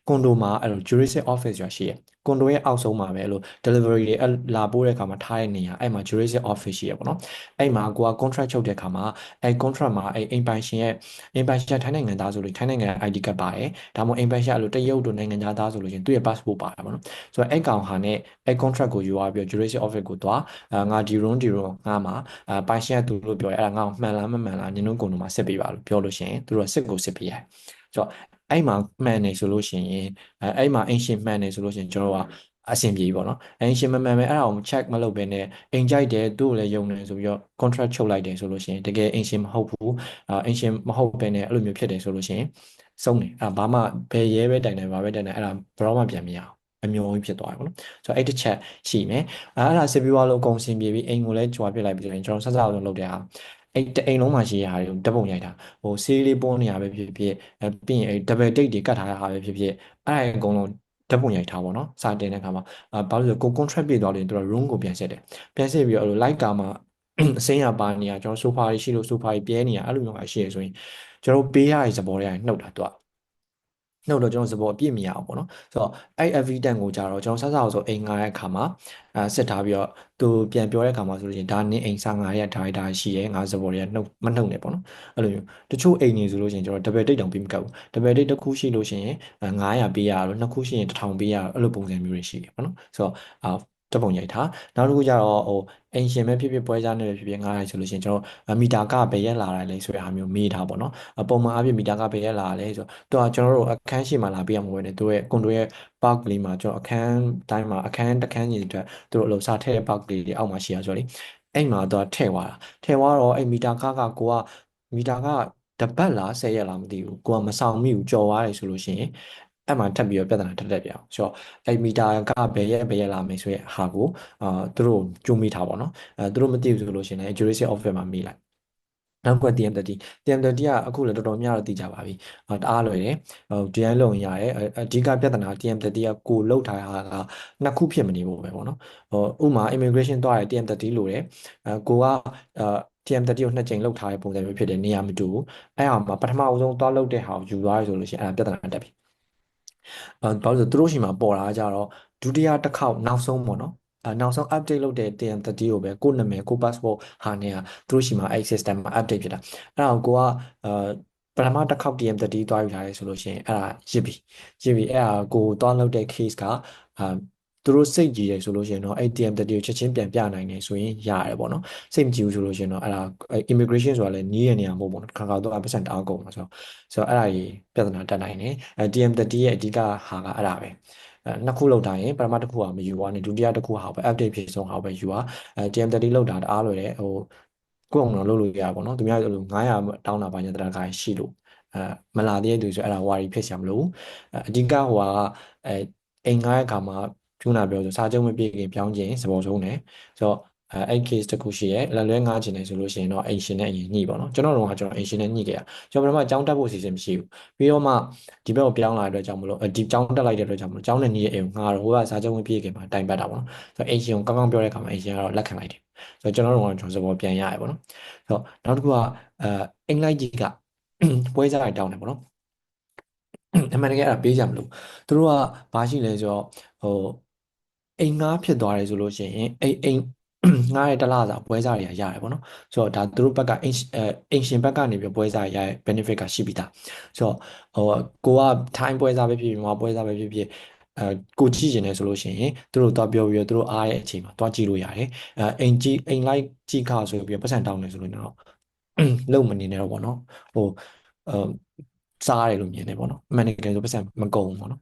ကွန်ဒိုမှာအဲ့လို Jurassic Office ရရှိရကွန်ဒိုရဲ့အောက်ဆုံးမှာပဲအဲ့လို delivery တွေလာပို့တဲ့အခါမှာထားတဲ့နေရာအဲ့မှာ Jurassic Office ရှိရပေါ့နော်အဲ့မှာကိုက contract ချုပ်တဲ့အခါမှာအဲ့ contract မှာအဲ့အိမ်ပိုင်ရှင်ထိုင်းနိုင်ငံသားဆိုလို့ထိုင်းနိုင်ငံ ID ကတ်ပါတယ်ဒါမှမဟုတ်အိမ်ပိုင်ရှင်အဲ့လိုတရုတ်တို့နိုင်ငံသားဆိုလို့ရှင်သူ့ရဲ့ passport ပါတယ်ပေါ့နော်ဆိုတော့အဲ့ကောင်ဟာနဲ့အဲ့ contract ကိုယူသွားပြီး Jurassic Office ကိုသွားငါဒီ room ငါမှာပိုင်ရှင်ကသူတို့ပြောရဲအဲ့ဒါငါ့ကိုမှန်လားမမှန်လားနင်တို့ကုန်တို့မှာစစ်ပေးပါလို့ပြောလို့ရှင်သူတို့စစ်ကိုစစ်ပေးရတယ်ဆိုတော့အဲ့မှာမှန်နေဆိုလို့ရှိရင်အဲ့မှာအင်ရှင်မှန်နေဆိုလို့ရှိရင်ကျွန်တော်ကအဆင်ပြေပြီပေါ့နော်အင်ရှင်မမှန်ပဲအဲ့ဒါကို check မလုပ်ဘဲနဲ့အိမ်ကြိုက်တယ်သူ့ကိုလည်းယုံတယ်ဆိုပြီးတော့ contract ချုပ်လိုက်တယ်ဆိုလို့ရှိရင်တကယ်အင်ရှင်မဟုတ်ဘူးအင်ရှင်မဟုတ်ဘဲနဲ့အဲ့လိုမျိုးဖြစ်တယ်ဆိုလို့ရှိရင်စုံတယ်ဘာမှဘယ်ရဲပဲတိုင်တယ်ဘာပဲတိုင်တယ်အဲ့ဒါဘယ်တော့မှပြန်မရအောင်အမျိုးကြီးဖြစ်သွားတယ်ပေါ့နော်ဆိုတော့အဲ့တစ်ချက်ရှိမယ်အဲ့ဒါစစ်ပြီးသွားလို့အကုန်စင်ပြေပြီးအိမ်ကိုလည်းကြွားပြစ်လိုက်ပြီးဆိုရင်ကျွန်တော်ဆက်စအောင်လုပ်တဲ့ဟာ အဲ့တအိမ်လုံးမှာရှိရတာဓာတ်ပုံရိုက်တာဟိုဆေးလေးပေါ်နေရပဲဖြစ်ဖြစ်ပြီးရင်အဲ့ double date တွေကတ်ထားတဲ့ဟာပဲဖြစ်ဖြစ်အဲ့ဒါအကုန်လုံးဓာတ်ပုံရိုက်ထားပါတော့စာတင်တဲ့ခါမှာဘာလို့လဲကို contract ပြည့်သွားလို့သူက room ကိုပြန်ဆက်တယ်ပြန်ဆက်ပြီးတော့အဲ့လို like ကာမှာအစိမ်းရပါနေရကျွန်တော် sofa ရှိလို့ sofa ပြဲနေရအဲ့လိုမျိုးရှိရဆိုရင်ကျွန်တော်ပေးရတဲ့သဘောတွေကနှုတ်တာသူကနှုတ်တော့ကျွန်တော်စပေါ်အပြည့်မရအောင်ပေါ့နော်ဆိုတော့အဲ့ evidence ကိုကြတော့ကျွန်တော်ဆက်စားအောင်ဆိုအိမ်ငှားတဲ့အခါမှာစစ်ထားပြီးတော့သူပြန်ပြောတဲ့အခါမှာဆိုလို့ရှိရင်ဒါနင်းအိမ်စားငါးရက်ဒါရှိရဲငါစပေါ်တွေကနှုတ်မနှုတ်နဲ့ပေါ့နော်အဲ့လိုမျိုးတချို့အိမ်နေဆိုလို့ရှိရင်ကျွန်တော် double date တောင်ပြီးမကတ်ဘူး double date တစ်ခုရှိလို့ရှိရင်900ပေးရတော့နှစ်ခုရှိရင်1000ပေးရတော့အဲ့လိုပုံစံမျိုးတွေရှိတယ်ပေါ့နော်ဆိုတော့တပုံရိုက်ထားနောက်တစ်ခုကျတော့ဟိုအိမ်ရှင်ပဲဖြစ်ဖြစ်ပွဲစားနဲ့ပဲဖြစ်ဖြစ်ငှားလိုက်ဆိုလို့ရှိရင်ကျွန်တော်မီတာကဘယ်ရက်လာတယ်လဲဆိုတဲ့အားမျိုးမေးထားပေါ့နော်ပုံမှန်အားဖြင့်မီတာကဘယ်ရက်လာလဲဆိုတော့ကျွန်တော်တို့အခန်းရှိမှလာပေးရမှာပဲနဲ့သူရဲ့ကွန်ဒိုရဲ့ park လေးမှာကျွန်တော်အခန်းတိုင်းမှာအခန်းတစ်ခန်းကြီးအတွက်သူတို့အလို့စာထည့်တဲ့ park လေးတွေအောက်မှာရှိရဆိုတော့လေအဲ့မှာတော့ထည့်သွားတာထည့်သွားတော့အဲ့မီတာကကိုကမီတာကတပတ်လား10ရက်လားမသိဘူးကိုကမဆောင်မိဘူးကြော်သွားတယ်ဆိုလို့ရှိရင်အဲ့မှာထပ်ပြီးတော့ပြဿနာတက်ပြအောင်ဆိုတော့အဲ့မီတာကဘယ်ရက်လာမယ်ဆိုရဲ့ဟာကိုသူတို့ကြိုးမိထားပါတော့သူတို့မသိဘူးဆိုလို့ရှိရင် Jurassic Office မှာမိလိုက်နောက်က TM30 TM30 ကအခုလည်းတော်တော်များတော့သိကြပါပြီတအားလွယ်တယ်ဟိုဒီတိုင်းလုံရတယ်အဓိကပြဿနာ TM30 ကကိုလောက်ထားတာကနှစ်ခုဖြစ်မနေဘူးပဲပေါ့နော်ဟိုဥမာ immigration သွားတယ် TM30 လို့တယ်ကိုကTM30 ကိုနှစ်ကြိမ်လောက်ထားတဲ့ပုံစံမျိုးဖြစ်တယ်နေရာမတူဘူးအဲ့အောင်မှာပထမအဆုံးသွားလောက်တဲ့ဟာကိုယူသွားရဆိုလို့ရှိရင်အဲ့ဒါပြဿနာတက်ပြီဘာလို့လဲဆိုသူတို့ရှိမှာပေါ်တာကြတော့ဒုတိယတစ်ခေါက်နောက်ဆုံးပေါ့နော်နောက်ဆုံး update လုပ်တဲ့ TM30 ကိုပဲကိုနာမည်ကို passport ဟာနေကသူတို့ရှိမှာအဲ့ system မှာ update ဖြစ်တာအဲ့ဒါကိုကပထမတစ်ခေါက် TM30 သွားယူထားရဲဆိုလို့ရှိရင်အဲ့ဒါရစ်ပြီအဲ့ဒါကိုသွားလုပ်တဲ့ case ကသူတို့စိတ်ကြည်တယ်ဆိုလို့ရှိရင်တော့အဲ့ TM30 ကိုချက်ချင်းပြန်ပြနိုင်တယ်ဆိုရင်ရတယ်ပေါ့နော်စိတ်မကြည်ဘူးဆိုလို့ရှိရင်တော့အဲ့ဒါ immigration ဆိုတာလည်းနီးရနေရမဟုတ်ပေါ့နော်ခါတော့အ% တအားကုန်မှာဆိုတော့အဲ့ဒါကြီးပြဿနာတက်နိုင်တယ်TM30 ရဲ့အဓိကဟာကအဲ့ဒါပဲနှစ်ခုလောက်ထားရင်ပထမတစ်ခုကမယူပါနဲ့ဒုတိယတစ်ခုဟာပဲ update ဖြစ်ဆုံးဟာပဲယူပါTM30 လောက်တာတအားလွယ်တယ်ဟိုကိုယ့်အောင်တော့လုပ်လို့ရပါတော့เนาะသူများဆိုလို့900တောင်းတာပါညာတရာခိုင်ရှိလို့မလာသေးတဲ့သူဆိုအဲ့ဒါဝါရီဖြစ်ချင်မလို့အဓိကဟိုကအိမ်ငှားတဲ့အခါမှာကျူးနာပြောဆိုစာချုပ်မပြည့်ခင်ပြောင်းခြင်းစပေါ်ဆုံးတယ်ဆိုတော့အဲ့ case တစ်ခုရှိရဲလက်လွဲငားခြင်းနေဆိုလို့ရှိရင်တော့အိမ်ရှင်နဲ့အရင်ညှိပါတော့ကျွန်တော်တို့ကကျွန်တော်အိမ်ရှင်နဲ့ညှိခဲ့ရကျွန်တော်ပထမအကြောင်းတက်ဖို့အစီအစဉ်မရှိဘူးပြီးတော့မှဒီဘက်ကိုပြောင်းလာတဲ့အတွက်ကြောင့်မလို့ဒီကြောင်းတက်လိုက်တဲ့အတွက်ကြောင့်မလို့ကြောင်းနဲ့ညှိရဲ့အိမ်ငှားတော့ဟိုကစာချုပ်မပြည့်ခင်မှာတိုင်ပတ်တာပေါ့နော်ဆိုတော့အိမ်ရှင်ကိုကောင်းကောင်းပြောတဲ့အခါမှာအိမ်ရှင်ကတော့လက်ခံလိုက်တယ်ဆိုတော့ကျွန်တော်တို့ကကျွန်တော်စပေါ်ပြန်ရရပေါ့နော်ဆိုတော့နောက်တစ်ခုကအင်္ဂလိပ်ကြီးကပွဲစားတောင်းတယ်ပေါ့နော်အမှန်တကယ်အဲ့ဒါပေးကြမလို့သူတို့ကဘာရှိလဲဆိုတော့ဟိုအိမ်ငှားဖြစ်သွားတယ်ဆိုလို့ရှိရင်အိမ်ငှားရတလားစာပွဲစားတွေကရတယ်ပေါ့နော်ဆိုတော့ဒါသူတို့ဘက်ကအိမ်ရှင်ဘက်ကနေပြီးပွဲစားရရဲ့ benefit ကရှိပြီးသားဆိုတော့ဟိုကိုကထိုင်းပွဲစားပဲဖြစ်ဖြစ်မြန်မာပွဲစားပဲဖြစ်ဖြစ်ကိုကြည့်ကျင်တယ်ဆိုလို့ရှိရင်သူတို့သွားပြောပြီးတော့သူတို့အားရဲ့အချိန်မှာသွားကြည့်လို့ရတယ်အိမ်လိုက်ကြည့်ခါဆိုပြီးပတ်စံတောင်းနေဆိုလို့တော့လုံမနေနဲ့တော့ပေါ့နော်ဟိုစားရတယ်လို့မြင်တယ်ပေါ့နော်အမှန်တကယ်ဆိုပတ်စံမကုန်ဘူးပေါ့နော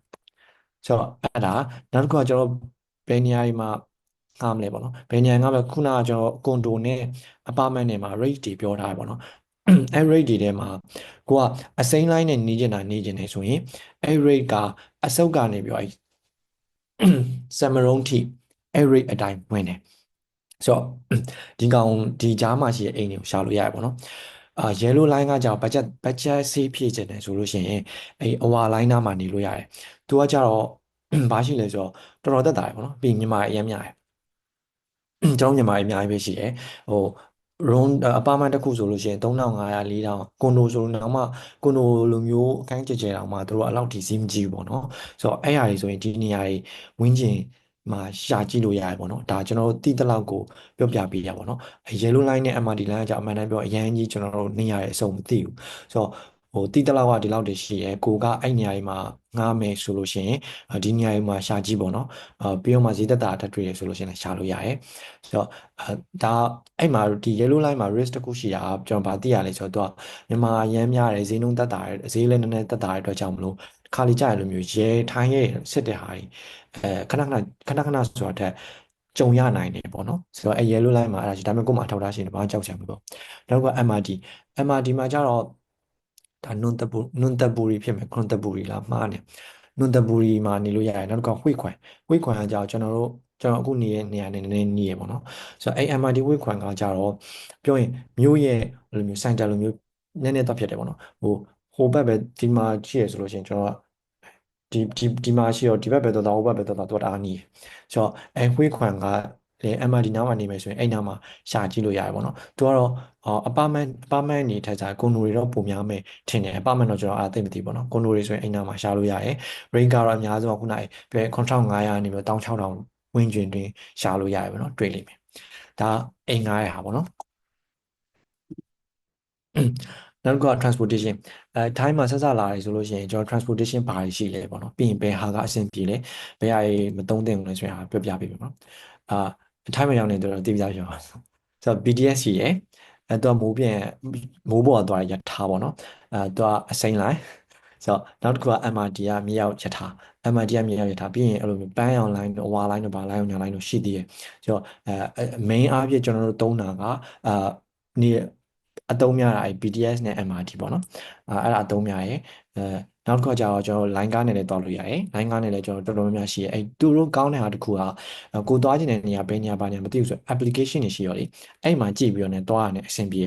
်ဆိုတော့အဲ့ဒါနောက်တစ်ခုကကျွန်တော်ဘယ်နေရာမှာငှားမလဲပေါ့နော်ဘယ်နေရာငှားမလဲခုနကကျွန်တော်ကွန်ဒိုနဲ့အပါမန့်နဲ့မှာ rate တွေပြောထားတယ်ပေါ့နော်အဲ့ rate တွေထဲမှာကိုကအစိမ်းလိုင်းနဲ့နေကျင်တာနေကျင်နေဆိုရင်အဲ့ rate ကအစုပ်ကနေပြောအဲ့ဆမ်မရုံးထိအဲ့ rate အတိုင်းဝင်တယ်ဆိုတော့ဒီကြားမှာရှိတဲ့အိမ်တွေကိုရှာလို့ရတယ်ပေါ့နော်yellow line ကကြောင့် budget ဆေးဖြည့်ချင်တယ်ဆိုလို့ရှိရင်အဲ့အဝါ line နားမှာနေလို့ရတယ်သူကကြတော့ဘာရှိလဲဆိုတော့တော်တော်သက်သာတယ်ပေါ့နော်ပြီးမြန်မာအရင်များတယ်ကျွန်တော်မြန်မာအများကြီးပဲရှိတယ်ဟို room အပါမန့်တစ်ခုဆိုလို့ရှိရင်3500 4000ကွန်ဒိုဆိုတော့မှကွန်ဒိုလိုမျိုးအခန်းကျကျတောင်မှတို့အဲ့လောက်ထိဈေးမကြီးဘူးပေါ့နော်ဆိုတော့အဲ့ဟာတွေဆိုရင်ဒီနေရာတွေဝင်းကျင်မှာရှာကြည့်လို့ရတယ်ပေါ့နော်ဒါကျွန်တော်တို့တိတလောက်ကိုပြောပြပေးရပါတော့yellow line နဲ့ MRD line ကကြောင့်အမှန်တမ်းပြောအရန်ကြီးကျွန်တော်တို့နေရတဲ့အစုံမသိဘူးဆိုတော့ဟိုတိတလောက်ကဒီလောက်တည်းရှိရဲကိုကအဲ့နေရာကြီးမှာငားမယ်ဆိုလို့ရှိရင်ဒီနေရာကြီးမှာရှာကြည့်ပေါ့နော်ပြီးတော့မှဈေးသက်သာထပ်တွေ့ရဆိုလို့ရှိရင်ရှာလို့ရတယ်ဆိုတော့ဒါအဲ့မှာဒီ yellow line မှာ risk တစ်ခုရှိတာကျွန်တော်ဗာသိရလဲဆိုတော့သူကမြန်မာရမ်းများတယ်ဈေးနှုန်းသက်သာတယ်ဈေးလည်းနည်းနည်းသက်သာတဲ့အတွက်ကြောင့်မလို့ခါလီကြရလိုမျိုးရဲထိုင်းရဲစစ်တဲ့ဟာကြီးခဏဆိုတာတဲ့ကြုံရနိုင်တယ်ပေါ့နော်ဆိုတော့အဲ yellow line မှာအဲ့ဒါဒါပေမဲ့ကိုယ်မှာထောက်ထားရှင်တယ်ဘာကြောက်ချင်ဘူးပေါ့နောက်က MRD မှာကျတော့ဒါနွန်တပူရီဖြစ်မယ်ခွန်တပူရီလားမှားနေနွန်တပူရီမှာနေလို့ရတယ်နောက်တစ်ခါဝှေ့ခွန်ကကြောက်ကျွန်တော်တို့ ကျွန်တော်အခုနေတဲ့နေရာနဲ့နည်းနည်းနီးရပေါ့နော်ဆိုတော့အဲ့ MRT ဝေးခွန်ကကြတော့ပြောရင်မြို့ရဲ့လိုမျိုးစင်တာလိုမျိုးနည်းနည်းတော့ဖြစ်တယ်ပေါ့နော်ဟိုဘက်ပဲဒီမှာရှိရဆိုလို့ရှိရင်ကျွန်တော်ကဒီမှာရှိတော့ဒီဘက်ပဲတော့ဟိုဘက်ပဲတော့တော့တအားနီးဆိုတော့အဲ့ဝေးခွန်ကလေ MRT နားမှာနေမယ်ဆိုရင်အဲ့နားမှာရှာကြည့်လို့ရတယ်ပေါ့နော်သူကတော့apartment အနေထက်ကြကွန်ဒိုတွေတော့ပုံများမယ်ထင်တယ် apartment တော့ကျွန်တော်သိမသိပေါ့နော်ကွန်ဒိုတွေဆိုရင်အဲ့နားမှာရှာလို့ရတယ် range ကတော့အများဆုံးခုနကပြည့်9500နေပြီး16000ဝင်းကျင်တွင်ရှာလို့ရတယ်ပေါ့နော်တွေ့လိမ့်မယ်ဒါအိမ်ငှားရဟာပေါ့နော်နောက်တစ်ခုက transportation ထိုင်းမှာဆက်လာတယ်ဆိုလို့ရှိရင်ကျွန်တော် transportation ဘာတွေရှိလဲပေါ့နော်ပြီးရင်ဘယ်ဟာကအဆင်ပြေလဲဘယ်ဟာတွေမသုံးသင့်ဘူးလဲဆိုရင်ဟာပြောပြပေးပါနော်အာထိုင်းမှာရောက်နေတော့သိပြကြပါဆိုတော့ BTS ရှိရယ်တော့မိုးပေါ်သွားရထားပေါ့နော်တော့အစိမ်းလိုက်ဆိုတော့နောက်တစ်ခုက MRT ကမြေရောက်ရထား MRT ကမြေရောက်ရထားပြီးရင်အဲ့လိုမျိုးပန်းအောင်လိုင်းတို့အဝါလိုင်းတို့ဘာလိုင်းတို့ညာလိုင်းတို့ရှိသေးတယ်ဆိုတော့main အားဖြင့်ကျွန်တော်တို့သုံးတာကနေအသုံးများတာအဲ့ BTS နဲ့ MRT ပေါ့နော်အဲ့ဒါအသုံးများရယ်နောက်တစ်ခုကကျတော့ကျွန်တော် line ကားနဲ့လည်းတွားလို့ရတယ် line ကားနဲ့လည်းကျွန်တော်တော်တော်များများရှိရယ်အဲ့သူတို့ကောင်းတဲ့ဟာတစ်ခုကကိုသွားခြင်းတဲ့နေရာဘယ်နေရာဘာနေရာမသိဘူးဆို application တွေရှိရောလေအဲ့မှာကြည့်ပြီးတော့ねတွားရတယ်အဆင်ပြေ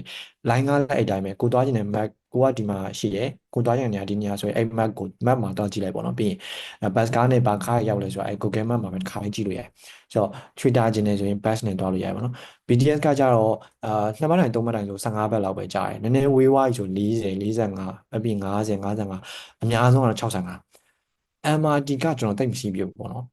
line ကားလည်းအဲ့တိုင်းပဲကိုသွားခြင်းတဲ့ map ကိုကဒီမှာရှိတယ်ကိုသွားခြင်းတဲ့နေရာဒီနေရာဆိုရင်အဲ့ map ကို map မှာတွားကြည့်လိုက်ပေါ့နော်ပြီးရင် bus ကားနဲ့ဘာကားရောက်လဲဆိုတော့အဲ့ Google Map မှာပဲတစ်ခါကြည့်လို့ရတယ်ဆိုတော့ Twitter ခြင်းနဲ့ဆိုရင် bus နဲ့တွားလို့ရတယ်ပေါ့နော် BTS ကကြတော့2ဘက်တိုင်3ဘက်တိုင်ဆို15ဘက်လောက်ပဲကြာတယ်နည်းနည်းဝေးဝါးကြီးဆို40 45အပြင်50 55အများဆုံးကတော့65 MRT ကကျွန်တော်တိတ်မရှိပြဘူးပေါ့နော်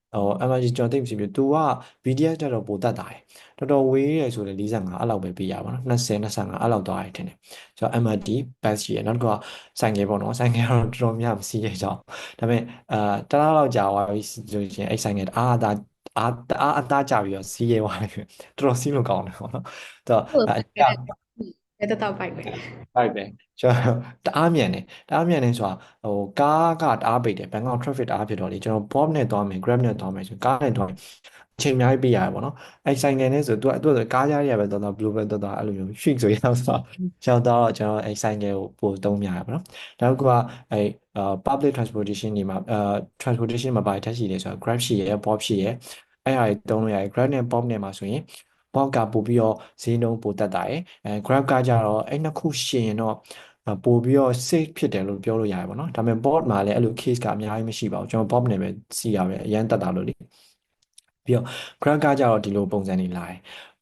MRT ကျွန်တော်တိတ်မရှိပြ तू က BTS တက်တော့ပိုတတ်တာတယ်တော်တော်ဝေးရဲဆိုလေ45အဲ့လောက်ပဲပေးရပါတော့20 25အဲ့လောက်သွားရထင်တယ်ဆိုတော့ MRT bus ရှိရနောက်တစ်ခုကဆိုင်ငယ်ပေါ့နော်ဆိုင်ငယ်ကတော့တော်တော်များမစီးရကြအောင်ဒါပေမဲ့တလားလောက်ကြာသွားပြီဆိုရင်အဲ့ဆိုင်ငယ်အားအသားကြပြီးတော့စီးရဲသွားတယ်တော်တော်စီးလို့ကောင်းတယ်ပေါ့နော်တော့ဟုတ်အကြတယ်တော့ပိုက်ပဲဟုတ်ပဲကျွန်တော်တအားမြန်နေဆိုတာကားကတအားပိတ်တယ်ဘန်ကောက် traffic တအားဖြစ်တော့လေကျွန်တော် Bob နဲ့သွားမယ် Grab နဲ့သွားမယ်ဆိုကားနဲ့သွားမယ်အချိန်အများကြီးပေးရတယ်ပေါ့နော်အဲ့ဆိုင်ငယ်နဲ့ဆိုသူကကားကြားရပဲတော့ blue ပဲတော့အဲ့လိုမျိုး shrink ဆိုရောက်တော့ကျွန်တော်အဲ့ဆိုင်ငယ်ကိုပို့သုံးများရပါတော့နောက်ကအဲ့ public transportation တွေမှာtransportation မှာဘာထက်ရှိလဲဆိုတော့ Grab ရှိရယ် Bob ရှိရယ်အဲ့ဟာတွေသုံးလို့ရတယ် Grab နဲ့ Bob နဲ့မှာဆိုရင် Bob ကပို့ပြီးတော့ဈေးနှုန်းပိုတက်တာရယ်Grab ကကြတော့အဲ့နှစ်ခုရှင်ရင်တော့ပို့ပြီးတော့ safe ဖြစ်တယ်လို့ပြောလို့ရတယ်ပေါ့နော်ဒါပေမဲ့ Bob မှာလည်းအဲ့လို case ကအများကြီးမရှိပါဘူးကျွန်တော် Bob နဲ့ပဲစီးရပဲအရန်တက်တာလို့လေပြီးတော့ Grab ကကြတော့ဒီလိုပုံစံတွေလာတယ်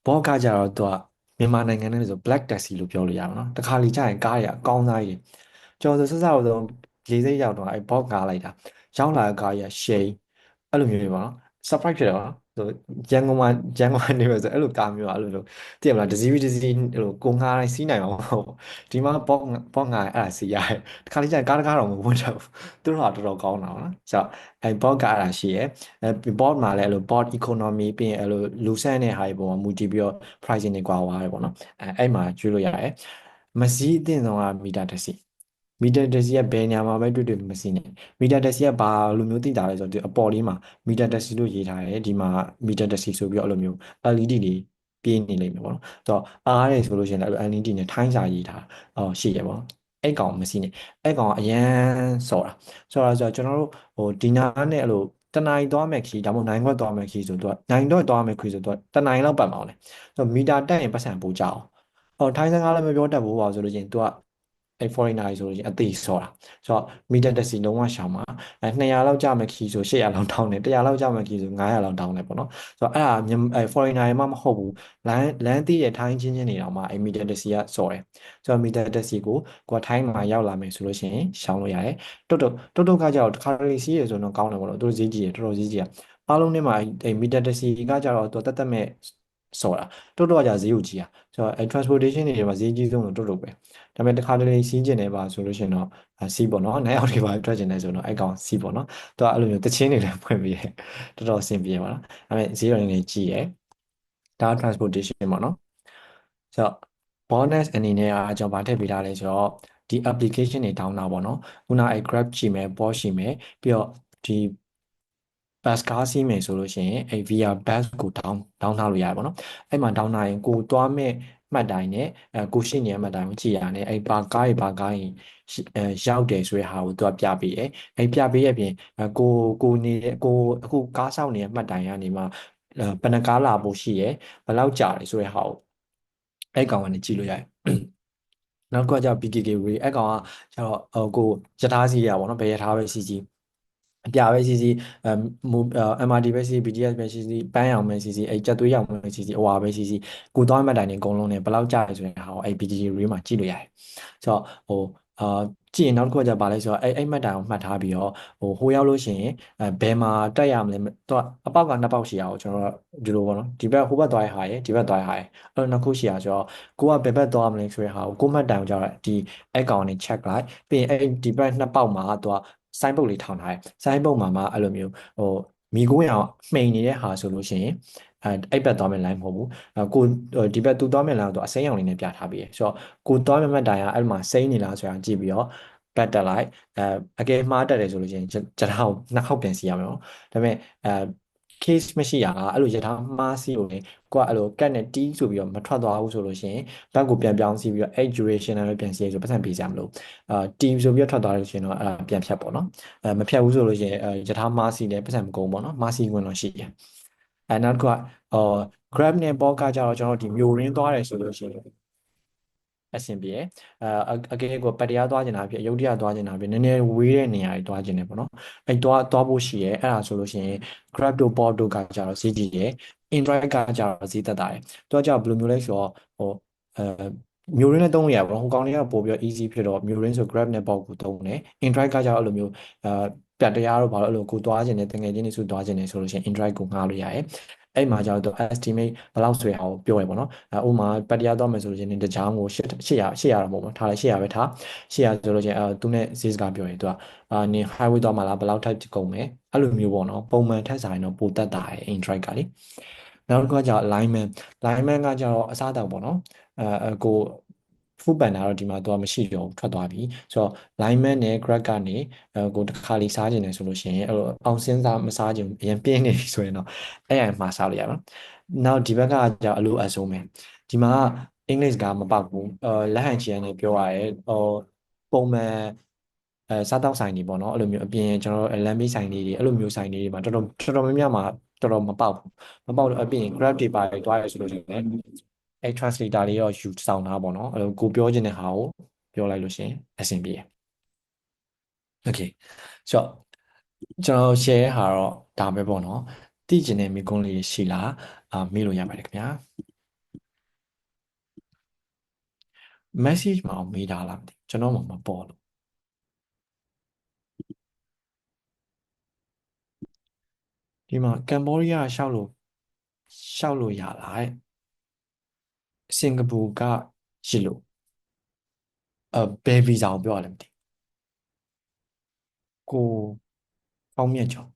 Bob ကကြတော့သူကမြန်မာနိုင်ငံနဲ့ဆို black taxi လို့ပြောလို့ရပါတော့တခါလေကြာရင်ကားတွေအကောင်းစားကြီးကျွန်တော်ဆက်တော့ရေးစိတ်ရောက်တော့အဲ့ Bob ကားလိုက်တာရောက်လာတဲ့ကားကြီးက shade အဲ့လိုမျိုးတွေပေါ့နော် surprise ဖြစ်တယ်ပေါ့နော်ဆိုရန်ကုန်မှာနေပဲဆိုအဲ့လိုကားမျိုးอ่ะအဲ့လိုသိရမလားတစ်စီးဟိုကိုငှားတိုင်းစီးနိုင်အောင်ဒီမှာပေါ့ငှားအဲ့ဒါစီးရတယ်တခါလေးကျရင်ကားတော့မဝင်တော့ဘူးသူတို့ကတော်တော်ကောင်းတာပေါ့နော်ဆိုတော့အဲ့ဘော့ကအဲ့ဒါရှိရယ်ဘော့မှာလည်းအဲ့လို bot economy ပြီးရင်အဲ့လိုလူဆန့်တဲ့ဟာတွေပေါ်မှာမူတည်ပြီးတော့ pricing တွေကွာသွားတယ်ပေါ့နော်အဲ့မှာကျွေးလို့ရတယ်မစီးအသင့်ဆုံးကမီတာတက်စီမီတာတက်စီကဘယ်နေရာမှာပဲတွေ့မစီးနဲ့မီတာတက်စီကဘာလိုမျိုးသိတာလဲဆိုတော့အပေါ်လေးမှာမီတာတက်စီလို့ရေးထားတယ်ဒီမှာမီတာတက်စီဆိုပြီးတော့အဲ့လိုမျိုး LED တွေပြေးနေလိမ့်မယ်ပေါ့နော်ဆိုတော့အားရတယ်ဆိုလို့ရှိရင်လည်း LED နဲ့ထိုင်းစာရေးထားရှိရပေါ့အဲ့ကောင်မစီးနဲ့အဲ့ကောင်အရန်စော်တာဆိုတော့ကျွန်တော်တို့ဟိုဒီနာနဲ့အဲ့လိုတနိုင်သွားမယ်ခီးဒါမှမဟုတ်နိုင်ခွက်သွားမယ်ခီးဆိုတော့နိုင်တော့သွားမယ်ခီးဆိုတော့တနိုင်လောက်ပတ်မှာလဲဆိုတော့မီတာတက်ရင်ပတ်စံပိုကြအောင်ထိုင်းစကားလည်းမပြောတတ်ဘူးပါဆိုလို့ချင်း तू ကအဲ့ foreigner ဆိုလို့ချင်းအသေးစောတာဆိုတော့မီတာတက်စီလုံးဝရှောင်မှာ200လောက်ကြမယ်ခီးဆို800လောက်တောင်းတယ်100လောက်ကြမယ်ခီးဆို900လောက်တောင်းတယ်ပေါ့နော်ဆိုတော့အဲ့ foreigner မှမဟုတ်ဘူးလမ်းသိတဲ့ထိုင်းချင်းနေတော့မှအဲ့မီတာတက်စီကစော်တယ်ဆိုတော့မီတာတက်စီကိုထိုင်းမှာရောက်လာမယ်ဆိုလို့ရှိရင်ရှောင်လို့ရတယ်တုတ်ကကြောက်တစ်ခါတလေစီးရဆိုတော့ကောင်းတယ်ပေါ့နော်သူတို့ဈေးကြီးတယ်တော်တော်ဈေးကြီးอ่ะအားလုံးထဲမှာအဲ့မီတာတက်စီကကြတော့သူတက်မဲ့စော်တာတုတ်ကကြာဈေးကိုကြီးอ่ะဆိုတော့အဲ့ transportation တွေမှာဈေးကြီးဆုံးဆိုတုတ်ပဲဒါပေမဲ့တစ်ခါတလေစီးကျင်နေပါဆိုလို့ရှိရင်တော့စီးပေါ့နော်နိုင်အောင်တွေပါထွက်ကျင်နေဆိုတော့အဲ့ကောင်စီးပေါ့နော်သူကအဲ့လိုမျိုးတချင်းတွေလည်းဖွင့်ပြီးတော်တော်အဆင်ပြေပါနော်ဒါပေမဲ့ဈေးရောင်းနေကြီးရယ်ဒါ transportation ပေါ့နော်ဆိုတော့ bonus အနေနဲ့အကြောင်းဗာထည့်ပေးထားလဲဆိုတော့ဒီ application တွေ down တာပေါ့နော်ခုနအဲ့ Grab ရှိမယ် Bosch ရှိမယ်ပြီးတော့ဒီ bus ကားစီးမယ်ဆိုလို့ရှိရင်အဲ့ VR bus ကို down ထားလို့ရတယ်ပေါ့နော်အဲ့မှာ down ထားရင်ကိုသွားမဲ့မှတ်တိုင်းနဲ့ကိုရှိနေတဲ့မှတ်တိုင်းကိုကြည့်ရတယ်အဲ့ဘာကားရင်ရောက်တယ်ဆိုတဲ့ဟာကိုသူကပြပေးတယ်အဲ့ပြပေးရဲ့ပြင်ကိုနေတဲ့ကိုအခုကားဆောင်နေတဲ့မှတ်တိုင်းကနေမှ ဘယ်နှကားလာဖို့ရှိရယ်ဘယ်လောက်ကြာတယ်ဆိုတဲ့ဟာကိုအဲ့ကောင်ကနေကြည့်လို့ရတယ်နောက်ကကျတော့ BKK Way အဲ့ကောင်ကကျတော့ကိုယထာစီရပါတော့ဘယ်ယထာပဲစီစီအပြာပဲစီစီMRT ပဲစီစီ BTS ပဲစီစီပန်းရောင်ပဲစီစီအဲ့ကြက်သွေးရောင်ပဲစီစီအဝါပဲစီစီကိုသွားမှတ်တိုင်နေအကုန်လုံးနဲ့ဘယ်လောက်ကြာတယ်ဆိုတဲ့ဟာကိုအဲ့ BKK Way မှာကြည့်လို့ရတယ်ဆိုတော့အာကြည့်ရင်နောက်တစ်ခုကကျပါလဲဆိုတော့အဲ့မှတ်တိုင်ကိုမှတ်ထားပြီးတော့ဟိုရောက်လို့ရှိရင်ဘယ်မှာတက်ရမလဲတော့အပေါက်ကနှစ်ပေါက်ရှိရအောင်ကျွန်တော်ဒီလိုပေါ့နော်ဒီဘက်ဟိုဘက်သွားရဟာရယ်ဒီဘက်သွားရဟာရယ်အဲ့လိုနှစ်ခုရှိရဆိုတော့ကိုကဘယ်ဘက်သွားမလဲဆိုတဲ့ဟာကိုမှတ်တိုင်ကိုကျတော့ဒီအဲ့ကောင်နဲ့ check လိုက်ပြီးရင်အဲ့ဒီဘက်နှစ်ပေါက်မှာတော့ဆိုင်းပုတ်လေးထောင်ထားတယ်ဆိုင်းပုတ်မှာမှအဲ့လိုမျိုးမိခိုးရောင်မှိန်နေတဲ့ဟာဆိုလို့ရှိရင်အဲ့ဘက်သွားမယ့် line မဟုတ်ဘူးကိုဒီဘက်သူသွားမယ့် line တော့အစိမ်းရောင်လေးနဲ့ပြထားပြီးရဆိုတော့ကိုသွားမယ့်မှတ်တိုင်ကအဲ့မှာစိမ်းနေလားဆိုတာကြည့်ပြီးတော့ဘက်တက်လိုက်အကယ်မှားတက်တယ်ဆိုလို့ရှိရင်ကျထောင်နှစ်ခေါက်ပြန်စီရမယ်နော်ဒါပေမဲ့case မရှိရတာအဲ့လိုရထားမှားစီကိုလေကိုကအဲ့လိုကတ်နဲ့တီးဆိုပြီးတော့မထွက်သွားဘူးဆိုလို့ရှိရင်ဘက်ကိုပြန်ပြောင်းစီပြီးတော့အဲ့ duration နဲ့ပြန်စီရဆိုပတ်စံပေးကြမလို့တီးဆိုပြီးတော့ထွက်သွားလို့ရှိရင်တော့အဲ့ဒါပြန်ဖြတ်ပေါ့နော်မဖြတ်ဘူးဆိုလို့ရှိရင်ရထားမှားစီနဲ့ပတ်စံမကုန်ပေါ့နော်မှားစီဝင်တော့ရှိတယ်နောက်တစ်ခုကGrab နဲ့ Bolt ကကြတော့ကျွန်တော်ဒီမြို့ရင်းသွားတယ်ဆိုလို့ရှိရင်အဆင်ပြေအကယ်ကိုပတရားသွားကျင်တာဖြစ်ရုပ်တရားသွားကျင်တာဖြစ်နည်းနည်းဝေးတဲ့နေရာတွေသွားကျင်တယ်ပေါ့နော်အဲ့သွားဖို့ရှိရဲအဲ့ဒါဆိုလို့ရှိရင် Grab တို့ Bolt တို့ကကြတော့ဈေးကြီးတယ် Indrive ကကြတော့ဈေးသက်သာတယ်သူကကြဘယ်လိုမျိုးလဲဆိုတော့မျိုးရင်းနဲ့သုံးလို့ရပါတော့ဟိုကောင်တွေကပို့ပြီးတော့ easy ဖြစ်တော့မျိုးရင်းဆို Grab နဲ့ Bolt ကိုသုံးတယ် Indrive ကကြတော့အဲ့လိုမျိုးပြတ်တရားတော့ဘာလို့အဲ့လိုကိုသွားကျင်တယ်တကယ်ချင်းတွေဆိုသွားကျင်တယ်ဆိုလို့ရှိရင် Indrive ကိုငှားလို့ရတယ်အဲ့မှာကျတော့ estimate ဘယ်လောက်ဆိုရအောင်ပြောရပေါ့နော်ဥမာပတရားသွားမယ်ဆိုလို့ရှိရင်တကြားကို800တော့မဟုတ်ဘူးထားလိုက်800ပဲထား800ဆိုလို့ရှိရင်သူနဲ့ဈေးစကားပြောရင်သူကနင် highway သွားမှာလားဘယ်လောက် type ကုန်မယ်အဲ့လိုမျိုးပေါ့နော်ပုံမှန်ထက်ဆိုင်တော့ပိုတက်တာရယ် Indrive ကလေနောက်တစ်ခုကကျတော့ lineman ကကျတော့အစားအသောက်ပေါ့နော်ကိုfull banner တော့ဒီမှာတော့မရှိတော့ဘူးထွက်သွားပြီဆိုတော့ lineman နဲ့ Grab ကနေကိုတစ်ခါလေးစားကျင်တယ်ဆိုလို့ရှိရင်အဲ့လိုအောင်စင်းစားမစားကျင်အရင်ပြင်းနေပြီဆိုရင်တော့အဲ့အမှာစားလို့ရပါတော့နောက်ဒီဘက်ကကျတော့အလိုအဆုံးပဲဒီမှာအင်္ဂလိပ်ကမပေါက်ဘူးလက်ဟန်ချီရနေပြောရတယ်ပုံမှန်စားတောက်ဆိုင်တွေပေါ့နော်အဲ့လိုမျိုးအပြင်ကျွန်တော်တို့လမ်းဘေးဆိုင်တွေအဲ့လိုမျိုးဆိုင်တွေမှာတော်တော်များများမှာတော်တော်မပေါက်ဘူးမပေါက်တော့အပြင် Grab တွေပါတွားရဆိုလို့ရှိရင်အဲ့ translator လေးတော့ယူဆောင်တာပေါ့နော်အဲ့လိုကိုပြောချင်တဲ့ဟာကိုပြောလိုက်လို့ရှိရင်အဆင်ပြေ Okay ဆိုတော့ကျွန်တော် share ဟာတော့ဒါပဲပေါ့နော်သိကျင်တဲ့မိကုန်းလေးရှိလားမေးလို့ရပါတယ်ခင်ဗျာ message မှာမေးထားလားမသိကျွန်တော်မှမပေါ်လို့ဒီမှာကမ်ဘောဒီးယားရှောက်လို့ရလားစင်ကာပူကရှိလို့ဘယ်ဗီဇာကိုပြောရလဲမသိကိုပေါင်းမြတ်ကျော်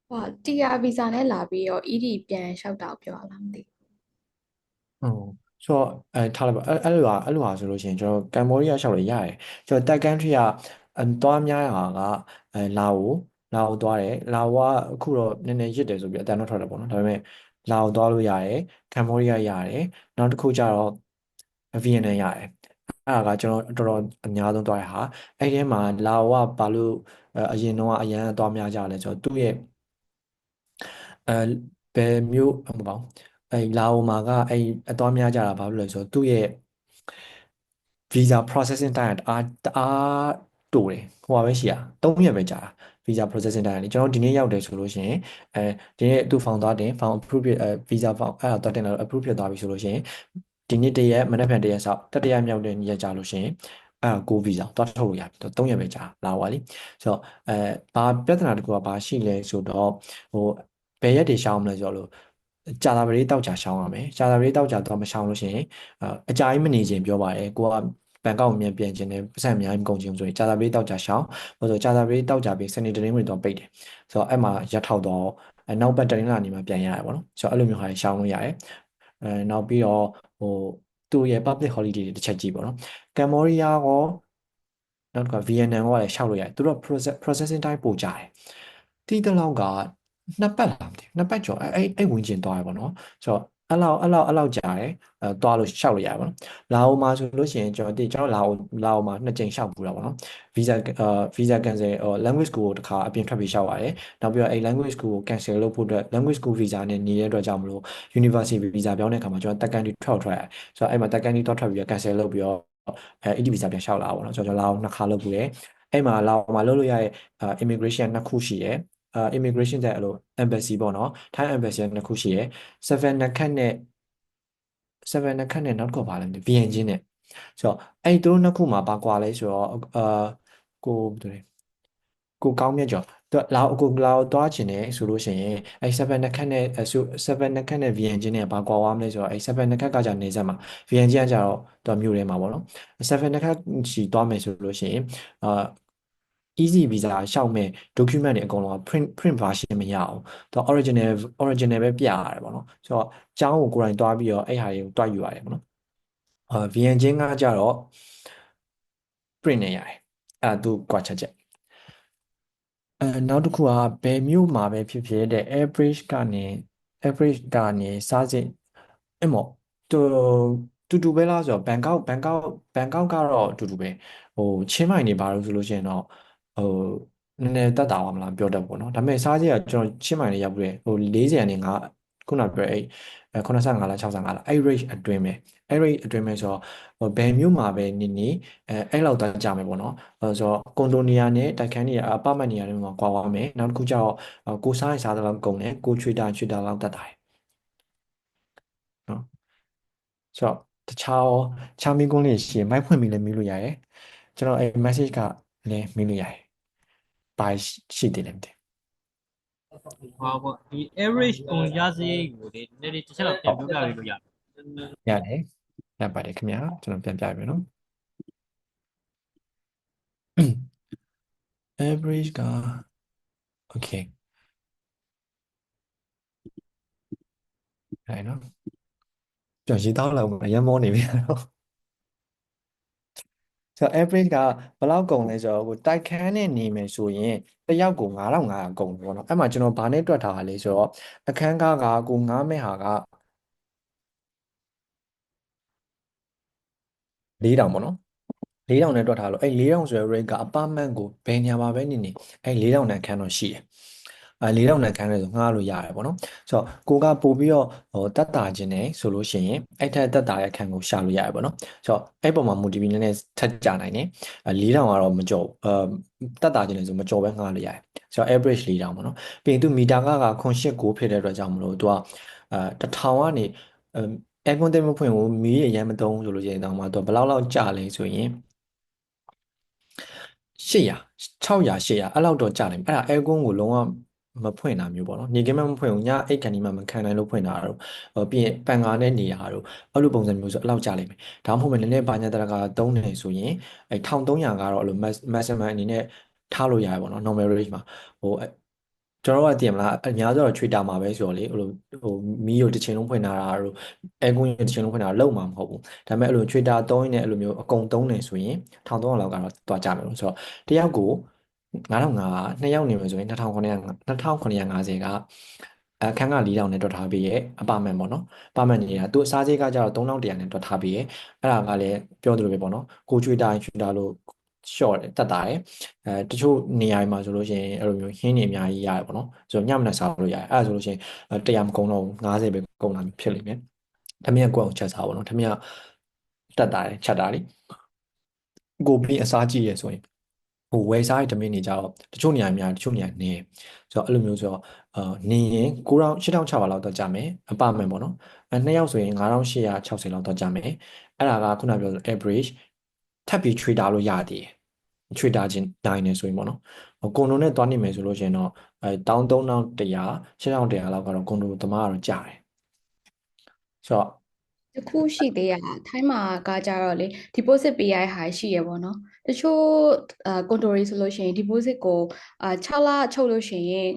ဟို TR visa နဲ့လာပြီးတော့ ED ပြန်လျှောက်တာကိုပြောရလားမသိဘူးဟုတ်ဆိုတော့ထားလိုက်ပါအဲ့လိုဟာဆိုလို့ရှိရင်ကျွန်တော်ကမ်ဘောဒီးယားရှောက်လို့ရတယ်ကျွန်တော်တက်ကန်ထရီကသွားများတာကလာအိုသွားတယ်လာအိုကအခုတော့နည်းနည်းရစ်တယ်ဆိုပြီးအတန်တော့ထွက်တယ်ပေါ့နော်ဒါပေမဲ့လာအိုသွားလို့ရတယ်ကမ်ဘောဒီးယားရတယ်နောက်တစ်ခုကျတော့ဗီယက်နမ်ရတယ်အဲ့ဒါကကျွန်တော်တော်တော်အများဆုံးသွားရဟာအဲ့ဒီထဲမှာလာအိုကဘာလို့အရင်တော့အရန်သွားများကြလဲဆိုတော့သူ့ရဲ့အဲဘယ်မျိုးမဟုတ်ပါဘူးလာအိုမှာကအသွားများကြတာဘာလို့လဲဆိုတော့သူ့ရဲ့ visa processing time တအားတိုတယ်ဟိုပါပဲရှိရ3ရက်ပဲကြာတာ visa processing time လေကျွန်တော်ဒီနေ့ရောက်တယ်ဆိုလို့ရှိရင်ဒီနေ့သူ found သွားတင် found approve visa found အဲ့ဒါသွားတင်လာတော့ approve ဖြစ်သွားပြီဆိုလို့ရှိရင်ဒီနေ့တရက်မနေ့ပြန်တရက်ဆောက်တတိယမြောက်တဲ့နေ့ကြာလို့ရှိရင်ကို visa သွားထုတ်လို့ရပြီ3ရက်ပဲကြာလာပါလိဆိုတော့ဘာပြဿနာတကူကဘာရှိလဲဆိုတော့ဟိုဘယ်ရက်တွေရှောင်းမလဲဆိုတော့ကြာတာပရိတောက်ကြာရှောင်းရမယ်ကြာတာပရိတောက်ကြာတော့မရှောင်းလို့ရှိရင်အကြာကြီးမနေခြင်းပြောပါတယ်ကိုကဘန်ကောက်မြန်ပြန်ခြင်းနဲ့ပတ်စံအများကြီးမကုန်ခြင်းဆိုရင်ကြာတာပရိတောက်ကြာရှောင်းဆိုတော့ကြာတာပရိတောက်ကြာပြီးစနေတနင်္ဂနွေတော့ပိတ်တယ်ဆိုတော့အဲ့မှာရက်ထောက်တော့နောက်ပတ်တနင်္လာနေ့မှာပြန်ရရပါတော့ဆိုတော့အဲ့လိုမျိုးဟာရှောင်းလို့ရတယ်နောက်ပြီးတော့သူ့ရဲ့ public holiday တွေတစ်ချက်ကြည့်ပါတော့ကမ်ဘောဒီးယားရောနောက်ကဗီယက်နမ်ကလည်းရှောက်လို့ရတယ်သူတို့ processing time ပိုကြတယ်တီးတလောက်က2 ပတ်လားမသိဘူး2 ပတ်ကျော်အဲ့ဝင်ကျင်သွားရပါတော့ဆိုတော့ အဲ့လောက်ကြာတယ်သွားလို့ရှောက်လို့ရပါတော့လာအိုမှာဆိုလို့ရှိရင်ကျွန်တော်လာအိုမှာ2ကြိမ်ရှောက်ပူတာပေါ့နော် visa cancel language school ကိုတစ်ခါအပြင်ထွက်ပြီးရှောက်ရတယ်နောက်ပြီးတော့အဲ့ language school ကို cancel လုပ်ဖို့အတွက် language school visa နဲ့နေတဲ့အတွက်ကြောင့်မလို့ university visa ပြောင်းတဲ့အခါမှာကျွန်တော်တက်ကန်တီထွက်ရတယ်ဆိုတော့အဲ့မှာတက်ကန်တီထွက်ပြီးတော့ cancel လုပ်ပြီးတော့ED visa ပြန်လျှောက်လာပါတော့ဆိုတော့ကျွန်တော်လာအောင်2ခါလုပ်ပူတယ်အဲ့မှာလာအောင်မှာလုပ်လို့ရတဲ့ immigration 2ခုရှိတယ်immigration တဲ့အဲ့လို embassy ပေါ့နော် Thai embassy 2ခုရှိတယ်7နှစ်ခန့်နဲ့နောက်တစ်ခုပါလဲ VN ချင်းနဲ့ဆိုတော့အဲ့သူတို့2ခုမှာပါကွာလဲဆိုတော့ကိုကောင်းမြတ်ကျော်သူလာသွားချင်တယ်ဆိုလို့ရှိရင်အဲ့7နှစ်ခန့်နဲ့7နှစ်ခန့်နဲ့ VN ချင်းနဲ့ပါကွာသွားမလဲဆိုတော့အဲ့7နှစ်ခန့်ကကြာနေစက်မှာ VN ချင်းကကြာတော့သူမြို့ထဲမှာပေါ့နော်7နှစ်ခန့်ချီသွားမယ်ဆိုလို့ရှိရင်easy visa ရှောက်မဲ့ document တွေအကုန်လုံး print version မရအောင်သူ original ပဲပြရတယ်ပေါ့နော်ဆိုတော့ကျောင်းကိုကိုယ်တိုင်တွားပြီးတော့အဲ့ဟာတွေကိုတွားယူရတယ်ပေါ့နော်VN ချင်းကကြတော့ print နဲ့ရတယ်အဲ့ဒါသူကွာချက်နောက်တစ်ခုကဘယ်မြို့မှာပဲဖြစ်ဖြစ်တဲ့ average ကနေစားစစ်အဲ့မော်တူတူပဲလားဆိုတော့ဘန်ကောက်ကတော့တူတူပဲဟိုချင်းမိုင်နေပါလို့ဆိုလို့ရှိရင်တော့ဟိုနည်းနည်းတက်တာပါမလားပြောတတ်ပေါ့နော်ဒါပေမဲ့စားစစ်ကကျွန်တော်ချင်းမိုင်လေးရောက်ပြီးဟို40ကနေငါခုနပြောအဲ့85လား65လားအဲ့ rate အတွင်းပဲအဲ့ rate အတွင်းပဲဆိုတော့ဘယ်မြို့မှာပဲနေအဲ့လောက်တော့ကြာမယ်ပေါ့နော်ဆိုတော့ကွန်ဒိုနီယာနဲ့တိုက်ခန်းနေရအပါမတ်နေရာတွေမှာကွာသွားမယ်နောက်တစ်ခုကျတော့ကိုစားရင်စားတဲ့လောက်ကုန်တယ်ကိုချွေတာလောက်တတ်တာနော်ဆိုတော့တခြားချာမီကုန်းလေးရှိရင်မိုက်ဖွင့်ပြီးလည်းမေးလို့ရတယ်ကျွန်တော်အဲ့ message ကလည်းမေးလို့ရတယ်ဘာရှိတယ်လဲမသိဟာပေါ့ဒီ average ကုန်ရစရိတ်ကိုလေနည်းနည်းတစ်ချက်တော့ပြန်ပြောပြပေးလို့ရတယ်ရပါတယ်ခင်ဗျာကျွန်တော်ပြန်ပြပြမယ်နော် average က okay အဲ့နော်ကျွန်တော်ရေးတောင်းလောက်အရင်မောနေပြီတော့ဆိုတော့ average ကဘယ်လောက်ကုန်လဲဆိုတော့ကိုတိုက်ခန်းနဲ့နေမယ်ဆိုရင်တယောက်ကို9500ကုန်တယ်ပေါ့နော်အဲ့မှာကျွန်တော်ဘာနဲ့တွက်ထားတာလဲဆိုတော့အခန်းကားကကိုငားမဲ့ဟာက4000ပေါ့နော်4000နဲ့တွက်ထားလို့အဲ့4000ဆိုရယ် rate ကအပမန်ကိုဘယ်ညာမှာပဲနေအဲ့4000နဲ့ခန်းတော့ရှိတယ်4000နဲ့ခန်းလဲဆိုငှားလို့ရတယ်ပေါ့နော်ဆိုတော့ကိုကပို့ပြီးတော့တက်တာခြင်းနဲ့ဆိုလို့ရှိရင်အဲ့ထက်တက်တာရဲ့ခန်းကိုရှာလို့ရတယ်ပေါ့နော်ဆိုတော့အဲ့ပုံမှာ motivate နည်းနည်းထက်ကြနိုင်တယ်4000ကတော့မကြော်တက်တာခြင်းလဲဆိုမကြော်ပဲငှားလို့ရတယ်ဆိုတော့ average 4000ပေါ့နော်ပြီးရင်သူမီတာက989ဖြစ်တဲ့အတွက်ကြောင့်မလို့သူက1000ကနေအဲကွန်တက်မဖွင့်ဘူးမီးရရမ်းမသုံးဆိုလို့ရှိရင်တော့မှသူဘယ်လောက်ကြာလဲဆိုရင်800 600 800အဲ့လောက်တော့ကြာတယ်အဲ့ဒါအဲကွန်ကိုလုံးဝမဖွင့်တာမျိုးပေါ့နော်နေကင်းမဖွင့်ဘူးညအိတ်ကန်ဒီမှမခံနိုင်လို့ဖွင့်တာတော့ပြီးရင်ပန်ကာနဲ့နေရတော့အဲ့လိုပုံစံမျိုးဆိုအဲ့လောက်ကြာလိမ့်မယ်ဒါမှမဟုတ်နည်းနည်းဘာညာတရကသုံးတယ်ဆိုရင်အဲ1300ကတော့အဲ့လို maximum အနေနဲ့ထားလို့ရတယ်ပေါ့နော် normal range မှာဟိုကျွန်တော်ကတည်မလားအများဆုံးတော့ချွေတာမှာပဲဆိုတော့လေဟိုမီးကိုတစ်ချိန်လုံးဖွင့်ထားတာတို့အဲကွန်းကိုတစ်ချိန်လုံးဖွင့်ထားတာလုံးမှာမဟုတ်ဘူးဒါပေမဲ့အဲ့လိုချွေတာသုံးရင်းနဲ့အဲ့လိုမျိုးအကုန်သုံးနေဆိုရင်1300လောက်ကတော့တွားကြမယ်လို့ဆိုတော့တယောက်ကို9500 2ယောက်နေမယ်ဆိုရင်2950ကအခန်းက4000နဲ့တွက်ထားပြီးရဲ့အပါမန်ပေါ့နော်အပါမန်နေတာသူအစားစိတ်ကကျတော့3100နဲ့တွက်ထားပြီးရဲ့အဲ့ဒါကလည်းပြောသလိုပဲပေါ့နော်ကိုချွေတာလို့ short တက်တာရယ်တချို့နေရာမှာဆိုလို့ရှိရင်အဲ့လိုမျိုးဟင်းနေအများကြီးရတယ်ပေါ့နော်ဆိုတော့ညမနဲ့စားလို့ရတယ်အဲ့ဒါဆိုလို့ရှိရင်100မကုန်တော့50ပဲကုန်တာဖြစ်လိမ့်မယ်ထမင်းကွက်အောင်ချက်စားပေါ့နော်ထမင်းတက်တာရယ်ချက်တာလေကိုပြီးအစားကြည့်ရဆိုရင်ဟိုဝယ်စားတဲ့ထမင်းတွေကြတော့တချို့နေရာများတချို့နေရာနည်းဆိုတော့အဲ့လိုမျိုးဆိုတော့နေရင်8600လောက်တော့ကြာမယ်အပမယ်ပေါ့နော်2ယောက်ဆိုရင်9860လောက်တော့ကြာမယ်အဲ့ဒါကခုနပြောဆို average ထပ်ပြီး trader လို့ရသေးတယ် trader ချင်းနိုင်နေဆိုရင်ပေါ့နော်ကွန်ဒိုနဲ့တွားနေမယ်ဆိုလို့ရှိရင်တော့13100 8100လောက်ကတော့ကွန်ဒိုသမားကတော့ကြာတယ်ဆိုတော့တခုရှိသေးရထိုင်းမှာကကြတော့လေ deposit ပေးရတဲ့ဟာရှိရပေါ့နော်တချို့ကွန်တိုရီဆိုလို့ရှိရင် deposit ကို6လချုပ်လို့ရှိရင်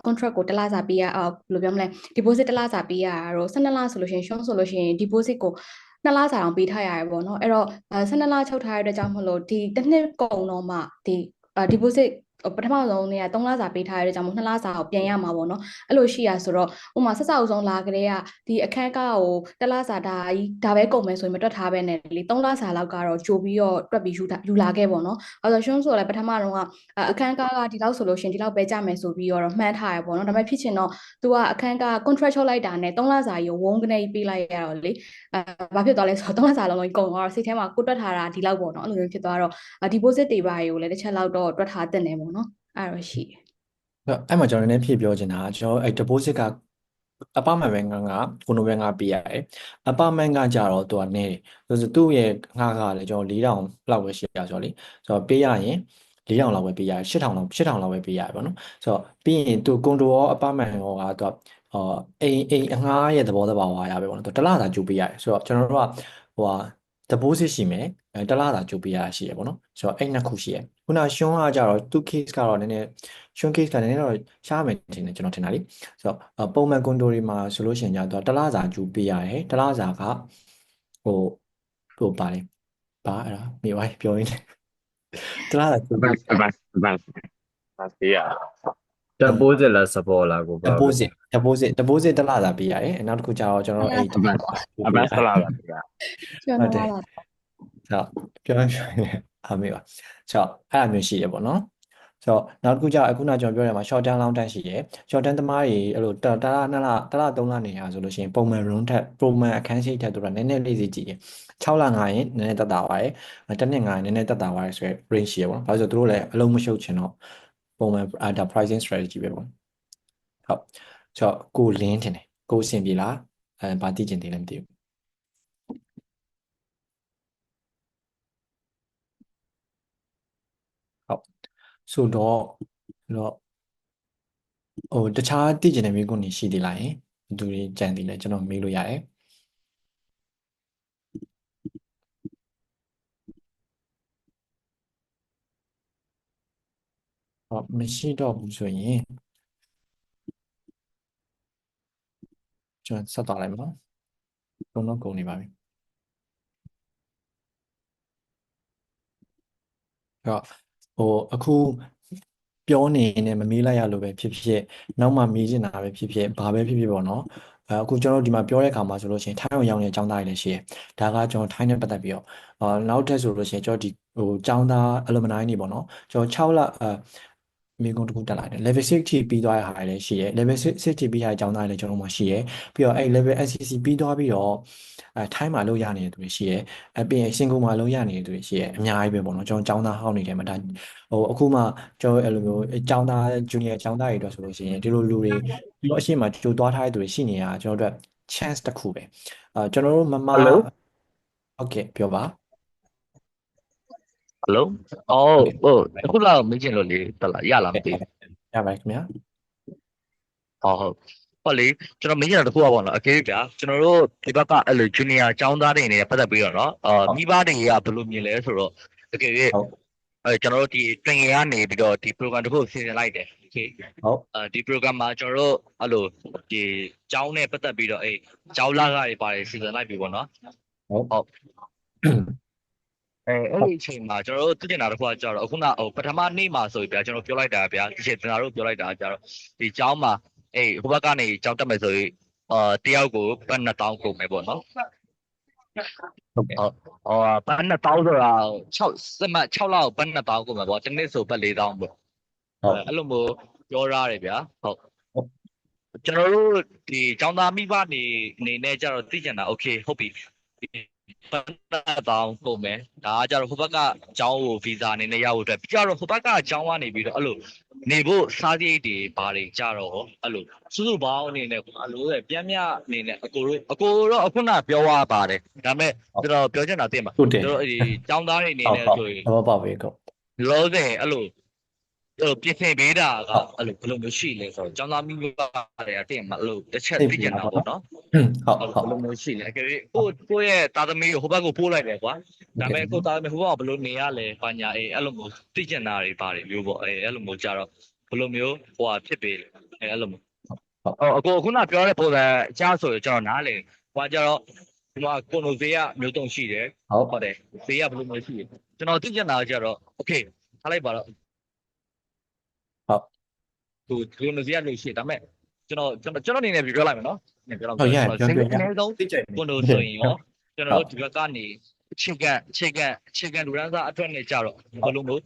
contract ကို1လစာပေးရဘယ်လိုပြောမလဲ deposit 1လစာပေးရတာတော့12လဆိုလို့ရှိရင်ရှုံးဆိုလို့ရှိရင် deposit ကို2လစာအောင်ပေးထားရတယ်ပေါ့နော်အဲ့တော့12လချုပ်ထားရတဲ့အတွက်ကြောင့်မလို့ဒီတစ်နှစ်ကုန်တော့မှဒီdeposit ပထမဆုံးနေ့က3လစာပေးထားရတဲ့ကြောင့်မို့2လစာကိုပြန်ရမှာပေါ့နော်အဲ့လိုရှိရဆိုတော့ဥပမာဆက်စအုပ်ဆုံးလာကြတဲ့ကဒီအခန်းကားကို1လစာဒါပဲကုန်မယ်ဆိုရင်မတွက်ထားပဲနဲ့လေ3လစာလောက်ကတော့ကြိုပြီးတော့တွက်ပြီးယူလာခဲ့ပေါ့နော်အဲ့တော့ရှုံးဆိုလည်းပထမတော့ကအခန်းကားကဒီလောက်ဆိုလို့ရှင်ဒီလောက်ပဲကြမယ်ဆိုပြီးတော့မှန်းထားရပေါ့နော်ဒါပေမဲ့ဖြစ်ချင်တော့ तू ကအခန်းကား contract ချုပ်လိုက်တာနဲ့3လစာကြီးကိုဝုန်းကနေပေးလိုက်ရတော့လေဘာဖြစ်သွားလဲဆိုတော့3လစာလုံးလုံးကုန်သွားတော့စိတ်ထဲမှာကိုတွက်ထားတာဒီလောက်ပေါ့နော်အဲ့လိုမျိုးဖြစ်သွားတော့ deposit တွေပါတွေကိုလည်းတစ်ချက်လောက်တော့တွက်ထားတင်တယ်ပေါ့နော်အဲ့တော့ရှိတယ်အဲ့မှာကျွန်တော်နည်းနည်းဖြည့်ပြောချင်တာကျွန်တော်အဲ့ deposit က apartment ပဲငါကိုနိုပဲငါပေးရတယ် apartment ကကြတော့သူကနေတယ်ဆိုသူ့ရဲ့ငါကလည်းကျွန်တော်4000လောက်ပဲရှိရဆိုတော့လေဆိုတော့ပေးရရင်4000လောက်ပဲပေးရတယ်8000လောက်ပဲပေးရတယ်ပေါ့နော်ဆိုတော့ပြီးရင်သူ condo ရော apartment ရောကသူအိမ်အငှားရဲ့သဘောတဘာဝရပဲပေါ့နော်သူတစ်လသာကြိုပေးရတယ်ဆိုတော့ကျွန်တော်တို့ကဟိုဟာ deposit ရှိမယ်တစ်လသာကြိုပေးရရှိရပေါ့နော်ဆိုတော့အဲ့နှစ်ခုရှိရခုနရှွန်းကကြတော့သူ case ကတော့နည်းနည်းရှွန်း case ကနည်းနည်းတော့ရှားမယ်ထင်တယ်ကျွန်တော်ထင်တာလေဆိုတော့ပုံမှန်ကွန်ဒိုတွေမှာဆိုလို့ရှိရင်ကြတော့တစ်လစာကြိုပေးရတယ်တစ်လစာကဟိုပါလေပါအဲ့ဒါမြေဝိုင်းပြောရင်းတစ်လစာကြိုပေးပေးရ deposit လား support လားကိုပါ deposit တစ်လစာပေးရတယ်နောက်တစ်ခုကြတော့ကျွန်တော်အဲ့ advance တစ်လစာပေးရဟုတ်တယ်ဆိုပြောရင်အမေပါဆိုအဲ့လိုမျိုးရှိရပေါ့နော်ဆိုတော့နောက်တစ်ခုကျအခုနကျွန်တော်ပြောရမှာ short term long term ရှိတယ် short term သမားတွေအဲ့လိုတစ်လ2လ3လနေရဆိုလို့ရှိရင်ပုံမှန် room ထက်ပုံမှန်အခန်းရှိထက်တို့ကနည်းနည်းလေးစီကြည့်တယ်6လငါရင်နည်းနည်းတက်တာပါတယ်တစ်နှစ်ငါရင်နည်းနည်းတက်တာပါတယ်ဆိုရယ် range ရှိရပေါ့ဘာလို့ဆိုသူတို့လည်းအလုံးမရှုပ်ချင်တော့ပုံမှန်ဒါ pricing strategy ပဲပေါ့ဟုတ်ဆိုတော့ကိုလင်းတင်တယ်ကိုအဆင်ပြေလားဘာသိချင်တယ်လဲမသိဘူးဆိုတော့တခြားသိကျင်တဲ့မိကုန်းတွေရှိသေးလားယင်သူတွေကြံသေးလဲကျွန်တော်မေးလို့ရတယ်မရှိတော့ဘူးဆိုရင်ကျွန်တော်ဆက်သွားလိုက်ပါတော့ကုန်နေပါပြီအခုပြောနေနေမမေးလိုက်ရလို့ပဲဖြစ်ဖြစ်နောက်မှမေးချင်တာပဲဖြစ်ဖြစ်ဘာပဲဖြစ်ဖြစ်ပေါ့နော်အခုကျွန်တော်ဒီမှာပြောတဲ့အခါမှာဆိုလို့ရှိရင်ထိုင်းအောင်ရောက်နေတဲ့အကြောင်းသားတွေလည်းရှိတယ်ဒါကကျွန်တော်ထိုင်းနဲ့ပတ်သက်ပြီးတော့နောက်ထပ်ဆိုလို့ရှိရင်ကျွန်တော်ဒီကျောင်းသား alumni တွေပေါ့နော်ကျွန်တော်6လမိကုန်းတစ်ခုတက်လာတယ် level 6ထိပြီးသွားတဲ့ဟာတွေလည်းရှိတယ် level 6ထိပြီးရတဲ့အကြောင်းသားတွေလည်းကျွန်တော်မှရှိတယ်ပြီးတော့အဲ့ level SCC ပြီးသွားပြီးတော့ထိုင်းမှာလုပ်ရနေတဲ့သူတွေရှိတယ်ပြီးရင်စင်ကာပူမှာလုပ်ရနေတဲ့သူတွေရှိတယ်အများကြီးပဲပေါ့နော်ကျွန်တော်ကျောင်းသားဟောင်းနေတယ်မှာဒါအခုမှကျွန်တော်အဲ့လိုမျိုးကျောင်းသား junior ကျောင်းသားတွေအတွက်ဆိုလို့ရှိရင်ဒီလိုလူတွေကျွန်တော်အရှိမကြိုသွားထားတဲ့သူတွေရှိနေတာကျွန်တော်တို့ chance တစ်ခုပဲကျွန်တော်တို့မဟုတ်ကဲ့ပြောပါဟယ်လိုအခုလာမေးချင်လို့လေတက်လာရလားမသိဘူးရပါခင်ဗျာဟုတ်ဟောလေကျွန်တော်မေးချင်တာတစ်ခုပါတော့အကေးဗျာကျွန်တော်တို့ဒီဘက်ကအဲ့လို junior ကျောင်းသားတွေနဲ့ပတ်သက်ပြီးတော့နော်မိဘတွေကဘယ်လိုမြင်လဲဆိုတော့အကေးကျွန်တော်တို့ဒီတွင်ငယ်ကနေပြီးတော့ဒီ program တစ်ခုစီစဉ်လိုက်တယ်โอเคဟုတ်ဒီ program မှာကျွန်တော်တို့အဲ့လိုဒီကျောင်းနဲ့ပတ်သက်ပြီးတော့ကျောင်းလာကတွေပါတယ်စီစဉ်လိုက်ပြီပေါ့နော်ဟုတ်အဲ့ဒီအချိန်မှာကျွန်တော်တို့သိချင်တာတစ်ခုကကြတော့အခုနပထမနေ့မှာဆိုပြီးဗျာကျွန်တော်ပြောလိုက်တာဗျာဒီချိန်ကျွန်တော်တို့ပြောလိုက်တာကြတော့ဒီကျောင်းမှာဟိုဘက်ကနေကျောင်းတက်မယ်ဆိုရင်တယောက်ကိုပတ်2000ကုန်မယ်ပေါ့နော်ဟုတ်ကဲ့ပတ်2000ဆိုတာ6လောက်ပတ်2000ကုန်မယ်ပေါ့တစ်နေ့ဆိုပတ်4000ပေါ့အဲ့လိုမျိုးပြောရတယ်ဗျာဟုတ်ကျွန်တော်တို့ဒီကျောင်းသားမိဘအနေနဲ့ကြတော့သိချင်တာโอเคဟုတ်ပြီပတ်2000ကုန်မယ်ဒါကကြတော့ဟိုဘက်ကကျောင်းကိုဗီဇာအနေနဲ့ရဖို့အတွက်ပြီးတော့ဟိုဘက်ကကျောင်းကနေပြီးတော့အဲ့လိုနေဖို့စားစရိတ်တွေဘာတွေကြတော့အဲ့လိုစုစုပေါင်းအနေနဲ့အလိုပဲပြင်းပြအနေနဲ့အကိုတော့အခုနပြောရပါတယ်ဒါပေမဲ့ကျွန်တော်ပြောချင်တာသိမှာကျွန်တော်ဒီကျောင်းသားတွေအနေနဲ့ဆိုရင်တော့ပါပဲကောလောဆယ်အဲ့လိုပြင်ဆင်ပေးတာကအဲ့လိုဘယ်လိုမျိုးရှိလဲဆိုတော့ကျောင်းသားမိဘတွေကတင်မှာအဲ့လိုတစ်ချက်သိကျင်တာပေါ့နော်ဟုတ်ဘယ်လိုမျိုးရှိလဲကိုရဲ့သားသမီးကိုဟိုဘက်ကိုပို့လိုက်တယ်ကွာဒါပေမဲ့ကိုသားသမီးဟိုဘက်ကဘယ်လိုနေရလဲဘာညာအဲ့လိုမျိုးသိကျင်တာတွေပါတယ်မျိုးပေါ့အဲ့လိုမျိုးကြတော့ဘယ်လိုမျိုးဟိုဟာဖြစ်ပေးလဲအဲ့လိုမျိုးအကိုခုနပြောတဲ့ပုံစံအချဆိုရင်ကျွန်တော်နားလေဟိုကကြတော့ဒီမှာကိုနိုဈေးကမျိုးတုံရှိတယ်ဟုတ်တယ်ဈေးကဘယ်လိုမျိုးရှိလဲကျွန်တော်သိကျင်တာကြတော့โอเคထားလိုက်ပါတော့ ဟုတ်ဒီလိုစီရလို့ရှိဒါပေမဲ့ကျွန်တော်အနေနဲ့ပြောလိုက်မယ်နော်နည်းပြောတော့ ဟုတ်ရ ကျွန်တော် ပြော single ပြောရ အနည်းဆုံး သိကြတယ် ကွန်ဒို ဟုတ် ဆိုရင်ရောကျွန် ဟု တော် တ် တို့ဒီဘက်ကနေအခြေခံလူတန်းစားအတွက်နဲ့ကြတော့ဘယ်လိုမျိုး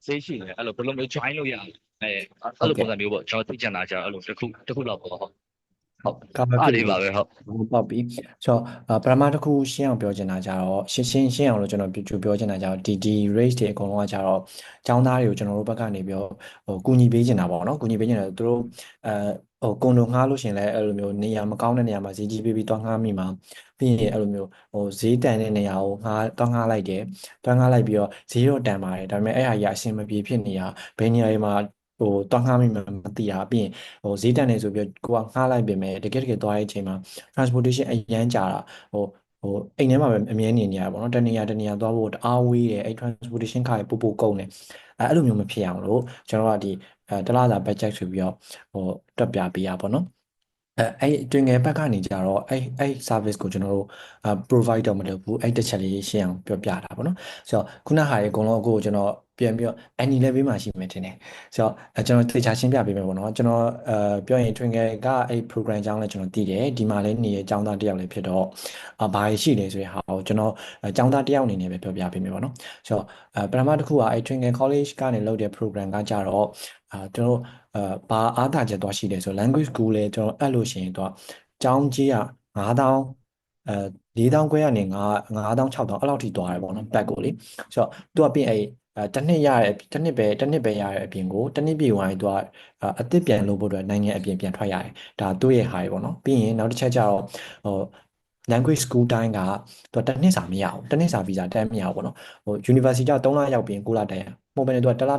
ဈေးရှိလဲအဲ့လိုဘယ်လိုမျိုး join လို့ရလဲအဲ့လိုပုံစံမျိုးပေါ့ကျွန်တော်သိချင်တာကြတော့အဲ့လိုတစ်ခုလောက်ပေါ့ဟုတ် ကာမ အား ဖြစ် လေး ပြီ ပါပဲဟုတ် ပေါက်ပြီဆိုတော့ပထမတစ်ခုရှင်းအောင်ပြောချင်တာကြတော့ရှင်းအောင်လို့ကျွန်တော်ပြောချင်တာကြတော့ဒီ race တွေအကုန်လုံးကကြတော့ចောင်းသားတွေကိုကျွန်တော်တို့ဘက်ကနေပြီးတော့ကူညီပေးချင်တာပေါ့နော်ကူညီပေးချင်တယ်သူတို့ကွန်ဒိုငှားလို့ရှင်လဲအဲ့လိုမျိုးနေရာမကောင်းတဲ့နေရာမှာဈေးကြီးပေးပြီးတွားငှားမိမှာပြီးရင်အဲ့လိုမျိုးဈေးတန်တဲ့နေရာကိုတွားငှားလိုက်တယ်တွားငှားလိုက်ပြီးတော့ဈေးတော့တန်ပါတယ်ဒါပေမဲ့အဲ့ဟာကြီးအဆင်မပြေဖြစ်နေတာဘယ်နေရာတွေမှာတွားငှားမိမှမသိတာပြီးရင်ဈေးတန်နေဆိုပြီးကိုကငှားလိုက်ပြင်မဲ့တကယ်သွားတဲ့အချိန်မှာ transportation အရန်ကြာတာအိမ်ထဲမှာပဲအမြဲနေနေရတာပေါ့နော်တနေရာသွားဖို့တအားဝေးတယ်အဲ့ transportation ခါပို့ကုန်တယ်အဲ့လိုမျိုးမဖြစ်အောင်လို့ကျွန်တော်ကဒီတစ်လစာ budget ဆိုပြီးတော့တွက်ပြပေးရပါတော့နော်အဲ့တွင်ငယ်ဘက်ကနေကြတော့အဲ့ service ကိုကျွန်တော်တို့provide တော့မလုပ်ဘူးအဲ့တစ်ချက်လေးရှင်းအောင်ပြောပြတာပေါ့နော်ဆိုတော့ခုနဟာရေအကုန်လုံးကိုကျွန်တော်ပြန်ပြီးတော့ any level မှာရှိမယ်ထင်တယ်ဆိုတော့ကျွန်တော်သေချာရှင်းပြပေးမယ်ပေါ့နော်ကျွန်တော်ပြောရင်တွင်ငယ်ကအဲ့ program အကြောင်းလည်းကျွန်တော်သိတယ်ဒီမှာလည်းနေရအကြောင်းသားတစ်ယောက်လည်းဖြစ်တော့ဘာရှိလဲဆိုတဲ့ဟာကိုကျွန်တော်အကြောင်းသားတစ်ယောက်အနေနဲ့ပဲပြောပြပေးမယ်ပေါ့နော်ဆိုတော့ပထမတစ်ခုကအဲ့တွင်ငယ် college ကနေလုပ်တဲ့ program ကကြတော့ကျွန်တော်ဘာအားသာချက်သွားရှိတယ်ဆို language school လဲကျွန်တော်အဲ့လိုရှင်တော့ကျောင်းကြီးက9000 4000ခွဲကနေ9000 6000အဲ့လောက်ထိသွားတယ်ပေါ့နော်ဘက်ကိုလေဆိုတော့သူကပြင်အဲ့တစ်နှစ်ရတဲ့တစ်နှစ်ပဲရတဲ့အပြင်ကိုတစ်နှစ်ပြည့်သွားရင်သူကအသစ်ပြန်လုပ်ဖို့အတွက်နိုင်ငံအပြင်ပြန်ထွက်ရတယ်ဒါသူ့ရဲ့ဟာတွေပေါ့နော်ပြီးရင်နောက်တစ်ချက်ကျတော့language school တိုင်းကသူတစ်နှစ်စာမရဘူးတစ်နှစ်စာ visa တန်းမရဘူးပေါ့နော်university က3လရောက်ပြီးရင်9လတန်းရပုံမှန်နဲ့သူကတစ်လ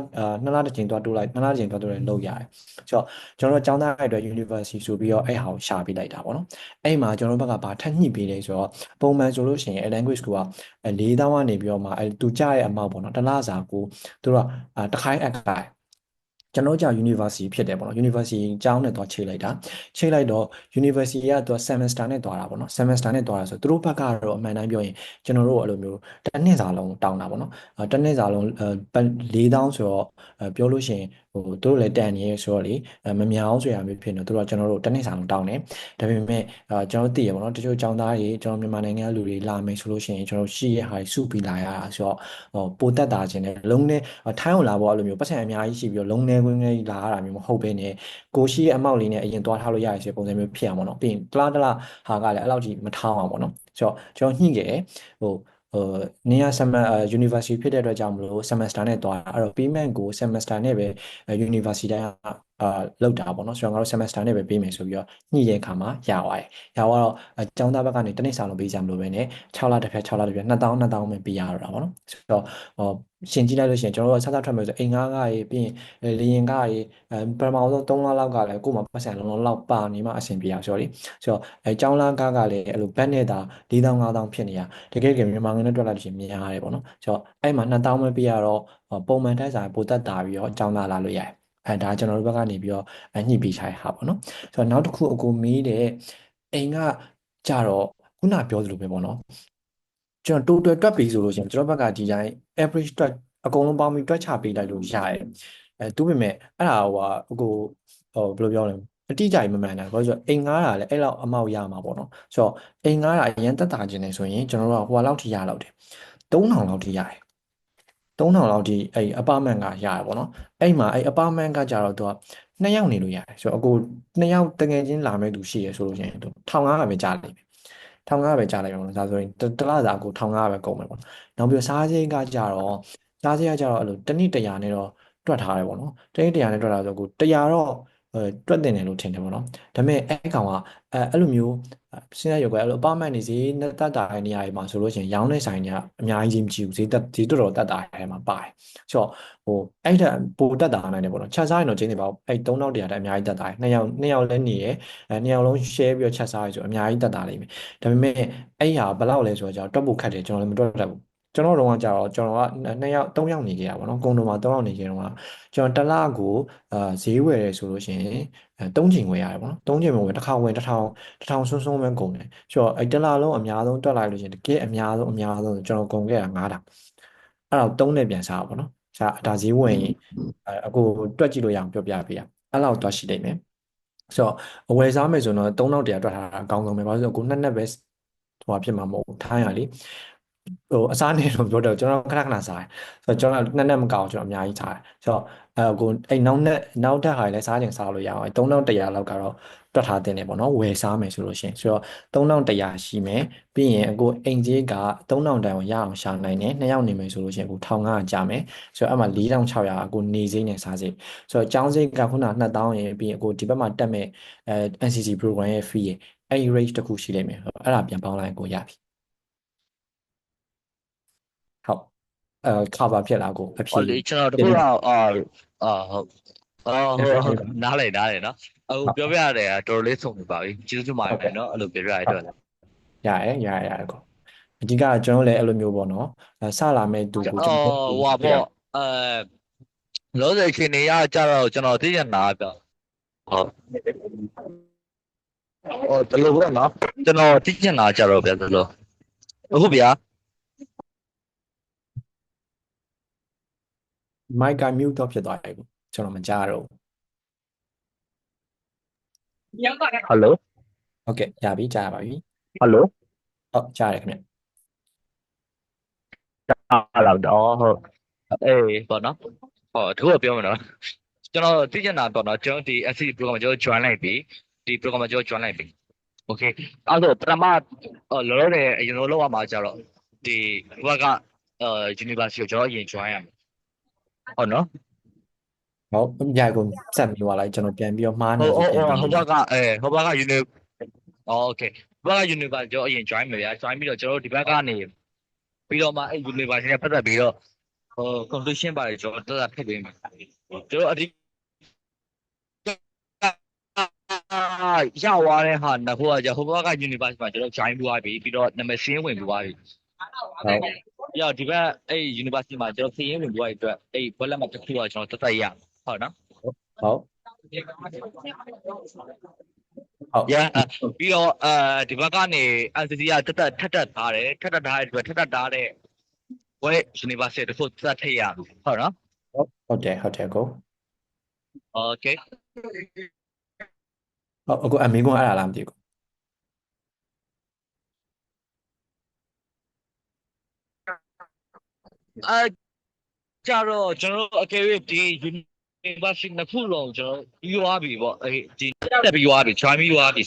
2လတစ်ချိန်သွားတိုးလိုက်2လတစ်ချိန်သွားတိုးလိုက်လုပ်ရတယ်ဆိုတော့ကျွန်တော်တို့ကျောင်းသားတွေအတွက် university ဆိုပြီးတော့အဲ့ဟာကိုရှာပေးလိုက်တာပေါ့နော်အဲ့မှာကျွန်တော်တို့ဘက်ကဘာထပ်ညှိပေးလဲဆိုတော့ပုံမှန်ဆိုလို့ရှိရင် language school က4000ကနေပြီးတော့မှသူကြားရဲ့အမောက်ပေါ့နော်တစ်လစာကိုသူတို့ကတစ်ခိုင်းအက်ကိုင်ကျွန်တော်ကြောင့် university ဖြစ်တယ်ပေါ့နော် university ကျောင်းနဲ့တော့ချိန်လိုက်တော့ university ကသူ semester နဲ့တွားတာပေါ့နော် semester နဲ့တွားတာဆိုသူတို့ဘက်ကတော့အမှန်တမ်းပြောရင်ကျွန်တော်တို့အဲ့လိုမျိုးတစ်နှစ်စာလုံးတောင်းတာပေါ့နော်တစ်နှစ်စာလုံး4000ဆိုတော့ပြောလို့ရှိရင်သူတို့လည်းတန်နေဆိုတော့လေမမြောင်ဆိုရမျိုးဖြစ်နေသူတို့ကကျွန်တော်တို့တစ်နှစ်စာလုံးတောင်းတယ်ဒါပေမဲ့ကျွန်တော်သိရပေါ့နော်တချို့ကျောင်းသားတွေကျွန်တော်မြန်မာနိုင်ငံကလူတွေလာမယ်ဆိုလို့ရှိရင်ကျွန်တော်ရှိရဟာစုပြီးလာရတာဆိုတော့ပိုတက်တာခြင်းနဲ့လုံးနဲ့ထိုင်းအောင်လာဖို့အဲ့လိုမျိုးပတ်စံအများကြီးရှိပြီးတော့လုံးနဲ့ဝင်နေလာရတာမျိုးမဟုတ်ဘဲနဲ့ကိုရှိရဲ့အမောက်လေးနဲ့အရင်သွားထားလို့ရရဆိုပုံစံမျိုးဖြစ်အောင်ပေါ့နော်ပြီးရင်တလားဟာကလည်းအဲ့လောက်ကြီးမထောင်းအောင်ပေါ့နော်ဆိုတော့ကျွန်တော်ညှိခဲ့နေရuniversity ဖြစ်တဲ့အတွက်ကြောင့်မလို့ semester နဲ့သွားတာအဲ့တော့ payment ကို semester နဲ့ပဲ university တိုင်းကလောက်တာပေါ့နော်ဆိုတော့ငါတို့ semester နဲ့ပဲပေးမယ်ဆိုပြီးတော့ညှိတဲ့အခါမှာရသွားတယ်ရသွားတော့ကျောင်းသားဘက်ကနေတစ်နှစ်စာလုံးပေးကြမလို့ပဲနဲ့6လတစ်ဖြတ်2000ပဲပေးရတော့တာပေါ့နော်ဆိုတော့ရှင်ကြည့်လိုက်လို့ရှိရင်ကျွန်တော်တို့ဆက်ထွက်မယ်ဆိုအိမ်ငါးကရေးပြီးရင်လေရင်ကရေးပထမဆုံး3လလောက်ကလည်းကို့မှာပတ်စံလုံးလောက်ပါနေမှအဆင်ပြေအောင်ဆိုတော့လေဆိုတော့ကျောင်းလကားကလည်းအဲ့လိုဘက်နဲ့တာ4000 5000ဖြစ်နေရတကယ်မြန်မာငွေနဲ့တွက်လိုက်လို့ရှိရင်မြင်ရတယ်ပေါ့နော်ဆိုတော့အဲ့မှာ2000ပဲပေးရတော့ပုံမှန်တက်စာပိုတက်တာပြီးတော့ကျောင်းသားလာလို့ရတယ်ဒါကျွန်တော်တို့ဘက်ကနေပြီးတော့ညှိပေးချင်ဟာပေါ့နော်ဆိုတော့နောက်တစ်ခုအကိုမေးတဲ့အိမ်ကကြတော့ခုနပြောသလိုပဲပေါ့နော်ကျွန်တော် total တွက်ပြီဆိုလို့ရှိရင်ကျွန်တော်ဘက်ကဒီတိုင်း average တွက်အကုန်လုံးပေါင်းပြီးတွက်ချပေးလိုက်လို့ရတယ်သူပေမဲ့အဲ့ဒါဟိုကိုဘယ်လိုပြောလဲအတိအကျမမှန်တာဘာလို့ဆိုတော့အိမ်ငားတာလည်းအဲ့လောက်အမောက်ရမှာပေါ့နော်ဆိုတော့အိမ်ငားတာအရင်တက်တာခြင်းနေဆိုရင်ကျွန်တော်တို့ကဟိုလောက်ထိရလောက်တယ်3000လောက်ထိရတယ်3000လောက်ထိအဲ့ apartment ကရတယ်ပေါ့နော်အဲ့မှာအဲ့ apartment ကကြတော့သူက2ယောက်နေလို့ရတယ်ဆိုတော့အကို2ယောက်တကယ်ချင်းလာမဲ့သူရှိရဆိုလို့ရှိရင်သူ1500ပဲကြားလိမ့်မယ်1500ပဲကြားလိုက်ပါတော့ဒါဆိုရင်တစ်လစာကို1500ပဲကုန်မယ်ပေါ့နောက်ပြီးစားစရိတ်ကကြတော့အဲ့လိုတစ်နှစ်100နဲ့တော့တွက်ထားတယ်ပေါ့နော်တစ်နှစ်100နဲ့တွက်ထားဆိုကို100တော့တွက်တင်တယ်လို့ထင်တယ်ပေါ့နော်ဒါပေမဲ့အဲ့ကောင်ကအဲ့လိုမျိုးစဉ်းစားရုပ်ကအဲ့လိုအပမန်နေစီနဲ့တတ်တာတဲ့နေရာတွေမှာဆိုလို့ရှိရင်ရောင်းတဲ့ဆိုင်တွေကအများကြီးမကြည့်ဘူးဈေးတော်တော်တတ်တာထဲမှာပါတယ်ဆိုတော့အဲ့ဒါပိုတတ်တာနိုင်တယ်ပေါ့နော်ချက်စားရင်တော့ကျင်းနေပါအဲ့3100တဲ့အများကြီးတတ်တာနှစ်ယောက်လည်းနေရနှစ်ယောက်လုံး share ပြီးတော့ချက်စားရဆိုအများကြီးတတ်တာလိမ့်မယ်ဒါပေမဲ့အဲ့ဟာဘယ်လောက်လဲဆိုတော့ကျွန်တော်တွက်ဖို့ခက်တယ်ကျွန်တော်လည်းမတွက်တတ်ဘူးကျွန်တော်တို့ကကြာတော့ကျွန်တော်က2ယောက်3ယောက်နေကြတာပေါ့နော်ကွန်ဒိုမှာ3ယောက်နေကြတော့ကျွန်တော်တစ်လကိုဈေးဝယ်တယ်ဆိုလို့ရှိရင်3ချိန်ဝယ်ရတယ်ပေါ့နော်3ချိန်ဝယ်တစ်ခါဝယ်1000ဆွန်းဆွန်းပဲကုန်တယ်ဆိုတော့အဲ့တစ်လလုံးအများဆုံးတွက်လိုက်လို့ရှိရင်တကယ်အများဆုံးကျွန်တော်ကုန်ခဲ့တာ9000အဲ့တော့3နဲ့ပြန်စားပါပေါ့နော် ဒါဈေးဝင်ရင်အကိုတွက်ကြည့်လို့ရအောင်ပြောပြပေးရအဲ့လောက်တော့ရှိနေမယ်ဆိုတော့အဝယ်စားမယ်ဆိုတော့3100တွက်ထားတာအကောင်းဆုံးပဲဘာလို့လဲဆိုတော့ကိုနှစ်ပဲဟိုဖြစ်မှာမဟုတ်ဘူးထိုင်းရလေအစားနေတော့ပြောတော့ကျွန်တော်ခဏခဏစားတယ်ဆိုတော့ကျွန်တော်နှစ်မကောက်ကျွန်တော်အများကြီးစားတယ်ဆိုတော့ကိုအဲ့နောက်ထပ်ဟာလည်းစားချင်စားလို့ရအောင်3100လောက်ကတော့တွက်ထားတင်တယ်ပေါ့နော်ဝယ်စားမယ်ဆိုလို့ရှိရင်ဆိုတော့3100ရှိမယ်ပြီးရင်အကိုအိမ်ကြီးက3000တန်ကိုရအောင်ရှာနိုင်တယ်2ယောက်နေမယ်ဆိုလို့ရှိရင်ကို1500ကျမယ်ဆိုတော့အဲ့မှာ4600အကိုနေစိမ့်နဲ့စားစိမ့်ဆိုတော့ကျောင်းစိမ့်ကခုန2000ရယ်ပြီးရင်အကိုဒီဘက်မှာတက်မဲ့NCC program ရဲ့ fee ရယ်အဲ့ rate တစ်ခုရှိလိမ့်မယ်အဲ့ဒါပြန်ပေါင်းလိုက်ကိုရပြီဟုတ်cover ဖြစ်လားကိုအဖြေ လေကျွန်တော်တခုတော့ဟုတ်နားလေနော်အခုပြောပြရတယ်တော်တော်လေးဆုံးနေပါပြီကျေးဇူးတင်ပါတယ်နော်အဲ့လိုပြောပြရတဲ့အတွက်ရကိုအဓိကကျွန်တော်လည်းအဲ့လိုမျိုးပေါ့နော်စလာမဲ့သူကိုကျွန်တော်ဟိုပါပေါ့လောဆယ်အခြေအနေရကြတော့ကျွန်တော်သိရနာပြဟုတ်တလို့ပေါ့နော်ကျွန်တော်သိချင်တာကြတော့ဗျာတလို့ဟုတ်ဗျာမိုက်က mute တော့ဖြစ်သွားတယ်ကိုကျွန်တော်မကြားတော့ဟယ်လိုဟုတ်ကဲ့ရပြီကြားပါပြီဟယ်လိုဟုတ်ကြားတယ်ခင်ဗျကြားလာတော့ဟုတ်အေးပေါ့နော်ဟောတခုပြောမယ်နော်ကျွန်တော်သိချင်တာပေါ့နော်ကျွန်တော်ဒီ SC program ကျွန်တော် join လိုက်ပြီဒီ program ကျွန်တော် join လိုက်ပြီ okay အဲ့တော့ပထမလောလောဆယ်အရင်ဆုံးလောက်ရမှာကြတော့ဒီဘက်ကuniversity ကိုကျွန်တော်အရင် join ရမယ်ဟုတ်နော်ဟုတ်ညကုန်ဆက်ပြီးသွားလိုက်ကျွန်တော်ပြန်ပြီးတော့မှားနေဆိုပြန်ပြီးဟိုဘက်က uni okay ဘက်က university ကျွန်တော်အရင် join မယ်ဗျာ join ပြီးတော့ကျွန်တော်ဒီဘက်ကနေပြီးတော့မှအဲ့ university နဲ့ပတ်သက်ပြီးတော့conclusion ပါတယ်ကျွန်တော်တက်တာထည့်ပေးမယ်ကျွန်တော်အဓိရသွားတဲ့ဟာနှစ်ခုကဟိုဘက်က university မှာကျွန်တော် join သွားပြီပြီးတော့နာမည်စင်းဝင်သွားပြီဟုတ်ရဒီဘက်အဲ့ university မှာကျွန်တော်စင်းဝင်သွားတဲ့အတွက်အဲ့ဘက်လက်မှာတစ်ခုကကျွန်တော်တက်ရဟုတ်နော်ဟုတ်ရပြီးတော့ဒီဘက်ကနေ NCC ကထက်ထားတယ်ထက်ထားတဲ့အတွက်ထက်ထားတဲ့ဝဲ university တစ်ခုတက်ထည့်ရဟုတ်နော်ဟုတ်တယ်ကို okay ဟုတ်အခုအမေကအဲ့ဒါလားမသိဘူးကြတော့ကျွန်တော်အကယ်၍ဒီ university နှစ်ခုလုံးကျွန်တော်ပြီးသွားပြီပေါ့ဒီတက်ပြီးသွားပြီ join ပြီးသွားပြီ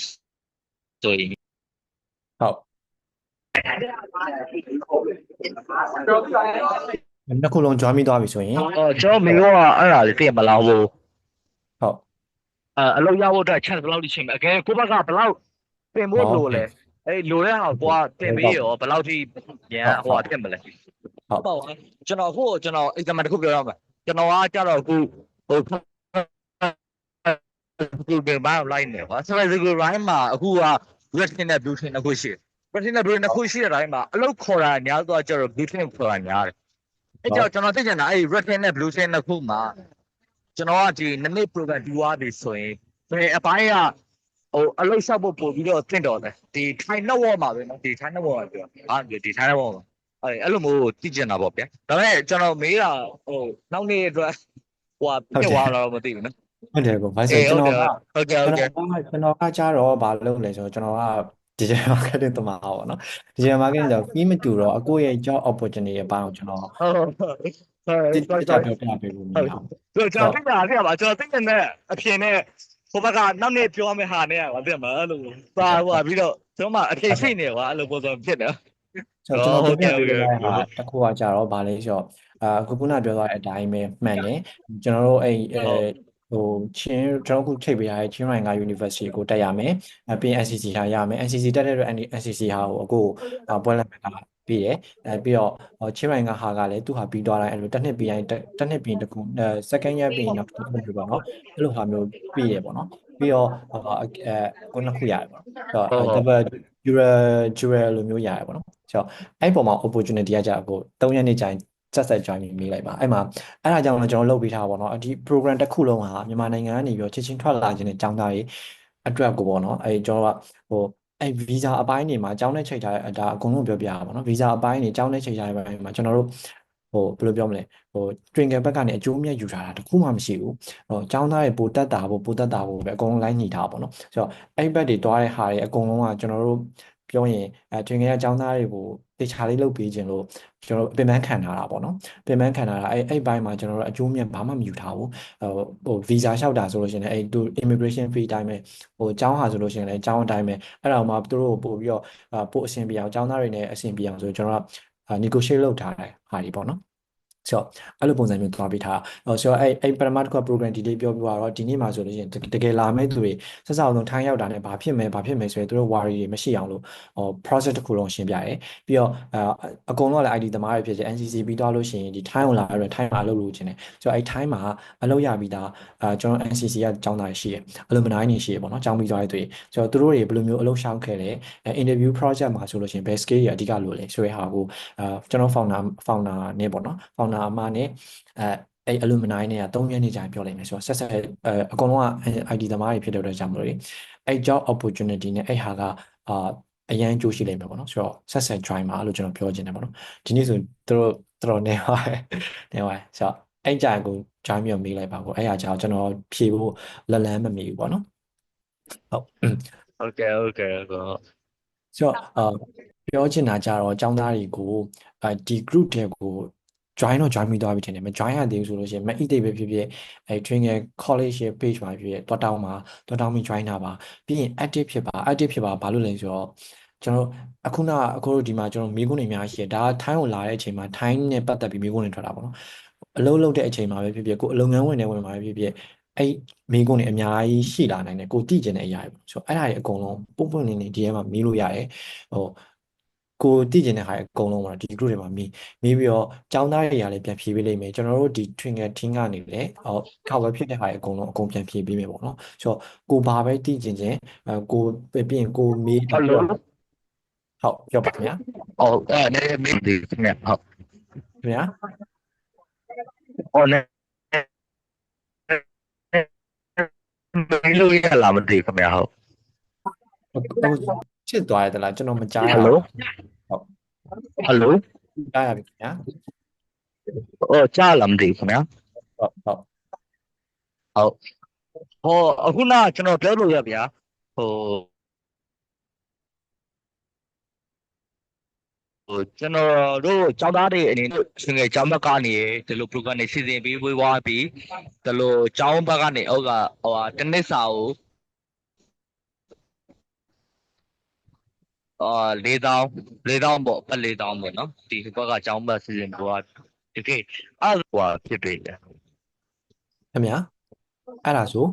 ဆိုရင်ဟုတ်နှစ်ခုလုံး join ပြီးသွားပြီဆိုရင်ကျွန်တော်မေကအဲ့ဒါလေးသိမလားဘူးဟုတ်အလုပ်ရဖို့အတွက် chance ဘယ်လောက်ထိချိန်မလဲအကယ်ကိုဘက်ကဘယ်လောက်တင်ဖို့လိုလဲလိုတဲ့ဟာကွာတင်ပေးရောဘယ်လောက်ထိညဟိုတက်မလဲဟုတ်ပါဘူးကျွန်တော်အခုကျွန်တော် exam တစ်ခုပြောရမှာကျွန်တော်ကကြတော့အခုဟိုဒီဘာလိုက်နေပါဆိုတော့ဒီ line မှာအခုက written နဲ့ blue နှစ်ခုရှိတယ် written နဲ့ blue နှစ်ခုရှိတဲ့ line မှာအလုပ်ခေါ်တာများသွားကြတော့ blue ခေါ်တာများတယ်အဲ့ကြောင့်ကျွန်တော်သိချင်တာအဲ့ written နဲ့ blue နှစ်ခုမှာကျွန်တော်ကဒီနှစ် program ပြီးသွားပြီဆိုရင်အပိုင်းကအလုပ်လျှောက်ဖို့ပို့ပြီးတော့သင့်တော်တယ်ဒီ Thai network မှာပဲနော်ဒီ Thai network မှာပြောဒီ Thai network မှာအဲ့လိုမျိုးသိကျင်တာပေါ့ဗျာဒါပေမဲ့ကျွန်တော်မေးတာနောက်နေ့အတွက်ပြစ်သွားတော့မသိဘူးနော်ဟုတ်တယ်ကိုဘာလို့ကျွန်တော်ကဟုတ်ကဲ့ကျွန်တော်ကကြားတော့ဘာလုပ်လဲဆိုတော့ကျွန်တော်က digital marketing တမပေါ့နော် digital marketing ဆိုပြီးမတူတော့အကိုရဲ့ job opportunity အပိုင်းကိုကျွန်တော်ဟုတ်ပြောပြပေးဖို့မရဘူးကျွန်တော်သိတာသိပါကျွန်တော်သိတဲ့အဖြစ်နဲ့ဟိုဘက်ကနောက်နေ့ပြောမယ့်ဟာနဲ့ကသိမှာအဲ့လိုပါဟိုပြီးတော့ကျွန်တော်မှအဖြစ်ရှိနေကွာအဲ့လိုပုံစံဖြစ်တယ်ကျွန်တော်ပြောပြပေးတဲ့ဟာတစ်ခုကကြတော့ဗာလဲဆိုတော့အခုခုနပြောသွားတဲ့အတိုင်းပဲမှန်တယ်ကျွန်တော်တို့အဲ့ဟိုချင်းကျွန်တော်ခုထိပ်ပေးရတဲ့ချင်းရိုင်က University ကိုတက်ရမယ်ပြီးရင် NCC ဟာရမယ် NCC တက်တဲ့အတွက် NCC ဟာကိုအခုပွဲလက်မှတ်ကပြီးတယ်ပြီးတော့ချင်းရိုင်ကဟာကလည်းသူ့ဟာပြီးသွားတိုင်းအဲ့လိုတစ်နှစ်ပြီးတိုင်းတစ်နှစ်ပြီးတကူ second year ပြီးရင်တော့တစ်နှစ်ပြီးပေါ့နော်အဲ့လိုဟာမျိုးပြီးတယ်ပေါ့နော်ပြီးတော့ကိုနှစ်ခုရတယ်ပေါ့နော်double dual လိုမျိုးရတယ်ပေါ့နော်ဆိုတော့အဲ့ပေါ်မှာ opportunity ကကြာကို3ရက်နေ့ကျရင်ဆက် join မိလိုက်ပါအဲ့မှာအဲ့ဒါကြောင့်လည်းကျွန်တော်လုပ်ပေးထားပါတော့ဒီ program တစ်ခုလုံးဟာမြန်မာနိုင်ငံကနေပြီးတော့ချက်ချင်းထွက်လာခြင်းနဲ့ကျောင်းသားတွေအတွက်ကိုပေါ့နော်အဲ့ကျွန်တော်ကဟိုအဲ့ visa အပိုင်းတွေမှာကျောင်းနဲ့ချိန်ထားတဲ့ဒါအကုန်လုံးပြောပြရပါတော့နော် visa အပိုင်းတွေကျောင်းနဲ့ချိန်ထားတဲ့ဘက်မှာကျွန်တော်တို့ ဘယ်လိုပြောမလဲTwinkle ဘက်ကနေအကျိုးအမြတ်ယူထားတာတခုမှမရှိဘူးကျောင်းသားတွေပိုတက်တာဖို့ပဲအကုန်လုံးလိုက်ညီထားပါတော့ဆိုတော့အဲ့ဘက်တွေတွားတဲ့ဟာတွေအကုန်လုံးကကျွန်တော်တို့ပြောရင်Twinkle ကကျောင်းသားတွေကိုတေချာလေးလုပ်ပေးခြင်းလို့ကျွန်တော်တို့ပင်ပန်းခံထားတာပေါ့နော်ပင်ပန်းခံထားတာအဲ့ဘိုင်းမှာကျွန်တော်တို့အကျိုးအမြတ်ဘာမှမယူထားဘူးvisa လျှောက်တာဆိုလို့ရှိရင်အဲ့သူ immigration fee တိုင်းပဲကျောင်းဟာဆိုလို့ရှိရင်လည်းကျောင်းအတိုင်းပဲအဲ့ဒါမှသူတို့ပို့ပြီးတော့ပို့အဆင်ပြေအောင်ကျောင်းသားတွေနဲ့အဆင်ပြေအောင်ဆိုကျွန်တော်တို့negotiate လုပ်ထားတဲ့ဟာတွေပေါ့နော်ဆိုတော့အဲ့လိုပုံစံမျိုးသွားပြီးထားဆိုတော့အဲ့ပထမတစ်ခု program ဒီလေးပြောပြတော့ဒီနေ့မှာဆိုလို့ရှိရင်တကယ်လာမဲ့သူတွေဆက်စောက်ဆုံးထိုင်းရောက်တာနဲ့ဘာဖြစ်မယ်ဆိုရင်သူတို့ worry တွေမရှိအောင်လို့process တစ်ခုလုံးရှင်းပြရဲပြီးတော့အကုန်လုံးကလည်း ID သမားတွေဖြစ်တယ် NCC ပြီးသွားလို့ရှိရင်ဒီထိုင်းကိုလာရထိုင်းမှာအလုပ်လုပ်ခြင်းတယ်ဆိုတော့အဲ့ထိုင်းမှာအလုပ်ရပြီးသားကျွန်တော် NCC ကကျောင်းသားတွေရှိတယ်အလုပ်မနိုင်နေရှိတယ်ပေါ့နော်ကျောင်းပြီးသွားတဲ့သူတွေဆိုတော့သူတို့တွေဘယ်လိုမျိုးအလုပ်ရှောက်ခဲ့လဲinterview project မှာဆိုလို့ရှိရင် best skill တွေအဓိကလိုလဲဆိုရဲဟာကိုကျွန်တော် founder နဲ့ပေါ့နော် founder အမနဲ့အဲ့ alumni နဲ့3ရက်နေကြာပြောလိုက်မယ်ဆိုတော့ဆက်အကုန်လုံးက ID သမားတွေဖြစ်တဲ့အတွက်ကြောင့်မလို့အဲ့ job opportunity နဲ့အဲ့ဟာကအရန်ကြိုးရှိလိမ့်မယ်ပေါ့နော်ဆိုတော့ဆက် join မှာလို့ကျွန်တော်ပြောချင်တယ်ပေါ့နော်ဒီနေ့ဆိုတော်တော်နေပါတယ်ဆိုတော့အဲ့ကြာကို join ပြီးမေးလိုက်ပါပေါ့အဲ့ဟာကြောင့်ကျွန်တော်ဖြေဖို့လလန်းမမီဘူးပေါ့နော်ဟုတ်ကဲ့ဆိုတော့ပြောချင်တာကြတော့ចောင်းသားတွေကိုဒီ group တွေကို join တော့ join ပြီးသွားပြီထင်တယ်မ join ရသေးဘူးဆိုလို့ရှိရင်မ e ပဲဖြစ်ဖြစ်Twinkle college ရဲ့ page မှာဖြစ်ဖြစ်တွားတောင်းပြီး join တာပါပြီးရင် active ဖြစ်ပါဘာလို့လဲဆိုတော့ကျွန်တော်အခုတို့ဒီမှာကျွန်တော်မိကုန်းတွေအများကြီးရှိတယ်ဒါထိုင်းကိုလာတဲ့အချိန်မှာထိုင်းနဲ့ပတ်သက်ပြီးမိကုန်းတွေထွက်တာပေါ့နော်အလုပ်လုပ်တဲ့အချိန်မှာပဲဖြစ်ဖြစ်ကိုအလုပ်ငန်းဝင်မှာပဲဖြစ်ဖြစ်အဲ့မိကုန်းတွေအများကြီးရှိလာနိုင်တယ်ကိုသိကျင်တဲ့အရာတွေပေါ့ဆိုတော့အဲ့ဒါတွေအကုန်လုံးပွင့်နေဒီထဲမှာမေးလို့ရတယ်ကိုသိကျင်တဲ့ဟာအကုန်လုံးပေါ့ဒီ group တွေမှာမေးပြီးတော့ចောင်းသားတွေကလည်းပြန်ဖြေပေးလိမ့်မယ်ကျွန်တော်တို့ဒီ Twinkle team ကနေလည်းခေါက်ပဲဖြစ်တဲ့ဟာအကုန်လုံးအကုန်ပြန်ဖြေပေးမယ်ပေါ့နော်ဆိုတော့ကိုဘာပဲသိကျင်ခြင်းကိုပြီးရင်ကိုမေးပြောပြောပါခင်ဗျာနည်းမေးသေးခင်ဗျဟုတ်ခင်ဗျာနည်းမေးလို့ရလားမသိခင်ဗျာဟုတ်ချစ်သွားရသလားကျွန်တော်မကြားရဘူးဟယ်လိုကြားရပြီခင်ဗျာကြားလားမသိခင်ဗျာဟုတ်အခုနကျွန်တော်ပြောလို့ရဗျာကျွန်တော်တို့ကျောင်းသားတွေအနေနဲ့ငယ်ကျောင်းဘက်ကနေဒီလို program တွေစီစဉ်ပြီးဝေးသွားပြီးဒီလိုကျောင်းဘက်ကနေတနစ်စာကို4000ပေါ့ပတ်4000ပေါ့နော်ဒီဘက်ကကျောင်းဘက်စီစဉ်ပေါ်တကယ်အဲ့လိုဖြစ်ပြီလေခင်ဗျာအဲ့ဒါဆို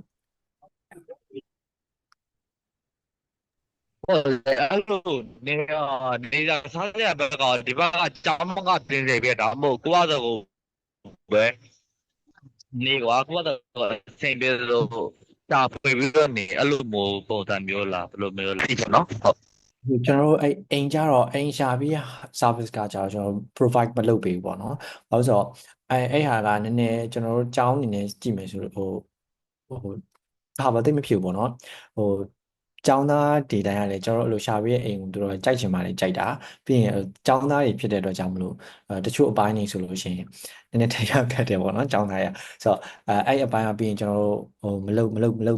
အဲ့လိုနေစားရဘက်ကဒီဘက်ကကျောင်းကပြင်နေပြတာမဟုတ်ကိုကတော့ပဲနေကွာကိုကတော့အဆင်ပြေလို့တာဖွေပြီးတော့နေအဲ့လိုမျိုးပုံစံမျိုးလားဘယ်လိုမျိုးလဲဒီပေါ့နော်ဟုတ်ကျွန်တော်တို့အဲ့အိမ်ကြတော့အိမ်ရှာပြီး service ကကြတော့ကျွန်တော် provide မလုပ်ပေးဘူးပေါ့နော်ဘာလို့ဆိုတော့အဲ့ဟာကနည်းနည်းကျွန်တော်တို့ကြောင်းအနေနဲ့ကြည့်မယ်ဆိုတော့ဟာဘာသိမဖြစ်ဘူးပေါ့နော်ကျောင်းသားတွေတိုင်းကလည်းကျွန်တော်တို့အလိုရှာပေးတဲ့အိမ်ကိုတို့ကြိုက်ချင်ပါလေကြိုက်တာပြီးရင်ကျောင်းသားတွေဖြစ်တဲ့အတွက်ကြောင့်မလို့တချို့အပိုင်းနေဆိုလို့ရှိရင်နည်းနည်းထည့်ရခက်တယ်ပေါ့နော်ကျောင်းသားရဆိုတော့အဲ့အပိုင်းကပြီးရင်ကျွန်တော်တို့မလုပ်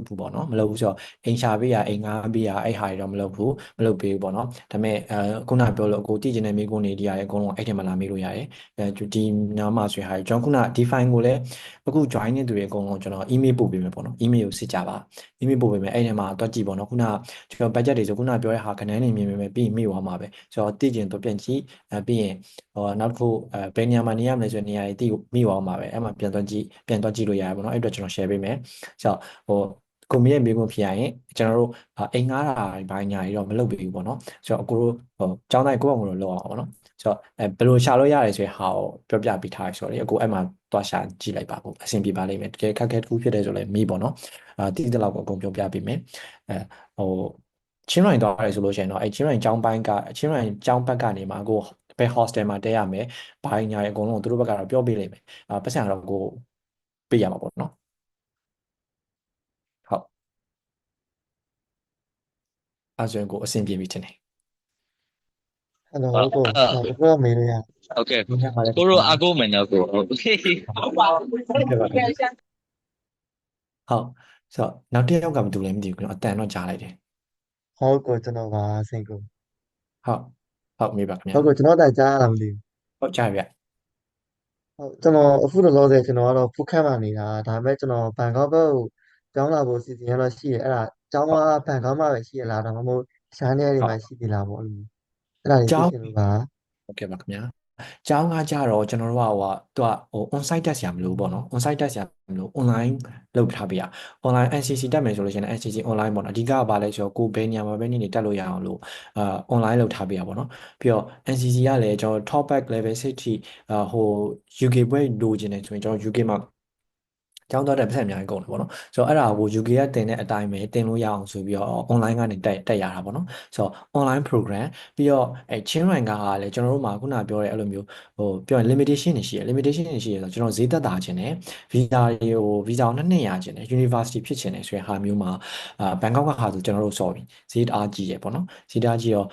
ဘူးပေါ့နော်မလုပ်ဘူးဆိုတော့အိမ်ရှာပေးရအိမ်ငားပေးရအဲ့ဟာတွေတော့မလုပ်ပေးဘူးပေါ့နော်ဒါပေမဲ့ခုနပြောလို့အကိုတည်ကျင်တဲ့မိကုန်းတွေဒီရတယ်အကုန်လုံးအဲ့ထဲမှာလာမေးလို့ရတယ်ဒီနားမှာဆိုရင်ဟာကျွန်တော်ခုန define ကိုလည်းအခု join နေသူတွေအကုန်လုံးကျွန်တော် email ပို့ပေးမယ်ပေါ့နော် email ကိုစစ်ကြပါ email ပို့ပေးမယ်အဲ့ထဲမှာတွက်ကြည့်ပေါ့နော်ခုနကျွန်တော် budget တွေဆိုခုနပြောတဲ့ဟာခဏနေမြင်မယ်ပြီးရင်မိသွားမှာပဲဆိုတော့တည်ကျင်တော့ပြန်ကြည့်ပြီးရင်နောက်တစ်ခုဘယ်နေရာမှာနေရမလဲဆိုတဲ့နေရာတွေတည်မိသွားမှာပဲအဲ့မှာပြန်တွက်ကြည့်လို့ရတယ်ပေါ့နော်အဲ့အတွက်ကျွန်တော် share ပေးမယ်ဆိုတော့ကိုမီးရဲ့မိကုန်းဖြစ်ရရင်ကျွန်တော်တို့အိမ်ငားတာဘာညာတွေတော့မလုပ်ဘူးပေါ့နော်ဆိုတော့အကိုတို့ကျောင်းတိုင်းကိုယ့်ဘက်ကိုလုပ်အောင်ပေါ့နော်ဆိုတော့ဘယ်လိုရှာလို့ရတယ်ဆိုရင်ဟာကိုပြောပြပေးထားရဆိုတော့အကိုအဲ့မှာသွားရှာကြည့်လိုက်ပါပေါ့အဆင်ပြေပါလိမ့်မယ်တကယ်ခက်ခဲတစ်ခုဖြစ်တယ်ဆိုလည်းမိပေါ့နော်တိတိလောက်ကိုအကုန်ပြောပြပေးမယ်ချင်းရိုင်သွားရဲဆိုလို့ရှိရင်တော့ချင်းရိုင်ကျောင်းဘက်ကနေမှာကိုဘယ် hostel မှာတဲရမယ်ဘာညာအကုန်လုံးသူတို့ဘက်ကတော့ပြောပေးလိမ့်မယ်ပတ်စံတော့ကိုပေးရမှာပေါ့နော်ဟုတ်အဲ့ဆိုရင်ကိုအဆင်ပြေပြီထင်တယ် Hello ကိုကိုမေးလို့ရ Okay ဒီနေ့ပါလေ ကိုတို့အကူမယ်နော်ကိုဟုတ် ဟုတ်ကဲ့ပါခင်ဗျာဟုတ်ဆိုတော့နောက်တစ်ယောက်ကမတူလည်းမသိဘူးကျွန်တော်အတန်တော့ကြားလိုက်တယ် ဟုတ်ကိုကျွန်တော်ပါစိတ်ကို ဟုတ်မေးပါခင်ဗျာ ဟုတ်ကိုကျွန်တော်တိုင်ကြားရတာမသိဘူး ဟုတ်ကြားပြီဗျ ဟုတ်ကျွန်တော်အခုလောလောဆယ်ကျွန်တော်ကတော့ဖူးခက်မှနေတာဒါပေမဲ့ကျွန်တော်ဘန်ကောက်ဘက်ကိုကျောင်းလာဖို့စီစဉ်ရတော့ရှိရအဲ့ဒါကျောင်းကဘန်ကောက်မှာပဲရှိရလားဒါမှမဟုတ်ရှားနေရာတွေမှာရှိသေးလားပေါ့အဲ့လိုအဲ့ဒါလေးသိ ကျောင်း ချင်လို့ပါ ဟုတ်ကဲ့ပါခင်ဗျာကျောင်းကကြတော့ကျွန်တော်တို့ကသူကon site တက်ဆရာမလို့ပေါ့နော် on site တက်ဆရာမလို့ online လုပ်ထားပေးရ online NCC တက်မယ်ဆိုလို့ရှိရင် NCC online ပေါ့နော်အဓိကကဘာလဲဆိုတော့ကိုဘယ်နေရာမှာပဲနေတက်လို့ရအောင်လို့online လုပ်ထားပေးရပေါ့နော်ပြီးတော့ NCC ကလည်းကျွန်တော် top back level 6ထိဟို UK ဘွဲလိုချင်တယ်ဆိုရင်ကျွန်တော် UK မှာကျောင်းသွားတဲ့ပတ်စံအများကြီးကုန်တယ်ပေါ့နော်ဆိုတော့အဲ့ဒါကို UK ကတင်တဲ့အတိုင်းပဲတင်လို့ရအောင်ဆိုပြီးတော့ online ကနေတက်ရတာပေါ့နော်ဆိုတော့ online program ပြီးတော့ချင်းရိုင်ကလည်းကျွန်တော်တို့မှာခုနပြောတဲ့အဲ့လိုမျိုးပြောရင် limitation တွေရှိတယ် limitation တွေရှိရဆိုတော့ကျွန်တော်ဈေးသက်သာခြင်းနဲ့ visa တွေကို visa ကို2 နှစ်ရခြင်းနဲ့ university ဖြစ်ခြင်းနဲ့ဆိုတဲ့ဟာမျိုးမှာဘန်ကောက်ကဟာဆိုကျွန်တော်တို့ sorry ဈေးအားကြီးရပေါ့နော်ဈေးအားကြီးတော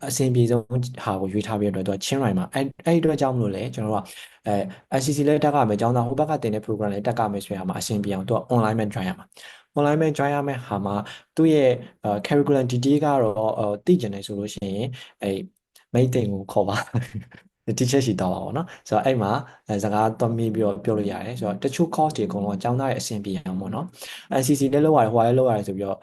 ့အဆင်ပြေဆုံးဟာကိုရွေးထားပြီးတော့သူကချင်းရိုင်မှာအဲ့အတွက်ကြောင့်မလို့လဲကျွန်တော်တို့ကNCC လည်းတက်ကမယ်ကျောင်းသားဟိုဘက်ကတင်တဲ့ program လည်းတက်ကမယ်ဆိုရမှာအဆင်ပြေအောင်သူက online ပဲ join ရမှာ online ပဲ join ရမယ်ဟာမှာသူ့ရဲ့ curriculum detail ကတော့သိကျင်တယ်ဆိုလို့ရှိရင်မိတ်တိမ်ကိုခေါ်ပါ teacher ရှိတော့ပါဘောเนาะဆိုတော့အဲ့မှာစကားတော့မေးပြီးတော့ပြောလို့ရတယ်ဆိုတော့တချို့ course တွေအကုန်လုံးအကြောင်းသားရဲ့အဆင်ပြေအောင်ပေါ့เนาะ NCC လည်းလောက်ရတယ်ဟိုလည်းလောက်ရတယ်ဆိုပြီးတော့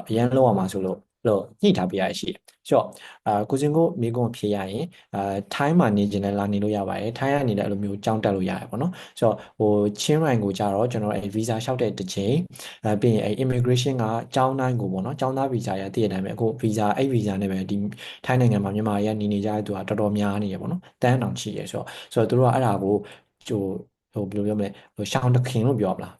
အရန်လောက်ရမှာဆိုလို့ညှိထားပေးရရှိတယ်ဆိုတော့ကိုစင်ကိုမိကုန်းဖြေရရင်ထိုင်းမှာနေကျင်လည်းလာနေလို့ရပါတယ်ထိုင်းကနေလည်းအဲ့လိုမျိုးကြောင်းတက်လို့ရတယ်ပေါ့နော်ဆိုတော့ဟိုချင်းရိုင်ကိုကြတော့ကျွန်တော်အဲ့ visa လျှောက်တဲ့တစ်ချိန်ပြီးရင်အဲ့ immigration ကကျောင်းတိုင်းကိုပေါ့နော်ကျောင်းသား visa ရတည့်ရတိုင်းပဲအခု visa အဲ့ visa နဲ့ပဲဒီထိုင်းနိုင်ငံမှာမြန်မာရနေကြတဲ့သူကတော်တော်များနေရပေါ့နော်တန်းတောင်ရှိရဆိုတော့သူတို့ကအဲ့ဒါကိုဘယ်လိုပြောမလဲရှောင်းတခင်လို့ပြောရမလား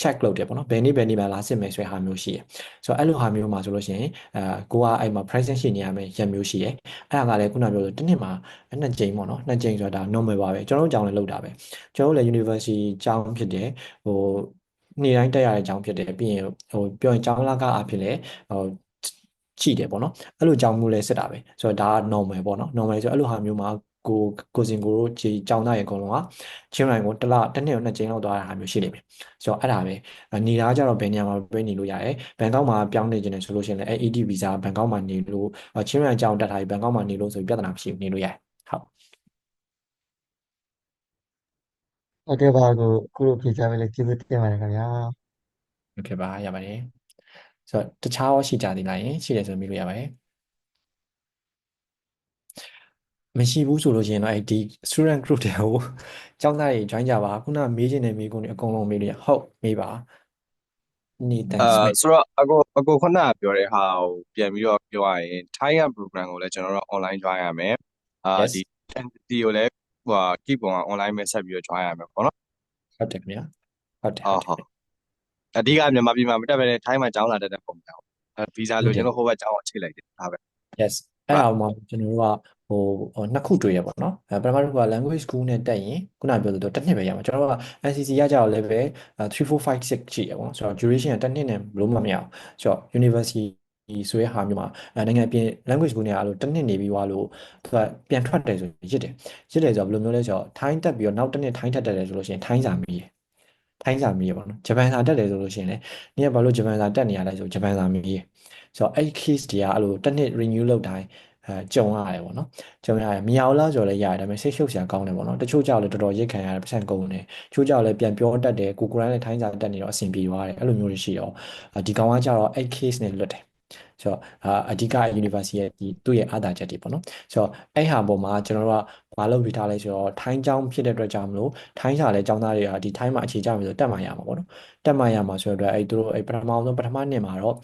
check လုပ်တယ်ပေါ့နော်ဘယ်နေ့မှာလာစစ်မယ်ဆိုတဲ့ဟာမျိုးရှိတယ်ဆိုတော့အဲ့လိုဟာမျိုးမှာဆိုလို့ရှိရင်ကိုကအဲ့မှာ present ရှိနေရမယ်ရက်မျိုးရှိတယ်အဲ့ဒါကလည်းခုနပြောလို့တစ်နှစ်မှာ2 ကြိမ်ပေါ့နော်2 ကြိမ်ဆိုတာဒါ normal ပါပဲကျွန်တော်တို့ကျောင်းလည်းလုပ်တာပဲကျွန်တော်တို့လည်း university ကျောင်းဖြစ်တယ်နေ့တိုင်းတက်ရတဲ့ကျောင်းဖြစ်တယ်ပြီးရင်ပြောရင်ကျောင်းလာကအဖြစ်လဲရှိတယ်ပေါ့နော်အဲ့လိုကျောင်းမျိုးလဲစစ်တာပဲဆိုတော့ဒါက normal ပေါ့နော် normal ဆိုအဲ့လိုဟာမျိုးမှာကိုစင်ကိုတို့ဒီကျောင်းသားရေအကုန်လုံးကချင်းရိုင်ကိုတစ်နှစ်ကို2 ကြိမ်လောက်သွားတဲ့ဟာမျိုးရှိနေပြီဆိုတော့အဲ့ဒါပဲနေတာကြတော့ဘယ်နေရာမှာပဲနေလို့ရတယ်ဘန်ကောက်မှာပြောင်းနေခြင်းနဲ့ဆိုလို့ရှိရင်လည်းAD visa ဘန်ကောက်မှာနေလို့ချင်းရိုင်ကျောင်းတက်ထားပြီးဘန်ကောက်မှာနေလို့ဆိုပြီးပြဿနာမရှိဘူးနေလို့ရတယ်ဟုတ် ဟုတ်ကဲ့ပါကိုအခုလိုဖြေချပေးလို့ကျေးဇူးတင်ပါတယ်ခင်ဗျာ โอเคပါရပါတယ်ဆိုတော့တခြားရောရှိကြသေးလားယင်ရှိတယ်ဆိုပြီးလို့ရပါတယ်မရှိဘူးဆိုလို့ရှိရင်တော့အဲ့ဒီ student group တွေကိုကျောင်းသားတွေ join ကြပါခုနမေးခြင်းနဲ့မေးခွန်းတွေအကုန်လုံးမေးလို့ရဟုတ်မေးပါနေတန်စမစ် ဆိုတော့အကိုခုနကပြောတဲ့ဟာကိုပြန်ပြီးတော့ပြောရရင် Thai program ကိုလည်းကျွန်တော်တို့ online join ရမယ်ဒီ entity ကိုလည်းkeep ပုံက online ပဲဆက်ပြီးတော့ join ရမယ်ပေါ့နော်ဟုတ်တယ်ခင်ဗျာဟုတ်တယ်အဓိကမြန်မာပြည်မှာမတက်ဘဲနဲ့ Thai မှာကျောင်းလာတတ်တဲ့ပုံစံပေါ့visa လိုချင်လို့ဟိုဘက်ကျောင်းကိုချိန်လိုက်တယ်ဒါပဲ yes အဲ့ဒါမှကျွန်တော်တို့က2 ခုတွေ့ရပေါ့နော်ပထမတစ်ခုက language school နဲ့တက်ရင်ခုနပြောသလိုတစ်နှစ်ပဲရမှာကျွန်တော်တို့က NCC ရကြတော့ level 3 4 5 6ရှိရပေါ့နော်ဆိုတော့ duration ကတစ်နှစ်နဲ့ဘလို့မှမရအောင်ဆိုတော့ university ဆိုတဲ့ဟာမျိုးမှာနိုင်ငံပြင် language school နဲ့အဲ့လိုတစ်နှစ်နေပြီးသွားလို့သူကပြန်ထွက်တယ်ဆိုရစ်တယ်ဆိုတော့ဘယ်လိုမျိုးလဲဆိုတော့ထိုင်းတက်ပြီးတော့နောက်တစ်နှစ်ထိုင်းတက်တယ်ဆိုလို့ရှိရင်ထိုင်းစာမေးရပေါ့နော်ဂျပန်စာတက်တယ်ဆိုလို့ရှိရင်လည်းနေ့ကဘာလို့ဂျပန်စာတက်နေရလဲဆိုဂျပန်စာမေးရဆိုတော့အဲ့ case တွေကအဲ့လိုတစ်နှစ် renew လုပ်တိုင်းကြုံရတယ်ပေါ့နော်ကြုံရတယ်မရဘူးလားဆိုတော့လည်းရတယ်ဒါပေမဲ့စိတ်ရှုပ်စရာကောင်းတယ်ပေါ့နော်တချို့ကြောက်လည်းတော်တော်ရိတ်ခံရတယ်ပတ်စံကုန်တယ်တချို့ကြောက်လည်းပြန်ပြောတတ်တယ်ကိုယ်လည်းထိုင်းစာတက်နေတော့အဆင်ပြေသွားတယ်အဲ့လိုမျိုးတွေရှိတော့ဒီကောင်ကကြတော့အဲ့ case နဲ့လွတ်တယ်ဆိုတော့အဓိက university ရဲ့ဒီသူ့ရဲ့အားသာချက်တွေပေါ့နော်ဆိုတော့အဲ့ဟာပေါ်မှာကျွန်တော်တို့ကဘာလုပ်ပြီးထားလဲဆိုတော့ထိုင်းကျောင်းဖြစ်တဲ့အတွက်ကြောင့်မလို့ထိုင်းစာလည်းကျောင်းသားတွေကဒီထိုင်းမှာအခြေချမယ်ဆိုတက်မှရမှာပေါ့နော်တက်မှရမှာဆိုတော့အဲ့သူတို့အဲ့ပထမနှစ်မှာတော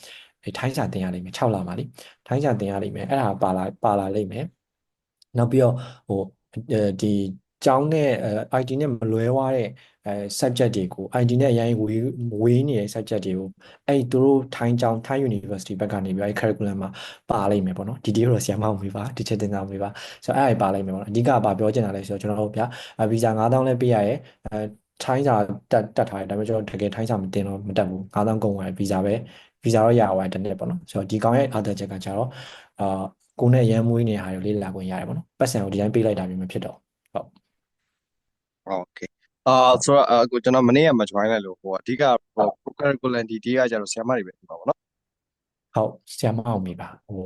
့ထိုင်းစာသင်ရလိမ့်မယ်6 လမှာလीထိုင်းစာသင်ရလိမ့်မယ်အဲ့ဒါပါလာလိမ့်မယ်နောက်ပြီးတော့ဒီကျောင်းနဲ့IT နဲ့မလွဲသွားတဲ့subject တွေကို IT နဲ့အရင်ဝေးနေတဲ့ subject တွေကိုအဲ့သူတို့ထိုင်းကျောင်း Thai University ဘက်ကနေပြီးအဲ့ curriculum မှာပါလိမ့်မယ်ပေါ့နော်ဒီ detail တော့ဆရာမအောင်မေးပါဒီချက်တင်ဆောင်မေးပါဆိုတော့အဲ့ဒါပါလိမ့်မယ်ပေါ့နော်အဓိကဘာပြောချင်တာလဲဆိုတော့ကျွန်တော်တို့ဗျာ visa 9000လည်းပေးရရဲ့ထိုင်းစာတက်ထားတယ်ဒါပေမဲ့ကျွန်တော်တကယ်ထိုင်းစာမတင်တော့မတက်ဘူး9000ကုန်သွားတယ် visa တော့ရသွားတယ်တစ်နှစ်ပေါ့နော်ဆိုတော့ဒီကောင်ရဲ့ other ချက်ကကြတော့ ကိုနဲ့ရမ်းမွေးနေတဲ့ဟာတွေလေ့လာခွင့်ရတယ်ပေါ့နော်ပတ်စံကိုဒီတိုင်းပေးလိုက်တာမျိုးမဖြစ်တော့ဟုတ် Okay ဆိုတော့အခုကျွန်တော်မနေ့ကမ join လိုက်လို့ဟိုအဓိကဟို curriculum ဒီကကျတော့ဆရာမတွေပဲဖြစ်ပါပေါ့နော်ဟုတ်ဆရာမအောင်မိပါဟို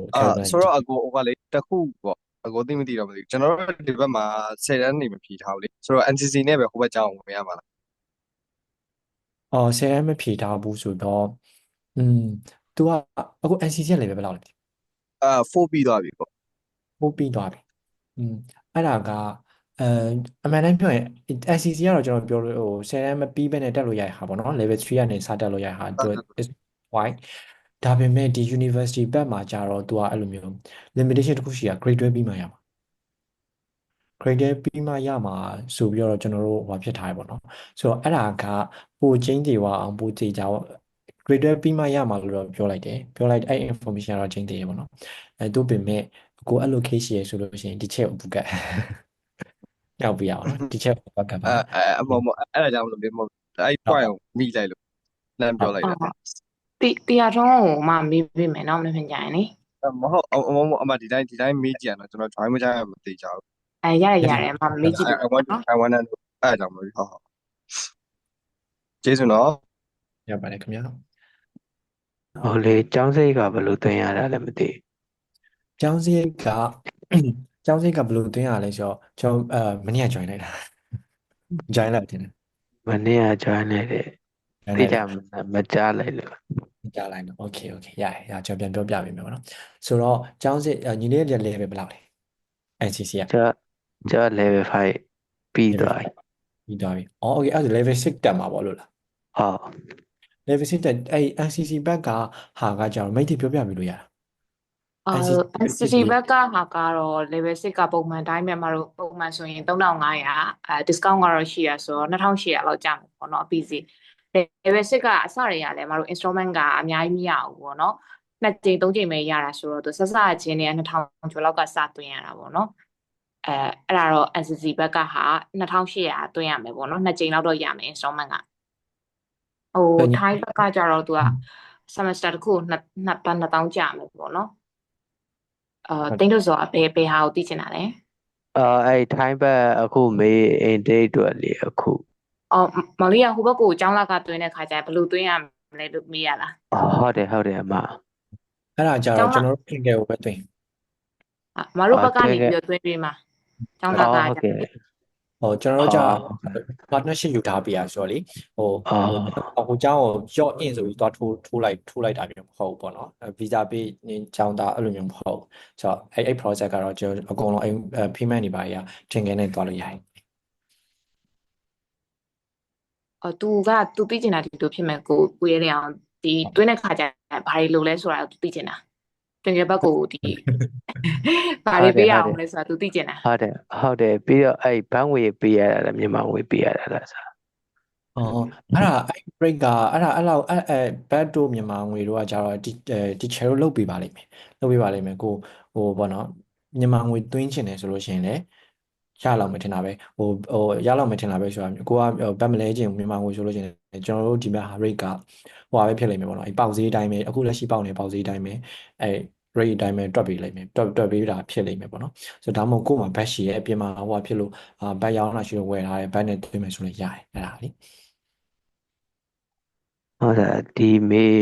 ဆိုတော့အခုဟိုကလေတစ်ခုပေါ့အခုသိမသိတော့မသိဘူးကျွန်တော်တို့ဒီဘက်မှာ10တန်းနေမဖြေထားဘူးလေဆိုတော့ NCC နဲ့ပဲဟိုဘက်ကြောင်းဝင်ရမှာလားဆယ်တန်းမဖြေထားဘူးဆိုတော့သူကအခု NCC က level ဘယ်လောက်လဲ4ပြီးသွားပြီပေါ့ပို့ပြီးသွားပြီအဲ့ဒါကအမှန်တမ်းပြောရင် NCC ကတော့ကျွန်တော်ပြောလို့ဟို10တန်းမပြီးဘဲနဲ့တက်လို့ရတဲ့ဟာပေါ့နော် level 3ကနေစတက်လို့ရတဲ့ဟာသူ is wide ဒါပေမဲ့ဒီ university ဘက်မှာကျတော့သူကအဲ့လိုမျိုး limitation တစ်ခုရှိတာ grade 12ပြီးမှရမှာ grade 12ပြီးမှရမှာဆိုပြီးတော့ကျွန်တော်တို့ဟိုဖြစ်ထားရပေါ့နော်ဆိုတော့အဲ့ဒါကပိုချင်းတွေအောင်ပိုကြေကြအောင် grade 12ပြီးမှရမှာလို့တော့ပြောလိုက်တယ်ပြောလိုက်အဲ့ information ကတော့ချင်းသေးရပေါ့နော်တို့ပင်မဲ့ကိုအဲ့လို case ရဆိုလို့ရှိရင်ဒီချက်ကိုကတ်ရောက်ပြရအောင်နော်ဒီချက်ကိုကတ်ပါမဟုတ်အဲ့ဒါကြောင့်မလို့မဟုတ်အဲ့ point ကိုမိလိုက်လို့လမ်းပြောလိုက်တာတရားထုံးကိုမှမေးပေးမယ်နော်မဖြစ်ကြရင်လေမဟုတ်အမဒီတိုင်းမေးကြည့်ရတော့ကျွန်တော် join မကြရမသိကြဘူးရတယ်မမေးကြည့်I want to အဲ့ကြောင့်မလို့ဟုတ်ကျေးဇူးနော်ရပါတယ်ခင်ဗျာဟိုလေကျောင်းစိတ်ကဘယ်လိုသင်ရတာလဲမသိကျောင်းစိတ်ကကျောင်းစိတ်ကဘယ်လိုသင်ရလဲဆိုတော့ကျွန်တော်မနေ့က join လိုက်တာ join လိုက်တယ်မနေ့က join လိုက်တယ်သိကြမကြားလိုက်လို့မကြားလိုက်နော် okay ရကျွန်တော်ပြန်ပြောပြပေးမယ်ပေါ့နော်ဆိုတော့ကျောင်းစိတ်ညီလေးရဲ့ level ဘယ်လောက်လဲ NCC ကကျွန်တော် level 5ပြီးသွားပြီokay အဲ့ဒါ level 6တက်မှာပေါ့လို့လားဟုတ် level 6တက်အဲ့ NCC ဘက်ကဟာကကြောင်မိတ်တိပြောပြပြီးလို့ရတာNCC ဘက်ကဟာကတော့ level 6ကပုံမှန်တိုင်းပဲမတို့ပုံမှန်ဆိုရင်3500discount ကတော့ရှိရဆိုတော့2800လောက်ကျမှာပေါ့နော်အပြီးစီ level 6ကအစတွေကလည်းမတို့ installment ကအများကြီးမရဘူးပေါ့နော်2ကြိမ်3ကြိမ်ပဲရတာဆိုတော့သူဆက်စချင်းနေ2000ကျော်လောက်ကစသွင်းရတာပေါ့နော်အဲ့ဒါတော့ NCC ဘက်ကဟာ2800သွင်းရမယ်ပေါ့နော်2ကြိမ်လောက်တော့ရမယ် installment ကဟို Thai ဘက်ကကြတော့သူက semester တစ်ခု2000ကျမယ်ပေါ့နော်တိတ်လို့ဆိုဘယ်ဟာကိုသိချင်တာလဲအဲ့ Thai ဘက်အခုမေး intake အတွက်လေအခုမော်လီကဟိုဘက်ကိုအကြောင်းလကသွင်းတဲ့ခါကျရင်ဘယ်လိုသွင်းရမလဲလို့မေးရလားဟုတ်တယ်အမအဲ့ဒါကြတော့ကျွန်တော်တို့ clinical ကိုပဲသွင်းမတို့ဘက်ကနေပြီးတော့သွင်းပေးမှာအကြောင်းလကဟုတ်ကဲ့ကျွန်တော်တို့ကြာ partnership ယူထားပြရဆိုတော့လေဟိုเจ้าကို job in ဆိုပြီးသွားထိုးလိုက်တာမျိုးမဟုတ်ဘူးပေါ့နော် visa ပေးကျောင်းသားအဲ့လိုမျိုးမဟုတ်ဆိုတော့အဲ့ project ကတော့ကျွန်တော်အကုန်လုံးpayment တွေပါရတင်ခဲ့နေသွားလို့ရတယ်သူသိချင်တာဒီလိုဖြစ်မဲ့ကိုရဲတဲ့အောင်ဒီတွင်းတဲ့ခါကျဘာတွေလုပ်လဲဆိုတာသူသိချင်တာတွင်ကဘက်ကိုဒီဘာတွေပေးရအောင်လဲဆိုတာသူသိချင်တာဟုတ်တယ်ပြီးတော့အဲ့ဘန်းငွေပေးရတာလားမြန်မာငွေပေးရတာလားဆိုအဲ့ဒါအဲ့ break ကအဲ့လောက်ဘတ်တို့မြန်မာငွေတို့ကကြတော့ဒီ channel လုတ်ပေးပါလိမ့်မယ်ကိုဟိုပေါ့နော်မြန်မာငွေသွင်းချင်တယ်ဆိုလို့ရှိရင်လည်းရလောက်မထင်တာပဲဟိုရလောက်မထင်တာပဲဆိုတာကိုကဘတ်မလဲခြင်းမြန်မာငွေဆိုလို့ရှိရင်ကျွန်တော်တို့ဒီဘက်ဟာ rate ကဟိုပါပဲဖြစ်လိမ့်မယ်ပေါ့နော်အဲ့ပေါက်ဈေးတိုင်းပဲအခုလက်ရှိပေါက်နေပေါက်ဈေးတိုင်းပဲအဲ့ rate တိုင်းပဲတွက်ပေးလိုက်မယ်တွက်ပေးတာဖြစ်လိမ့်မယ်ပေါ့နော်ဆိုတော့ဒါမှမဟုတ်ကို့မှာဘတ်ရှိရဲ့အပြင်မှာဟိုဖြစ်လို့ဘတ်ရောင်းတာရှိလို့ဝယ်ထားတယ်ဘတ်နဲ့သွင်းမယ်ဆိုလည်းရတယ်အဲ့ဒါလေဟုတ်တယ်ဒီမေး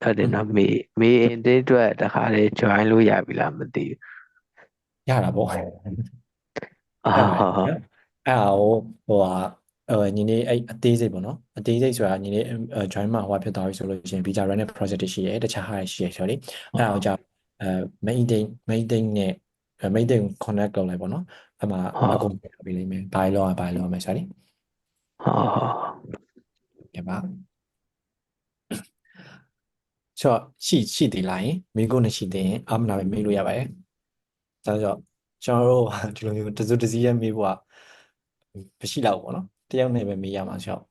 ဟုတ်တယ်နော်မေး intake အတွက်တခါလေ join လို့ရပြီလားမသိဘူးရတာပေါ့အဲ့ဒါဟိုညီလေးအဲ့အသေးစိတ်ပေါ့နော်အသေးစိတ်ဆိုတာညီလေး join မှာဟိုဖြစ်သွားပြီဆိုလို့ရှိရင် visa run project တွေရှိရဲတခြားဟာရှိရဲဆိုတော့လေအဲ့ဒါကိုကြာmaintain နဲ့ maintain connect လုပ်လိုက်ပေါ့နော်အဲ့မှာအကုန်ပြပေးလိမ့်မယ်ဘာလို့မယ်ဆိုတော့လေကဲပါဆိုတော့ရှိသေးလားယင်မိကုန်းနဲ့ရှိသေးရင်အမနာပဲမေးလို့ရပါတယ်ဒါဆိုကျွန်တော်တို့ဒီလိုမျိုးတစုတစည်းရဲ့မေးဖို့ကမရှိတော့ဘူးပေါ့နော်တယောက်နဲ့ပဲမေးရမှာဆိုတော့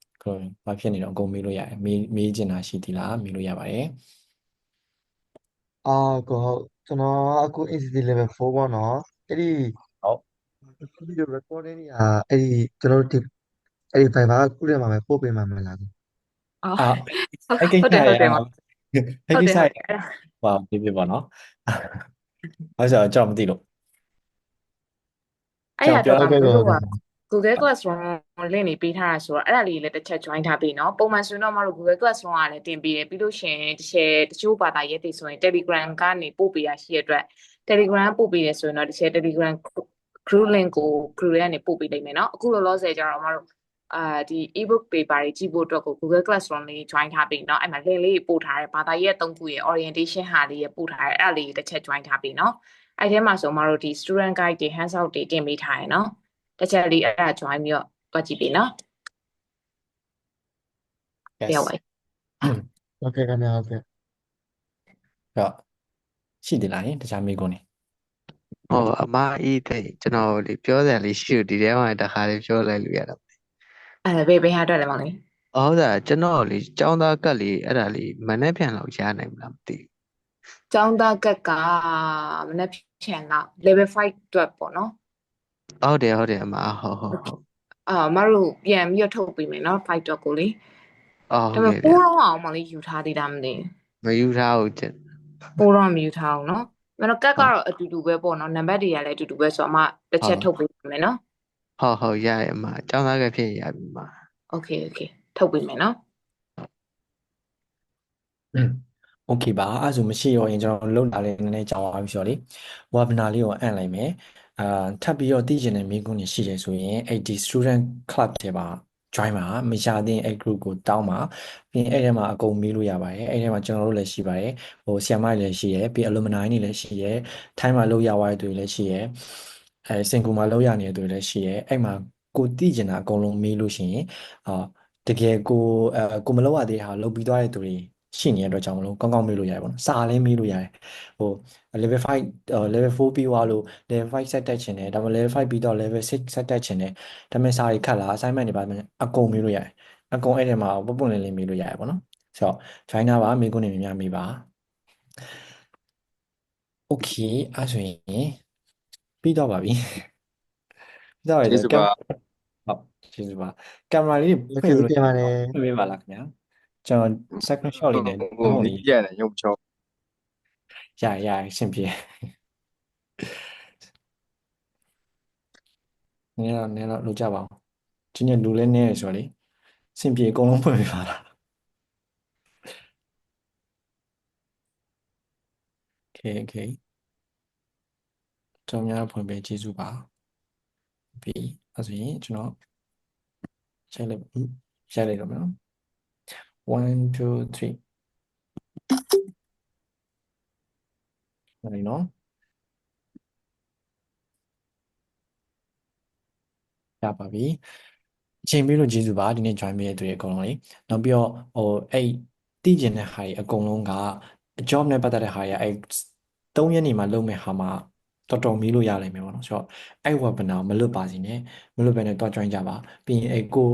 ဘာဖြစ်နေတော့အကုန်မေးလို့ရတယ်မေးချင်တာရှိသေးလားမေးလို့ရပါတယ်ကိုကျွန်တော်အခု NCC level 4ပေါ့နော်အဲ့ဒီဟုတ်ဗီဒီယို recording ကြီးအဲ့ဒီကျွန်တော်တို့အဲ့ဒီ Viber ကခုထဲမှာပဲပို့ပေးမှာမလားအဲ့ကိစ္စရအဲ့ကိစ္စဟောပြပြပါနော် အဲ့ဆိုကျွန်တော်မသိလို့ အဲ့ရတော့က Okay ဘယ်လို okay က Google Classroom လင့်နေပေးထားတာဆိုတော့အဲ့ဒါလေးလည်းတစ်ချက် join ထားပြီเนาะပုံမှန်ဆိုတော့မတို့ Google Classroom ကလည်းတင်ပေးတယ်ပြီးလို့ရှိရင်တစ်ချို့ဘာသာရေးတွေဆိုရင် Telegram ကနေပို့ပေးရရှိရတဲ့အတွက် Telegram ပို့ပေးတယ်ဆိုရင်တော့တစ်ချက် Telegram group link ကို group ထဲကနေပို့ပေးလိုက်မယ်เนาะအခုလောလောဆယ်ကျတော့မတို့ဒီ ebook paper တွေကြည့်ဖို့အတွက်ကို Google Classroom လေး join ထားပြီเนาะအဲ့မှာ link လေးပို့ထားတယ်ဘာသာရေး3ခုရဲ့ orientation ဟာလေးပို့ထားတယ်အဲ့ဒါလေးတစ်ချက် join ထားပြီเนาะအဲ့ထဲမှာဆိုမတို့ဒီ student guide တွေ handout တွေတင်ပေးထားတယ်เนาะတစ်ချက်လေးအဲ့ဒါ join ပြီးတော့တွက်ကြည့်ပြီနော် yes ပြောပါ Okay ခင်ဗျာ okay တော့ရှိတယ်လားတခြားမိကုန်းနေ အမအေးတဲ့ကျွန်တော်လေပြောစရာလေးရှိလို့ဒီထဲမှာတခါလေးပြောလိုက်လို့ရတာ ဘယ်ဟာအတွက်လဲမောင်လေး ဟုတ်တာကျွန်တော်လေចောင်းသားကတ်လေးအဲ့ဒါလေးမနေ့ပြန်လောက်ရနိုင်မလားမသိဘူး ကျောင်းသားကတ်ကမနေ့ဖြန်လောက် level 5အတွက်ပေါ့နော် ဟုတ်တယ်အမဟုတ်မတို့ပြန်ပြီးတော့ထုတ်ပေးမယ်နော်5အတွက်ကိုလေ ဟုတ် ဒါပေမဲ့ပိုးတော့အောင်မောင်လေးယူထားသေးတာမသိ မယူထားဘူးကျ ပိုးတော့မယူထားအောင်နော်မတော့ကတ်ကတော့အတူတူပဲပေါ့နော်နံပါတ်တွေကလည်းအတူတူပဲဆိုတော့အမတစ်ချက်ထုတ်ပေးမယ်နော် ဟုတ်ရရအမចောင်းသားကတ်ဖြစ်ရပြီအမ okay ထုတ်ပေးမယ်နော် โอเคပါအဲ့ဆိုမရှိရောရင်ကျွန်တော်လုံလာလေးနည်းနည်းကြောင်းသွားပြီဆိုတော့လေဝက်ဘနာလေးကိုအံ့လိုက်မယ်ထပ်ပြီးတော့သိကျင်တဲ့မိကုန်းတွေရှိတယ်ဆိုရင်အဲ့ဒီ student club တွေပါ join ပါမရှာသေးအဲ့ group ကိုတောင်းပါပြီးရင်အဲ့ထဲမှာအကုန်မေးလို့ရပါတယ်အဲ့ထဲမှာကျွန်တော်တို့လည်းရှိပါတယ်ဟိုဆီယမ်မိုက်လည်းရှိရယ်ပြီး alumni တွေလည်းရှိရယ်ထိုင်းမှာလောက်ရသွားတဲ့တွေလည်းရှိရယ်စင်ကူမှာလောက်ရနေတဲ့တွေလည်းရှိရယ်အဲ့မှာကိုသိကျင်တာအကုန်လုံးမေးလို့ရှိရင်တကယ်ကိုမလောက်ရသေးတာလောက်ပြီးသွားတဲ့သူတွေရှိနေတဲ့အတွက်ကြောင့်မလို့ကောင်းကောင်းမေးလို့ရတယ်ပေါ့နော်စာလည်းမေးလို့ရတယ်ဟို level 5 level 4ပြီးသွားလို့ level 5 set တက်ချင်တယ်ဒါပေမဲ့ level 5ပြီးတော့ level 6 set တက်ချင်တယ်ဒါပေမဲ့စာတွေခတ်လာ assignment တွေပါအကုန်မေးလို့ရတယ်အကုန်အဲ့ထဲမှာပွပွလင်းလင်းမေးလို့ရတယ်ပေါ့နော်ဆိုတော့ join တာပါမေးခွန်းတွေများမေးပါ okay အဲ့ဆိုရင်ပြီးတော့ပါပြီပြီးတော့ရ ကျေးဇူးပါ ဟုတ်ကျေးဇူးပါကင်မရာလေးဖွင့် ကျေးဇူး လို့ တင်ပါတယ် ဖွင့်ပေးပါလားခင်ဗျာကျွန်တော် second shot လေးနဲ့ ဟိုမီးပြတ်တယ်ရုပ်ချော ရအဆင်ပြေနည်းတော့လုပ်ကြပါဦးဒီနေ့လူလည်းနည်းရဆိုတော့လေအဆင်ပြေအကုန်လုံးဖွင့်ပေးပါလား okay ကျွန်တော်များဖွင့်ပေးကျေးဇူးပါပြီးအဲ့ဆိုရင်ကျွန်တော်ရိုက်လိုက်တော့မယ်နော် 1 2 3နိုင်နော်ရပါပြီအချိန်ပေးလို့ကျေးဇူးပါဒီနေ့ join ပေးတဲ့သူတွေအကုန်လုံးလေနောက်ပြီးတော့အဲ့တည်ကျင်တဲ့ဟာတွေအကုန်လုံးက job နဲ့ပတ်သက်တဲ့ဟာတွေအဲ့3ရက်နေမှာလုပ်မဲ့ဟာမှာတော်တော်မီးလို့ရနိုင်မယ်ပေါ့နော်ဆိုတော့အဲ့ webinar မလွတ်ပါစေနဲ့မလွတ်ဘဲနဲ့တော့ join ကြပါပြီးရင်အဲ့ကို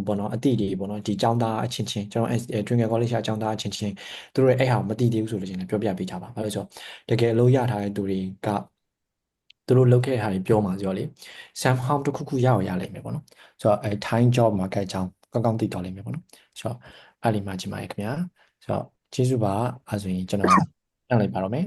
ဘောနော်အတိတွေဘောနော်ဒီចောင်းသားအချင်းချင်းကျွန်တော် Twinkle College ကចောင်းသားအချင်းချင်းသူတို့ရဲ့အဲ့ဟာမသိသေးဘူးဆိုလို့ရှိရင်ပြောပြပေးကြပါဘာလို့ဆိုတော့တကယ်အလုပ်ရထားတဲ့သူတွေကသူတို့လုပ်ခဲ့တဲ့ဟာတွေပြောမှာဆိုတော့လေ somehow တစ်ခုခုရအောင်ရလိမ့်မယ်ပေါ့နော်ဆိုတော့အဲ time job market အကြောင်းကောင်းကောင်းသိသွားလိမ့်မယ်ပေါ့နော်ဆိုတော့အဲ့ဒီမှာကြည့်ပါရခင်ဗျာဆိုတော့ကျေးဇူးပါအဲ့ဆိုရင်ကျွန်တော်ပြန်လိုက်ပါတော့မယ်